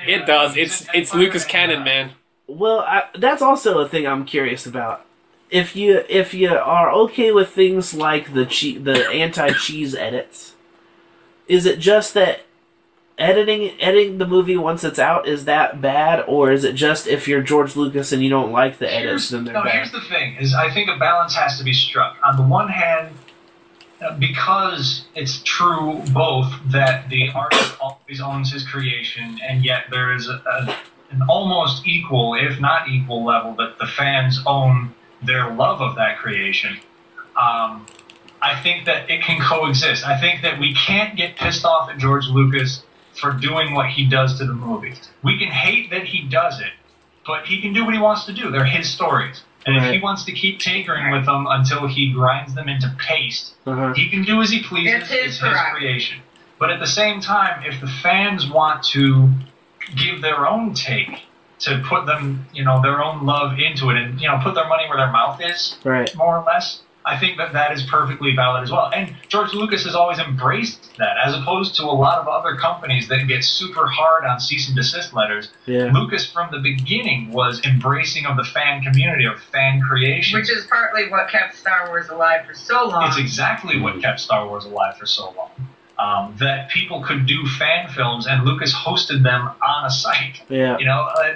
C: It does. It's Lucas canon, man.
B: Well, that's also a thing I'm curious about. If you are okay with things like the anti-cheese edits, is it just that editing the movie once it's out is that bad, or is it just if you're George Lucas and you don't like the edits, then they're bad?
E: Here's the thing: is I think a balance has to be struck. On the one hand, because it's true both that the artist always owns his creation, and yet there is an almost equal, if not equal, level that the fans own their love of that creation. I think that it can coexist. I think that we can't get pissed off at George Lucas for doing what he does to the movie. We can hate that he does it, but he can do what he wants to do. They're his stories. And if he wants to keep tinkering with them until he grinds them into paste, he can do as he pleases. It's his creation. But at the same time, if the fans want to give their own take, to put them, their own love into it, and put their money where their mouth is, more or less, I think that is perfectly valid as well. And George Lucas has always embraced that, as opposed to a lot of other companies that get super hard on cease and desist letters. Yeah. Lucas, from the beginning, was embracing of the fan community, of fan creation.
D: Which is partly what kept Star Wars alive for so long.
E: It's exactly what kept Star Wars alive for so long. That people could do fan films, and Lucas hosted them on a site.
B: Yeah.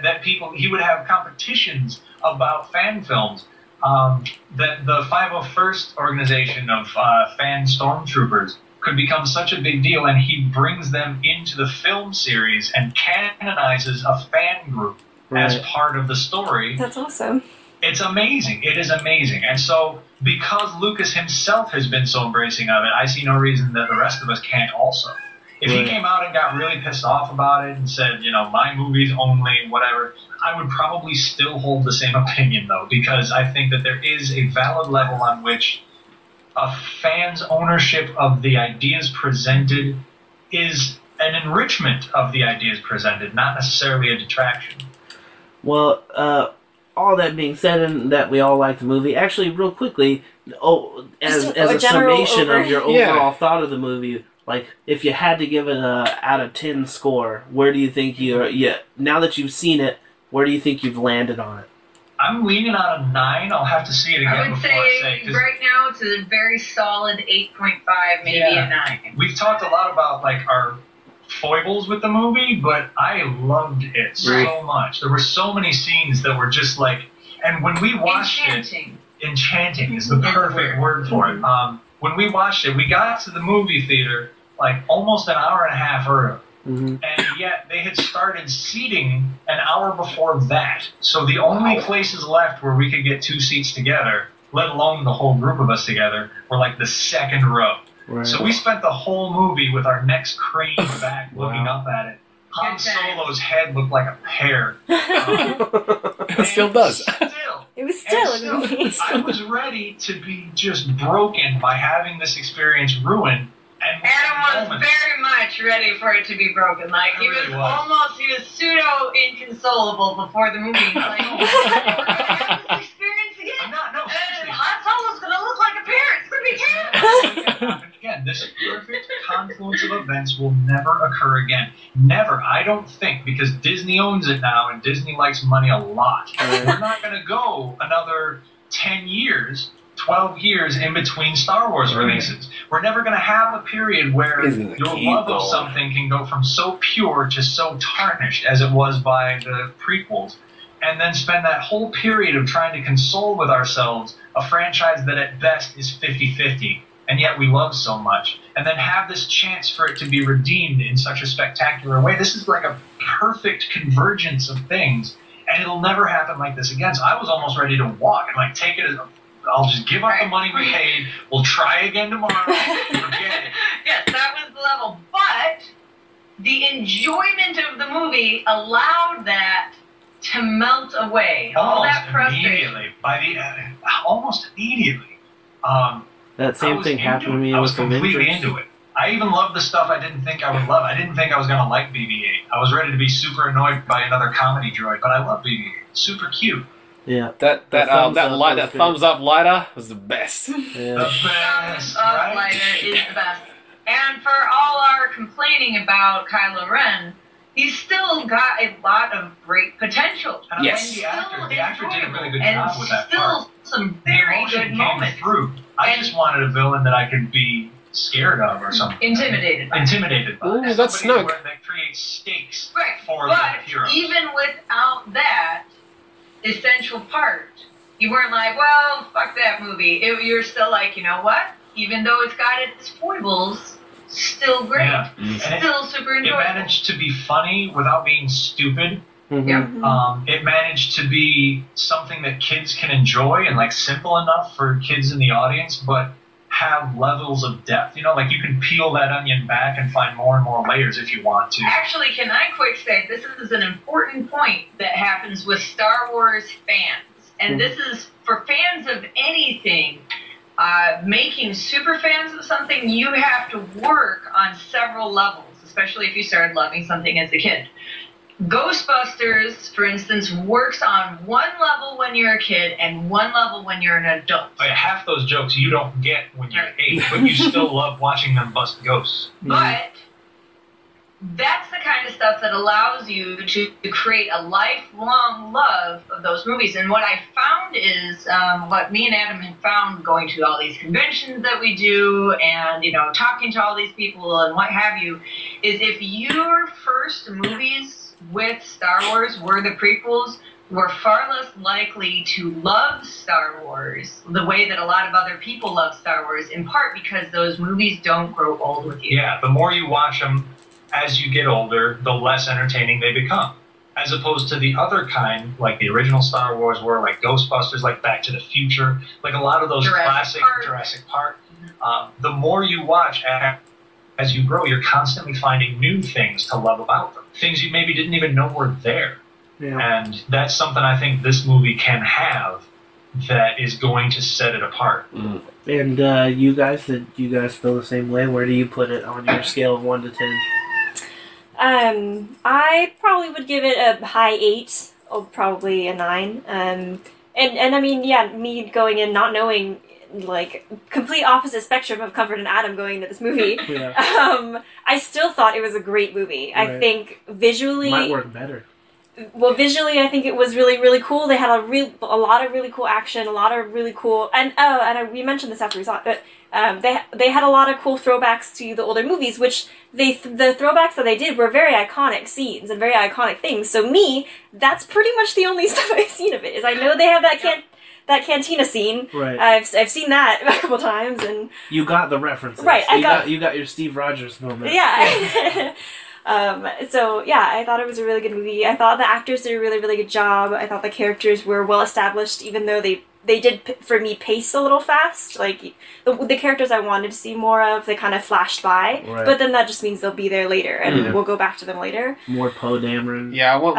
E: That he would have competitions about fan films. That the 501st organization of fan stormtroopers could become such a big deal, and he brings them into the film series and canonizes a fan group as part of the story.
F: That's awesome.
E: It's amazing. It is amazing. And so, because Lucas himself has been so embracing of it, I see no reason that the rest of us can't also. If he came out and got really pissed off about it and said, my movies only, whatever, I would probably still hold the same opinion, though, because I think that there is a valid level on which a fan's ownership of the ideas presented is an enrichment of the ideas presented, not necessarily a detraction.
B: Well, all that being said, and that we all like the movie, actually, real quickly, as a summation of your overall thought of the movie, like, if you had to give it a out of 10 score, where do you think now that you've seen it, where do you think you've landed on it?
E: I'm leaning on a 9. I'll have to see it again before I say.
D: Right now it's a very solid 8.5, maybe a 9.
E: We've talked a lot about our foibles with the movie, but I loved it so much. There were so many scenes that were just and when we watched enchanting is the perfect word for it. When we watched it, we got to the movie theater almost an hour and a half early. And yet they had started seating an hour before that. So the only places left where we could get 2 seats together, let alone the whole group of us together, were the second row. Right. So we spent the whole movie with our necks craned back looking up at it. Han Solo's head looked like a pear.
C: It still does.
F: It was still amazing.
E: I was ready to be just broken by having this experience ruined. And
D: Adam was very much ready for it to be broken. He was pseudo-inconsolable before the movie. We're going to have this experience again. Han Solo's going to look like a pear. It's going to be terrible.
E: Again, this perfect confluence of events will never occur again. Never. I don't think, because Disney owns it now, and Disney likes money a lot. We're not going to go another 10 years, 12 years in between Star Wars releases. We're never going to have a period where your love of something can go from so pure to so tarnished as it was by the prequels, and then spend that whole period of trying to console with ourselves a franchise that at best is 50-50, and yet we love so much, and then have this chance for it to be redeemed in such a spectacular way. This is a perfect convergence of things, and it'll never happen like this again. So I was almost ready to walk and take it as I'll just give up the money we paid. We'll try again tomorrow. Forget it.
D: Yes, that was the level. But the enjoyment of the movie allowed that to melt away. All that frustration.
E: Immediately. Almost immediately.
B: That same thing happened to me.
E: I was
B: with
E: completely
B: Avengers.
E: into it. I even loved the stuff I didn't think I would love. I didn't think I was going to like BB-8. I was ready to be super annoyed by another comedy droid, but I love BB-8. Super cute.
B: Yeah.
C: That thumbs up lighter was the best.
B: Yeah.
E: The best,
D: Thumbs up
E: right?
D: lighter is the best. And for all our complaining about Kylo Ren, he's still got a lot of great potential.
E: And
C: Yes.
E: the actor did a really good
D: and
E: job with that
D: still
E: part.
D: some
E: The
D: very
E: emotion
D: good
E: came
D: moments.
E: through. I
D: And-
E: just wanted a villain that I could be scared of or something.
D: Intimidated by.
E: Intimidated by.
C: Ooh,
E: And
C: that's
E: somebody
C: snug.
E: That creates stakes
D: Right,
E: for the
D: but
E: hero.
D: even without that essential part, you weren't like, well, fuck that movie. You're still like, you know what? Even though it's got its foibles, still great.
E: Yeah.
D: Still super
E: It
D: enjoyable.
E: managed to be funny without being stupid.
B: Mhm.
D: Yeah.
E: It managed to be something that kids can enjoy and like simple enough for kids in the audience, but have levels of depth. You know, like you can peel that onion back and find more and more layers if you want to.
D: Actually, can I quick say this is an important point that happens with Star Wars fans, and this is for fans of anything. Making super fans of something, you have to work on several levels, especially if you started loving something as a kid. Ghostbusters, for instance, works on one level when you're a kid and one level when you're an adult.
E: Like half those jokes you don't get when you're 8, but you still love watching them bust ghosts.
D: But that's the kind of stuff that allows you to create a lifelong love of those movies. And what I found is, what me and Adam had found going to all these conventions that we do and, you know, talking to all these people and what have you, is if your first movies with Star Wars were the prequels, we're far less likely to love Star Wars the way that a lot of other people love Star Wars, in part because those movies don't grow old with you.
E: Yeah, the more you watch them as you get older, the less entertaining they become. As opposed to the other kind, like the original Star Wars were, like Ghostbusters, like Back to the Future, like a lot of those classic Jurassic Park. The more you watch as you grow, you're constantly finding new things to love about them. Things you maybe didn't even know were there.
B: Yeah.
E: And that's something I think this movie can have that is going to set it apart.
B: And you guys feel the same way? Where do you put it on your scale of 1 to 10?
F: I probably would give it a high 8, or probably a 9. And I mean, yeah, me going in not knowing, like, complete opposite spectrum of Comfort and Adam going into this movie.
B: Yeah.
F: I still thought it was a great movie.
B: Right.
F: I think visually...
B: Might work better.
F: Well, visually, I think it was really, really cool. They had a lot of really cool action, a lot of really cool... we mentioned this after we saw it, but they had a lot of cool throwbacks to the older movies, which the throwbacks that they did were very iconic scenes and very iconic things. So that's pretty much the only stuff I've seen of it, is I know they have that cantina scene. Right. I've seen that a couple times, and
B: you got the references.
F: Right.
B: You got your Steve Rogers moment.
F: Yeah. So yeah, I thought it was a really good movie. I thought the actors did a really, really good job. I thought the characters were well established, even though they did, for me, pace a little fast. Like, the characters I wanted to see more of, they kind of flashed by. Right. But then that just means they'll be there later, and we'll go back to them later.
B: More Poe Dameron.
C: Yeah, I want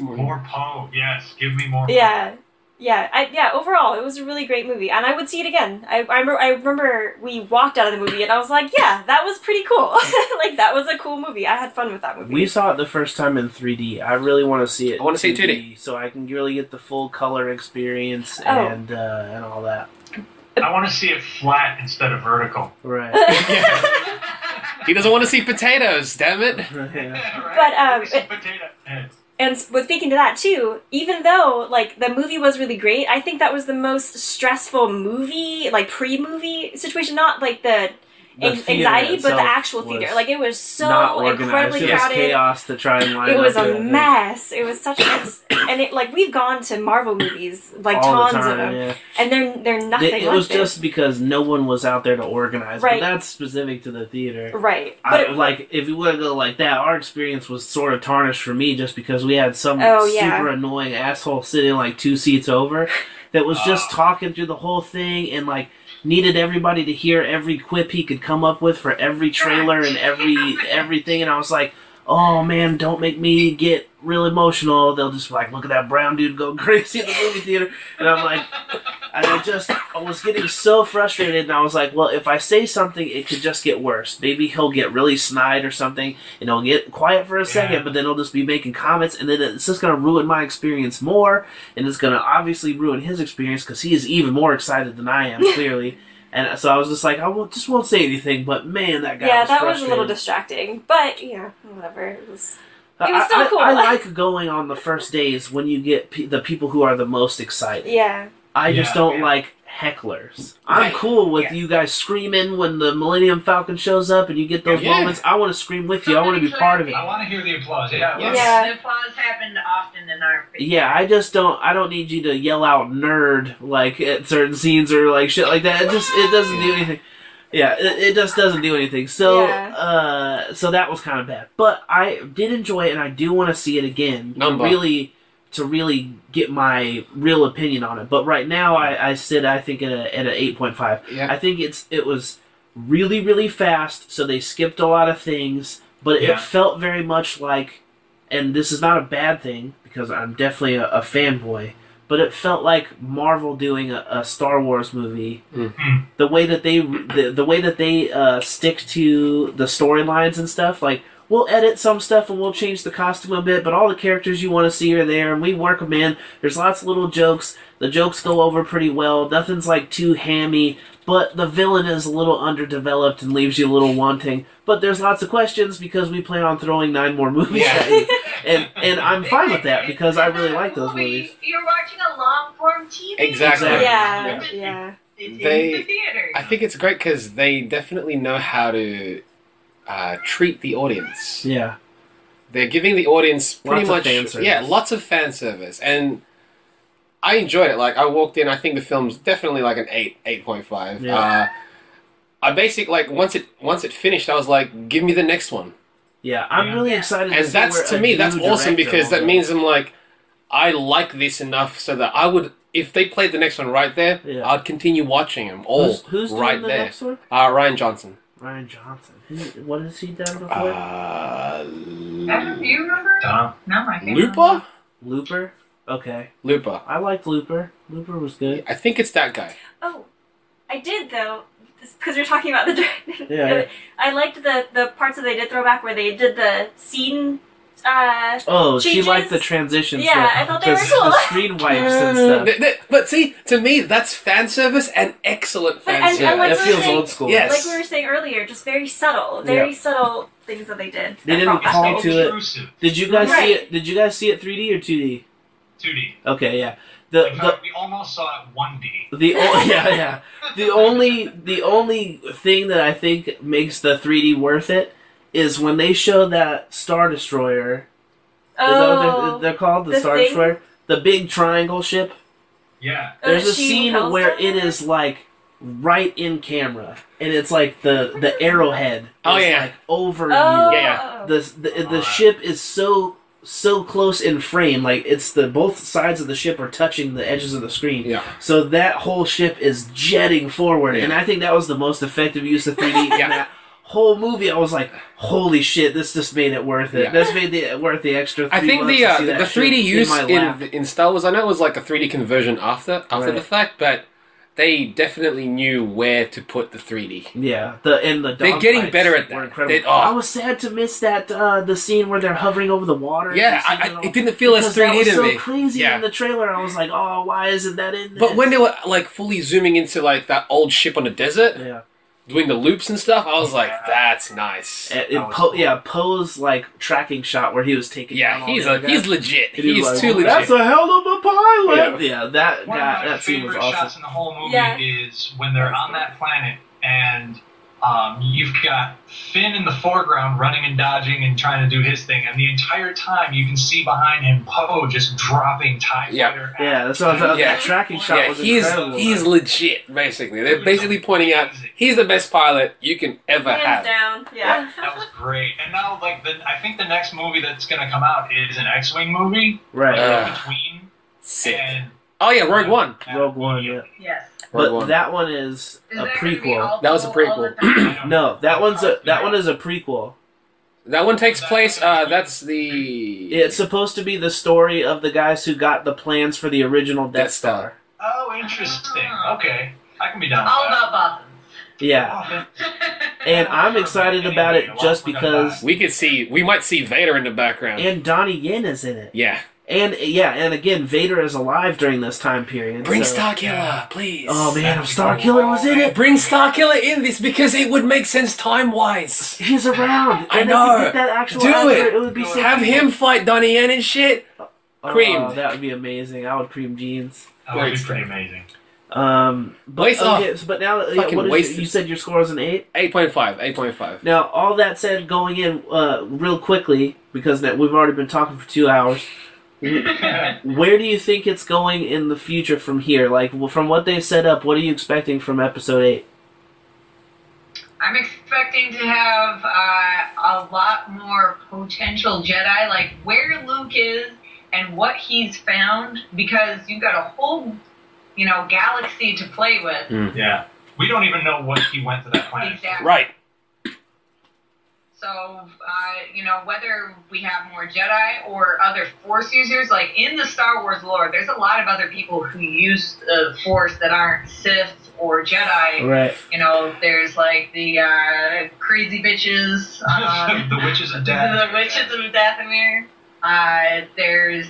C: more.
E: More Poe, yes. Give me more Poe.
F: Yeah, overall, it was a really great movie, and I would see it again. I remember we walked out of the movie, and I was like, yeah, that was pretty cool. Like, that was a cool movie. I had fun with that movie.
B: We saw it the first time in 3D. I really want to see it.
C: I want to see it 2D.
B: So I can really get the full color experience and all that.
E: I want to see it flat instead of vertical.
B: Right.
C: He doesn't want to see potatoes, damn it.
E: Yeah.
F: But,
E: potato heads.
F: And with speaking to that too, even though like the movie was really great, I think that was the most stressful movie, like pre-movie situation, not like the anxiety, but the actual theater. Like, it was so incredibly
B: crowded. It was chaos to try and line up.
F: It was a mess. It was such a mess. And it, like, we've gone to Marvel movies, like
B: all
F: tons
B: the
F: of
B: time,
F: them, and they're nothing like this.
B: It was just because no one was out there to organize.
F: Right.
B: But that's specific to the theater.
F: Right.
B: But like, if you want to go like that, our experience was sort of tarnished for me just because we had some super annoying asshole sitting like 2 seats over that was just talking through the whole thing and like needed everybody to hear every quip he could come up with for every trailer and everything, and I was like, oh man, don't make me get real emotional. They'll just be like, look at that brown dude go crazy in the movie theater, and I'm like, I was getting so frustrated, and I was like, well, if I say something, it could just get worse. Maybe he'll get really snide or something, and he'll get quiet for a second, but then he'll just be making comments, and then it's just going to ruin my experience more, and it's going to obviously ruin his experience, because he is even more excited than I am, clearly. And so I was just like, just won't say anything, but man, that guy was frustrated.
F: Yeah, that was a little distracting, but, whatever, it was still cool.
B: I like going on the first days when you get the people who are the most excited.
F: Yeah.
B: I just don't like hecklers. I'm cool with you guys screaming when the Millennium Falcon shows up and you get those moments. I want to scream with you. I want to be part of it.
E: I want to hear the applause.
D: The applause happened often in our face.
B: Yeah, I don't need you to yell out nerd like at certain scenes or like shit like that. It doesn't do anything. Yeah, it just doesn't do anything. So so that was kind of bad. But I did enjoy it, and I do want to see it again to really get my real opinion on it. But right now, I think at an 8.5. Yeah. I think it was really, really fast, so they skipped a lot of things, but it felt very much like, and this is not a bad thing, because I'm definitely a fanboy, but it felt like Marvel doing a Star Wars movie. Mm-hmm. The way that they stick to the storylines and stuff, like, we'll edit some stuff and we'll change the costume a bit, but all the characters you want to see are there, and we work them in. There's lots of little jokes. The jokes go over pretty well. Nothing's like too hammy, but the villain is a little underdeveloped and leaves you a little wanting. But there's lots of questions because we plan on throwing 9 more movies at you. And I'm fine with that because I really like those movies.
D: You're watching a long-form TV.
C: Exactly.
F: Yeah.
D: It's in the theater.
C: I think it's great because they definitely know how to treat the audience.
B: Yeah.
C: They're giving the audience pretty much lots of fan service, and I enjoyed it. Like, I walked in, I think the film's definitely like an 8.5. Yeah. I basically, like, once it finished, I was like, give me the next one.
B: Yeah, I'm really excited.
C: And that's, to me, that's awesome because that means I'm like, I like this enough so that I would, if they played the next one right there, I'd continue watching them all
B: who's
C: right
B: doing the
C: there.
B: Next one?
C: Ryan Johnson.
B: Ryan Johnson. What has he done before?
D: Do you remember? No, I can't.
C: Looper?
B: Looper? Okay.
C: Looper.
B: I liked Looper. Looper was good.
C: I think it's that guy.
F: Oh, I did though, because you're talking about the.
B: Yeah.
F: I liked the parts that they did throw back where they did the scene.
B: Changes. She liked the transitions. Yeah,
F: I thought they were cool.
B: The screen wipes and stuff.
C: But see, to me, that's fan service and excellent fan service.
F: Like
B: it feels old school.
C: Yes.
F: Like we were saying earlier, just very subtle subtle things that they did.
B: They didn't call to it. Did you guys see it? Did you guys see it 3D or 2D?
E: 2D.
B: Okay, yeah.
E: We almost saw it 1D.
B: The only thing that I think makes the 3D worth it is when they show that Star Destroyer. Is that what they're called? The Star Destroyer? The big triangle ship?
E: Yeah.
B: There's a scene where it is like right in camera. And it's like the arrowhead is like over you.
C: Yeah.
B: The ship is so close in frame, like it's both sides of the ship are touching the edges of the screen. Yeah. So that whole ship is jetting forward. And I think that was the most effective use of 3D in that whole movie. I was like, holy shit, this just made it worth it. This made it worth the extra 3
C: I think
B: months to see that
C: the 3D use
B: in
C: in Star Wars, I know it was like a 3D conversion after the fact, but they definitely knew where to put the 3D.
B: Yeah, they're
C: getting better at that.
B: I was sad to miss that the scene where they're hovering over the water.
C: Yeah, it didn't feel as 3D to me.
B: That was so crazy in the trailer. I was like, oh, why isn't that in this?
C: But when they were like fully zooming into like that old ship on the desert, doing the loops and stuff, I was like, that's nice.
B: Poe's like tracking shot where he was taking.
C: Yeah, he's legit. He's too legit.
B: That's a hell of a pilot. Yeah, that scene was awesome.
E: One of my favorite shots in the whole movie is when they're on that planet and you've got Finn in the foreground running and dodging and trying to do his thing, and the entire time you can see behind him Poe just dropping TIE fighter.
B: That's what I thought. That tracking shot was incredible.
C: He's legit, basically. They're basically pointing out he's the best pilot you can ever have.
F: Hands down. Yeah.
E: That was great. And now, like, I think the next movie that's going to come out is an X-Wing movie.
B: Right.
E: Between.
C: Sick.
E: And,
C: Rogue One.
B: Rogue One, yeah.
D: Yes.
B: But that one is a prequel.
C: That was a prequel.
B: No, that one is a prequel.
C: That one takes place. That's the.
B: It's supposed to be the story of the guys who got the plans for the original Death Star.
E: Oh, interesting. Okay, I can be down with
D: All
E: that.
D: about Bothans.
B: Yeah. And I'm excited about it just because
C: we might see Vader in the background.
B: And Donnie Yen is in it.
C: Yeah.
B: And again, Vader is alive during this time period.
C: Bring Starkiller, please.
B: Oh man, if Starkiller was in it,
C: bring Starkiller in this because it would make sense time-wise.
B: He's around.
C: I know.
B: That actual
C: Do
B: actor,
C: it.
B: It would be so
C: Have
B: cool.
C: him fight Donnie Yen and shit. Creamed.
B: Oh, that would be amazing. I would cream jeans.
E: That would be pretty amazing.
B: But now you said your score was an 8?
C: 8.5.
B: Now, all that said, going in real quickly, because we've already been talking for 2 hours, where do you think it's going in the future from here? Like, from what they set up, what are you expecting from episode 8?
D: I'm expecting to have a lot more potential Jedi, like where Luke is and what he's found, because you've got a whole, galaxy to play with.
E: Yeah. We don't even know what he went to that planet.
D: Exactly.
C: Right.
D: So, whether we have more Jedi or other Force users, like in the Star Wars lore, there's a lot of other people who use the Force that aren't Sith or Jedi.
B: Right.
D: There's like the crazy bitches.
E: The Witches of Dathomir.
D: The Witches of Dathomir. There's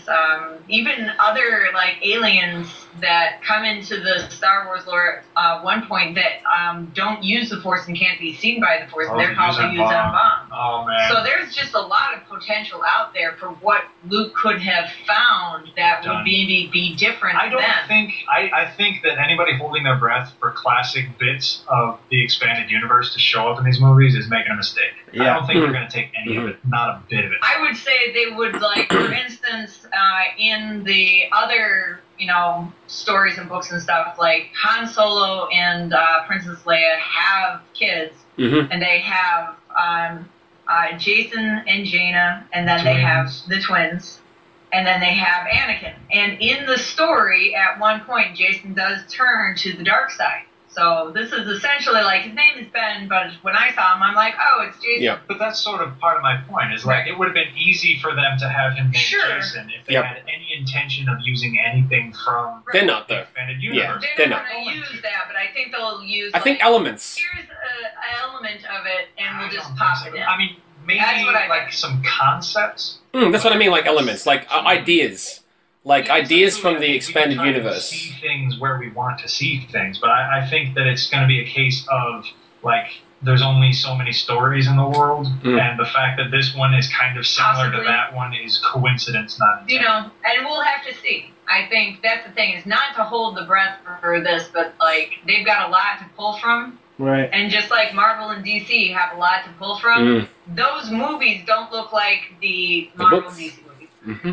D: even other like aliens that come into the Star Wars lore at one point that don't use the Force and can't be seen by the Force, and they're called the Yuuzhan Vong.
E: Oh man!
D: So there's just a lot of potential out there for what Luke could have found that would be different.
E: I think that anybody holding their breath for classic bits of the expanded universe to show up in these movies is making a mistake.
B: Yeah.
E: I don't think they're going to take any of it, not a bit of it.
D: I would say they would, like, for instance, in the other, stories and books and stuff, like Han Solo and Princess Leia have kids, and they have Jason and Jaina, and then they have the twins, and then they have Anakin. And in the story, at one point, Jason does turn to the dark side. So this is essentially like, his name is Ben, but when I saw him, I'm like, oh, it's Jason.
C: Yeah.
E: But that's sort of part of my point, is like, it would have been easy for them to have him named Jason if they had any intention of using anything from
C: They're not, though.
E: the expanded universe.
D: They're not going to use that, but I think they'll use,
C: elements.
D: Here's an element of it, and we'll just pop it in.
E: I mean, maybe like some concepts.
C: That's what I mean, like elements, like ideas. Like ideas from the expanded universe.
E: See things where we want to see things, but I think that it's going to be a case of like there's only so many stories in the world, and the fact that this one is kind of similar to that one is coincidence, not intent.
D: And we'll have to see. I think that's the thing, is not to hold the breath for this, but like they've got a lot to pull from.
B: Right.
D: And just like Marvel and DC have a lot to pull from, those movies don't look like the Marvel and DC movies.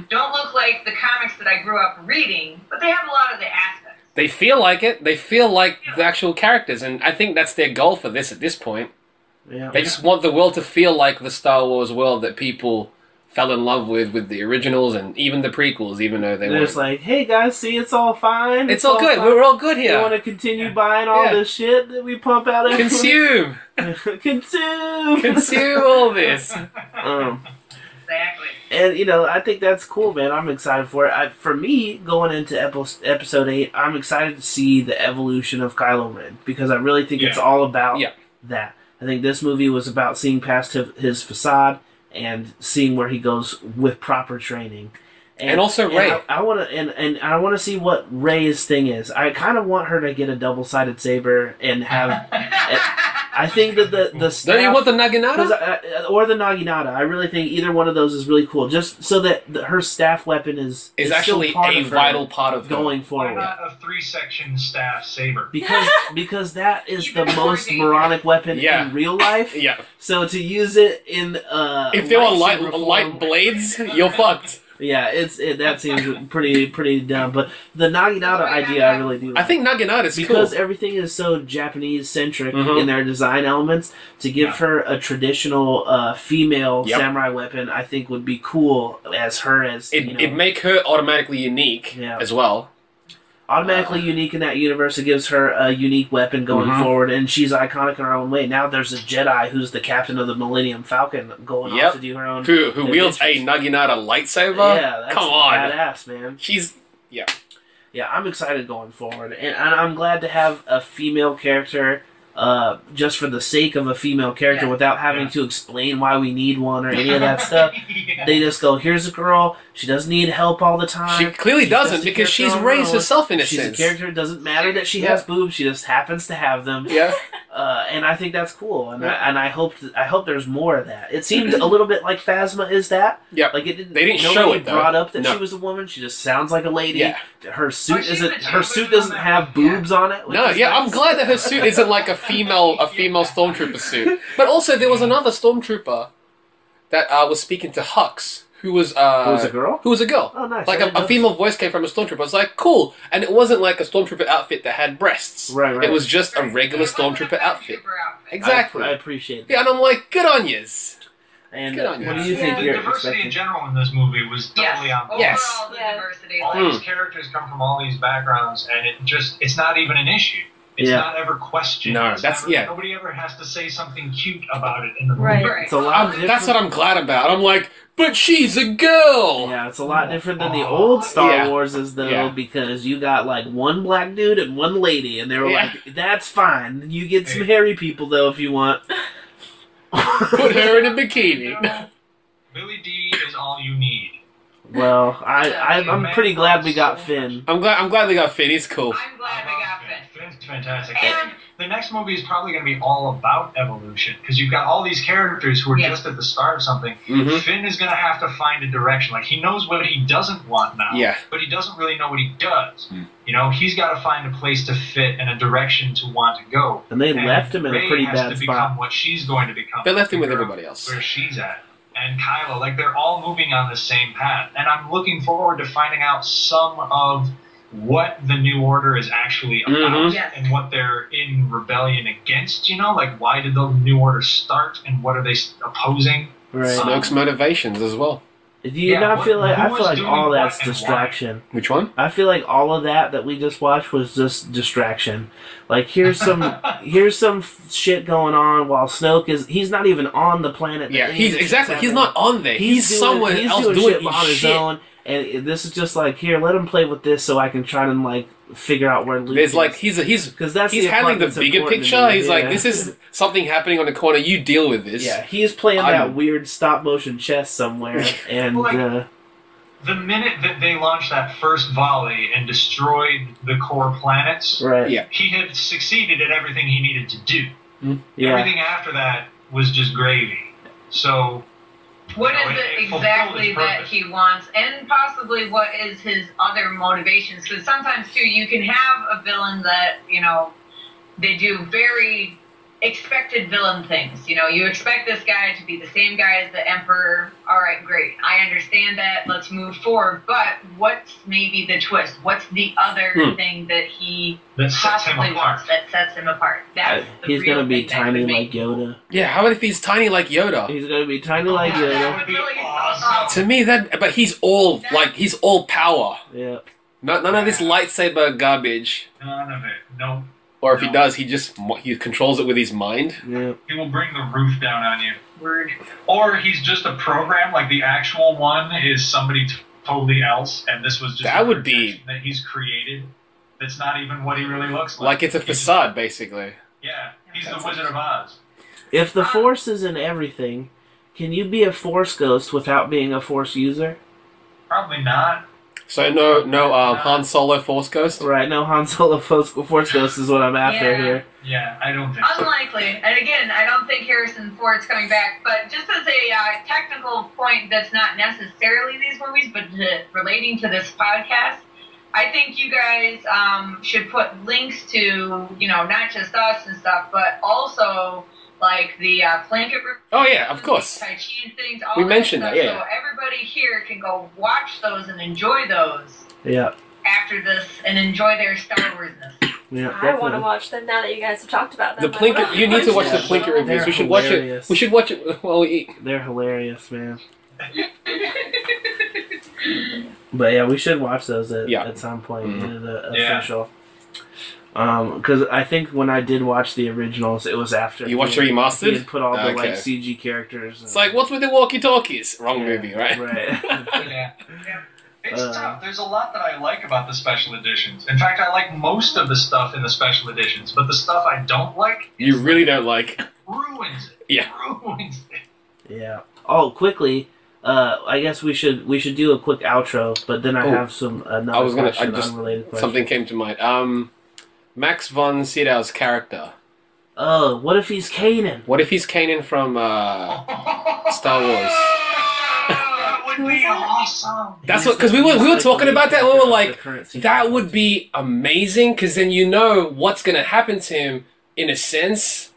D: Don't look like the comics that I grew up reading, but they have a lot of the aspects.
C: They feel like it. They feel like the actual characters, and I think that's their goal for this at this point.
B: Yeah.
C: They just want the world to feel like the Star Wars world that people fell in love with the originals and even the prequels, even though they
B: They're
C: weren't.
B: just like, hey guys, see, it's all fine.
C: It's all good.
B: Fine.
C: We're all good here.
B: You want to continue buying all this shit that we pump out every
C: Consume!
B: Consume!
C: Consume all this!
D: Exactly.
B: And, I think that's cool, man. I'm excited for it. For me, going into episode 8, I'm excited to see the evolution of Kylo Ren, because I really think it's all about that. I think this movie was about seeing past his facade and seeing where he goes with proper training.
C: And also Rey.
B: I want to, and I want to see what Rey's thing is. I kind of want her to get a double-sided saber and have. I think that the staff,
C: don't you want the Naginata?
B: Or the Naginata. I really think either one of those is really cool. Just so that her staff weapon is
C: actually a vital part of
B: going forward.
E: Why not a 3-section staff saber?
B: Because that is the most moronic weapon in real life.
C: Yeah.
B: So to use it in
C: if there were light blades, you're fucked.
B: Yeah, that seems pretty dumb. But the Naginata idea, I really do like.
C: I think Naginata is cool.
B: Because everything is so Japanese-centric in their design elements, to give her a traditional female samurai weapon, I think would be cool It'd
C: make her automatically unique as well.
B: Automatically unique in that universe. It gives her a unique weapon going forward, and she's iconic in her own way. Now there's a Jedi who's the captain of the Millennium Falcon going off to do her own. Who
C: wields a Naginata lightsaber?
B: Yeah, that's
C: Come on,
B: badass, man.
C: She's
B: Yeah, I'm excited going forward, and I'm glad to have a female character. Just for the sake of a female character, without having to explain why we need one or any of that stuff. They just go, here's a girl, she doesn't need help all the time.
C: She clearly doesn't, because she's raised herself in a
B: She's
C: sense.
B: a character, it doesn't matter that she has boobs, she just happens to have them.
C: Yeah.
B: And I think that's cool, and I hope there's more of that. It seemed a little bit like Phasma is that.
C: Yeah.
B: Like it didn't.
C: They didn't
B: nobody
C: show it, though.
B: brought up that
C: No.
B: she was a woman. She just sounds like a lady.
C: Yeah.
B: Her suit isn't. Her suit
E: on
B: doesn't
E: that
B: have boobs on it.
C: No, yeah, I'm glad that her suit isn't like a female stormtrooper suit. But also, there was another stormtrooper that was speaking to Hux, who was
B: a girl?
C: Who was a girl.
B: Oh, nice.
C: Like a female voice came from a stormtrooper. I was like, cool. And it wasn't like a stormtrooper outfit that had breasts.
B: Right.
C: It was just a regular stormtrooper outfit. Exactly.
B: I appreciate that.
C: Yeah, and I'm like, good on yous.
B: And
C: Good on you.
B: what do you think
E: The
B: you're
E: diversity
B: expecting?
E: in general in this movie was totally on point.
C: Yes.
D: Overall, the diversity.
E: All these characters come from all these backgrounds, and it's not even an issue. It's not ever questioned.
C: No,
E: It's
C: that's
E: never, nobody ever has to say something cute about it in the movie.
F: Right.
B: It's a lot.
C: That's what I'm glad about. I'm like, but she's a girl.
B: Yeah, it's a lot different than the old Star Wars, though,
C: Yeah.
B: because you got like one black dude and one lady, and they were
C: Yeah.
B: like, "That's fine. You get some hairy people though if you want."
C: Put her in a bikini.
E: Billy D is all you need.
B: Well, I'm pretty glad we got Finn.
C: I'm glad they got Finn. He's cool.
D: I'm glad we got Finn.
E: Finn's fantastic.
D: And
E: The next movie is probably going to be all about evolution, because you've got all these characters who are just at the start of something.
C: Mhm.
E: Finn is going to have to find a direction. Like, he knows what he doesn't want now, but he doesn't really know what he does. You know, he's got to find a place to fit and a direction to want to go.
B: And they left him in a
E: Rey
B: pretty
E: has
B: bad
E: to
B: spot.
E: become what she's going to become.
C: They left him with
E: Figure out
C: everybody else.
E: where she's at. And Kylo, like, they're all moving on the same path. And I'm looking forward to finding out some of what the New Order is actually about and what they're in rebellion against, you know? Like, why did the New Order start and what are they opposing?
B: Right.
C: Snoke's motivations as well.
B: Do you not feel like I feel like all that's distraction?
C: Which one?
B: I feel like all of that we just watched was just distraction. Like here's some shit going on while Snoke he's not even on the planet.
C: Yeah, he's not on there. He's somewhere else doing
B: shit on his own. And this is just like, here, let him play with this so I can try and like figure out where Luke
C: There's
B: is.
C: like he's handling the bigger picture. He's like, this is something happening on the corner. You deal with this.
B: Yeah, he's playing that weird stop motion chess somewhere, and
E: the minute that they launched that first volley and destroyed the core planets, he had succeeded at everything he needed to do. Everything after that was just gravy. So.
D: What is it exactly that he wants, and possibly what is his other motivations? Because sometimes, too, you can have a villain that, you know, they do very expected villain things. You know, you expect this guy to be the same guy as the Emperor. All right, great. I understand that. Let's move forward. But what's maybe the twist? What's the other thing that he possibly wants that sets him apart? That's
B: he's going to be tiny like Yoda.
C: Yeah, how about if he's tiny like Yoda?
B: He's going to be tiny like Yoda.
D: That would really awesome.
C: To me, but he's all power.
B: Yeah.
C: None of this lightsaber garbage.
E: None of it. Nope.
C: Or if he does, he controls it with his mind.
B: Yeah.
E: He will bring the roof down on you.
D: Word.
E: Or he's just a program, like the actual one is somebody totally else, and this was just
C: that would be
E: that he's created. That's not even what he really looks like.
C: Like it's a facade, basically.
E: Yeah, he's the Wizard of Oz.
B: If the Force is in everything, can you be a Force ghost without being a Force user?
E: Probably not.
C: So no Han Solo Force Ghost?
B: Right, no Han Solo Force Ghost is what I'm after here.
E: Yeah, I don't think so.
D: Unlikely. And again, I don't think Harrison Ford's coming back. But just as a technical point that's not necessarily these movies, but relating to this podcast, I think you guys should put links to, you know, not just us and stuff, but also like the Plinkett reviews.
C: Oh yeah, of course.
D: Tai Chi and things. All
C: We mentioned that, yeah.
D: So everybody here can go watch those and enjoy those.
B: Yeah.
D: After this, and enjoy their Star Warsness.
B: Yeah,
F: I want to watch them now that you guys have talked about them.
C: The Plinkett, you need to watch the Plinkett reviews. We should watch it. We should watch it while we eat.
B: They're hilarious, man. But yeah, we should watch those at some point. The official. Because I think when I did watch the originals, it was after
C: you watched the remastered.
B: He had put all the like CG characters.
C: It's like, what's with the walkie-talkies? Wrong movie, right?
B: Right.
E: It's tough. There's a lot that I like about the special editions. In fact, I like most of the stuff in the special editions, but the stuff I don't like...
C: You really don't like...
E: ruins it.
C: Yeah.
E: Ruins it.
B: Yeah. Oh, quickly, I guess we should do a quick outro, but then I have another unrelated question.
C: Something came to mind. Max von Sydow's character.
B: Oh, what if he's Kanan?
C: What if he's Kanan from Star Wars?
E: That would be awesome.
C: That's what, because we were talking about that, and we were like, that would be amazing, because then you know what's going to happen to him, in a sense.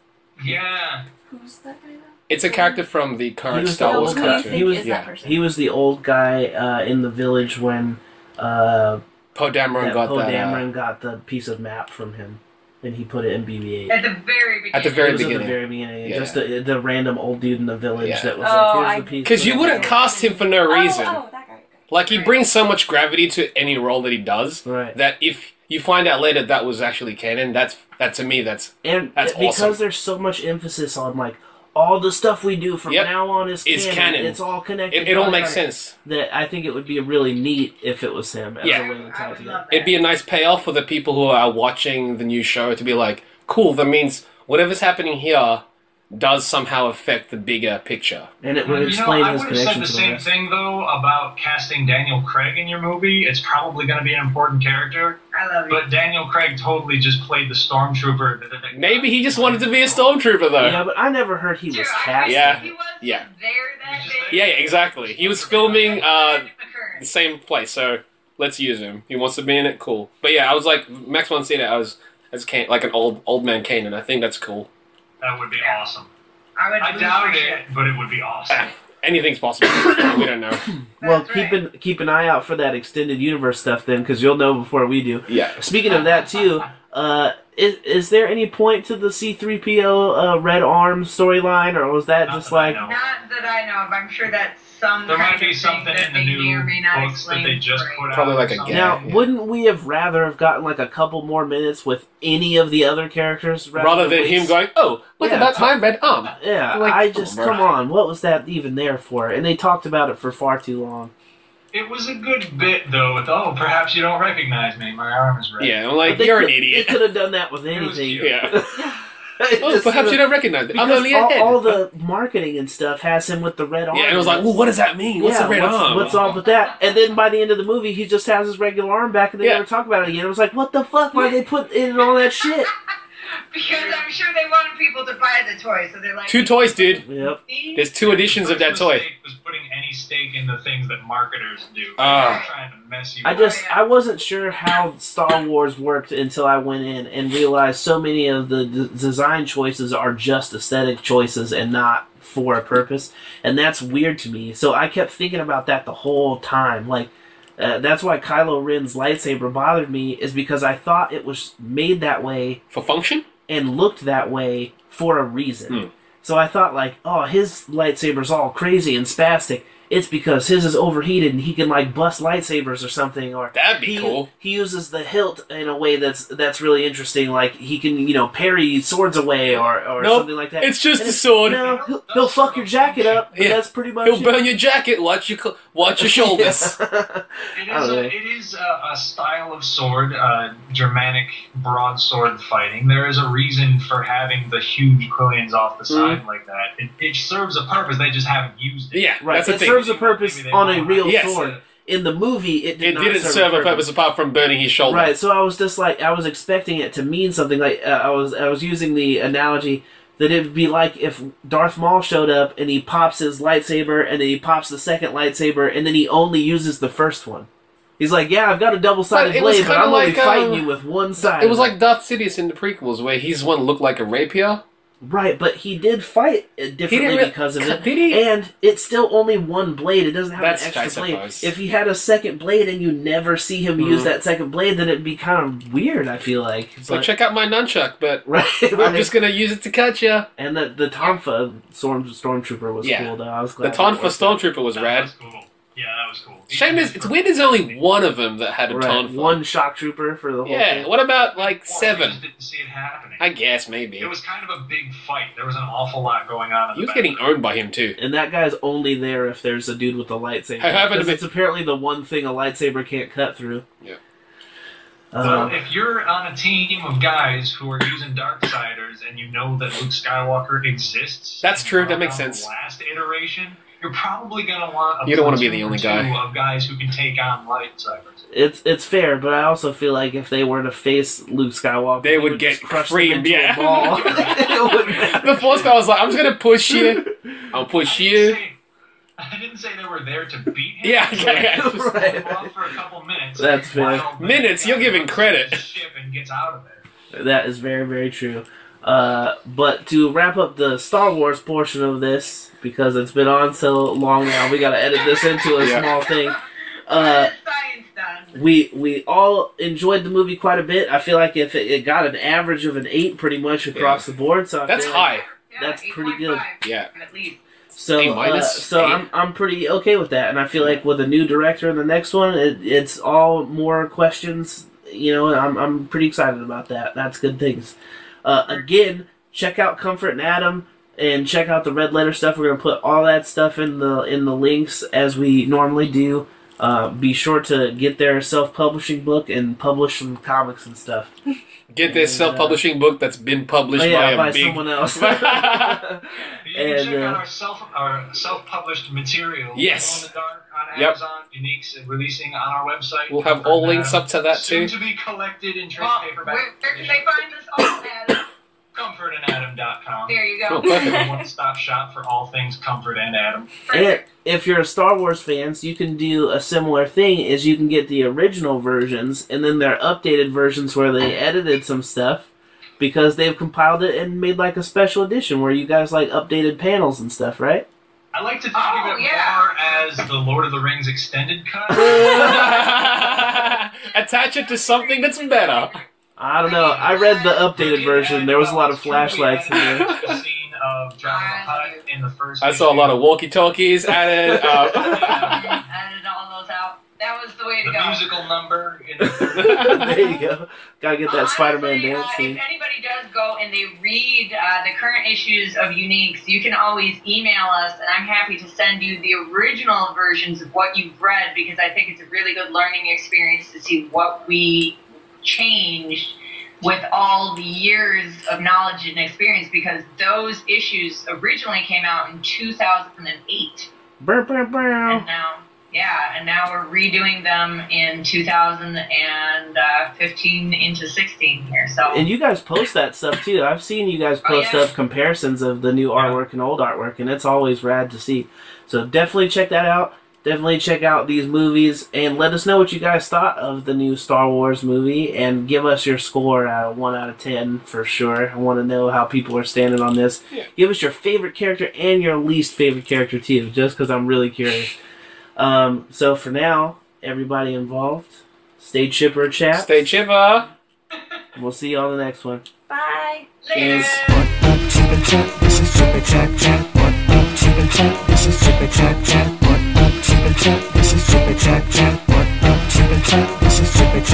E: Yeah.
F: Who's that guy?
C: It's a character from the current Star Wars cartoon.
B: He was the old guy in the village when
C: Poe Dameron
B: got the piece of map from him, and he put it in BB-8
D: at the very beginning.
C: At the very
B: beginning, just the random old dude in the village that was here's the piece.
C: Because you wouldn't cast him for no reason.
F: Oh, that guy.
C: Like, he brings so much gravity to any role that he does,
B: right,
C: that if you find out later that was actually canon, that's to me that's awesome.
B: Because there's so much emphasis on like all the stuff we do from now on is canon. It's all connected.
C: It all makes sense.
B: That I think it would be really neat if it was him. As a way to tie it together.
C: It'd be a nice payoff for the people who are watching the new show to be like, cool, that means whatever's happening here does somehow affect the bigger picture.
B: And it would explain his connection to the rest.
E: I would have said the same thing, though, about casting Daniel Craig in your movie. It's probably going to be an important character.
D: I love it.
E: But Daniel Craig totally just played the stormtrooper.
C: Maybe he just wanted to be a stormtrooper, though.
B: Yeah, but I never heard he was cast.
D: He was there that day.
C: Yeah, exactly. He was filming the same place, so let's use him. He wants to be in it, cool. But yeah, I was like, Max von Sydow as like an old man Kanan. I think that's cool.
E: That would be awesome.
D: I
E: doubt it, but it would be awesome.
C: Anything's possible. We don't know.
B: Well, keep an eye out for that extended universe stuff then, because you'll know before we do.
C: Yeah.
B: Speaking of that too, is there any point to the C-3PO Red Arm storyline, or was that just like?
D: Not that I know of. I'm sure that's some.
E: There might be something in the new books that they just put out.
C: Probably like a gag.
B: Now, wouldn't we have rather have gotten like a couple more minutes with any of the other characters
C: rather than him going, "Oh, look about my red arm"?
B: Yeah, like, come on, what was that even there for? And they talked about it for far too long.
E: It was a good bit, though, with, perhaps you don't recognize me, my arm is red.
C: Yeah, I'm like, you're an idiot.
B: They could have done that with anything.
C: Yeah. Perhaps you don't recognize me. I'm only a head.
B: All the marketing and stuff has him with the red arm.
C: Yeah, and it was like, well, what does that mean? What's the red arm?
B: What's all but that? And then by the end of the movie, he just has his regular arm back, and they never talk about it again. It was like, what the fuck? Why they put in all that shit?
D: Because I'm sure they wanted people to buy the toy, so they're like...
C: 2 toys, dude.
B: Yep.
C: There's 2 editions of that toy.
E: Was putting any stake in the things that marketers do. They're trying to mess you up.
B: I wasn't sure how Star Wars worked until I went in and realized so many of the design choices are just aesthetic choices and not for a purpose. And that's weird to me. So I kept thinking about that the whole time. Like, that's why Kylo Ren's lightsaber bothered me, is because I thought it was made that way
C: for function
B: and looked that way for a reason. So I thought, like, oh, his lightsaber's all crazy and spastic. It's because his is overheated and he can like bust lightsabers or something. Or
C: that'd be cool.
B: He uses the hilt in a way that's really interesting. Like he can parry swords away or something like that.
C: It's just a sword.
B: No, he'll fuck your jacket up. Yeah. That's pretty much.
C: He'll burn your jacket. Watch your shoulders.
E: It is a style of sword, Germanic broadsword fighting. There is a reason for having the huge quillions off the side like that. It serves a purpose. They just haven't used it.
C: Yeah,
B: right.
C: That's the thing.
B: Serves a purpose on a real sword. In the movie, it didn't
C: serve a purpose apart from burning his shoulder.
B: Right, so I was just like, I was expecting it to mean something. Like I was using the analogy that it would be like if Darth Maul showed up and he pops his lightsaber and then he pops the second lightsaber and then he only uses the first one. He's like, yeah, I've got a double-sided blade, but I'm only fighting you with one side.
C: It was like Darth Sidious in the prequels, where his one looked like a rapier.
B: Right, but he did fight differently because of it.
C: Did he?
B: And it's still only one blade. It doesn't have an extra blade.
C: Suppose.
B: If he had a second blade and you never see him use that second blade, then it'd be kind of weird, I feel like.
C: So check out my nunchuck, but
B: right.
C: I'm just going to use it to cut you.
B: And the Tonfa stormtrooper was cool, though. I was glad.
C: The Tonfa stormtrooper was rad.
E: Cool. Yeah, that was cool.
C: Shame it's weird there's only one of them that had a ton.
B: One shock trooper for the whole thing.
C: What about like 7?
E: We just didn't see it happening.
C: I guess maybe.
E: It was kind of a big fight. There was an awful lot going on.
C: He was getting owned by him too.
B: And that guy's only there if there's a dude with a lightsaber. Because it's apparently the one thing a lightsaber can't cut through.
C: Yeah.
E: So if you're on a team of guys who are using Darksiders and you know that Luke Skywalker exists,
C: that's true. That makes sense.
E: The last iteration, you're probably gonna want.
C: You don't want to be the only guy
E: of guys who can take on lightsabers.
B: It's fair, but I also feel like if they were to face Luke Skywalker,
C: they would get creamed. Yeah.
B: The
C: Force guy was like, "I'm just gonna push you. I'll push you."
E: I didn't say they were there to beat him.
C: Yeah, okay.
E: Just right. Off for a couple minutes.
B: That's fair.
C: Minutes, you're giving credit.
E: Ship and gets out of there.
B: That is very, very true. But to wrap up the Star Wars portion of this, because it's been on so long now, we got to edit this into a small thing. We all enjoyed the movie quite a bit. I feel like if it got an average of an 8 pretty much across the board, so
C: that's high.
B: That's pretty good.
C: Yeah.
D: At least.
B: So, I'm pretty okay with that, and I feel like with a new director in the next one, it's all more questions. You know, I'm pretty excited about that. That's good things. Again, check out Comfort and Adam, and check out the Red Letter stuff. We're gonna put all that stuff in the links as we normally do. Be sure to get their self-publishing book and publish some comics and stuff.
C: Get their self-publishing book that's been published by
B: someone else.
E: You can check out our self-published material.
C: Yes.
E: On the Dark on Amazon, Unique's releasing on our website.
C: We'll have all links up to that too.
E: Soon to be collected in trade paperback.
D: Where can they find this all at?
E: ComfortandAdam.com.
D: There you go.
E: One-stop shop for all things Comfort and Adam.
B: And if you're a Star Wars fan, you can do a similar thing. Is you can get the original versions and then their updated versions where they edited some stuff because they've compiled it and made like a special edition where you guys like updated panels and stuff, right?
E: I like to think of it more as the Lord of the Rings extended cut.
C: Attach it to something that's better.
B: I don't know. I read the updated version. There was a lot of flashlights in there.
E: The scene of Jabba the Hutt in the first.
C: I saw a lot of walkie-talkies added.
D: Added all those out. That was the way to go.
E: The musical number. In the
B: there you go. Gotta get that Spider-Man dance scene.
D: If anybody does go and they read the current issues of Uniques, you can always email us, and I'm happy to send you the original versions of what you've read because I think it's a really good learning experience to see what we changed with all the years of knowledge and experience because those issues originally came out in 2008. And now we're redoing them in 2015 into 16 here. So
B: and you guys post that stuff too. I've seen you guys post up comparisons of the new artwork and old artwork, and it's always rad to see. So definitely check that out. Definitely check out these movies and let us know what you guys thought of the new Star Wars movie and give us your score out of 1 out of 10 for sure. I want to know how people are standing on this. Yeah. Give us your favorite character and your least favorite character too, just because I'm really curious. So for now, everybody involved, stay chipper, Chap.
C: Stay chipper.
B: We'll see you on the next one.
F: Bye.
B: Cheers.
A: What up, Chipper Chap? This is Chipper Chap Chat. What up, Chipper Chap? This is Chipper Chap Chat. What up, Chipper Chat? This is Chipper Chap Chat. What up, Chipper Chat? This is Chipper Chat.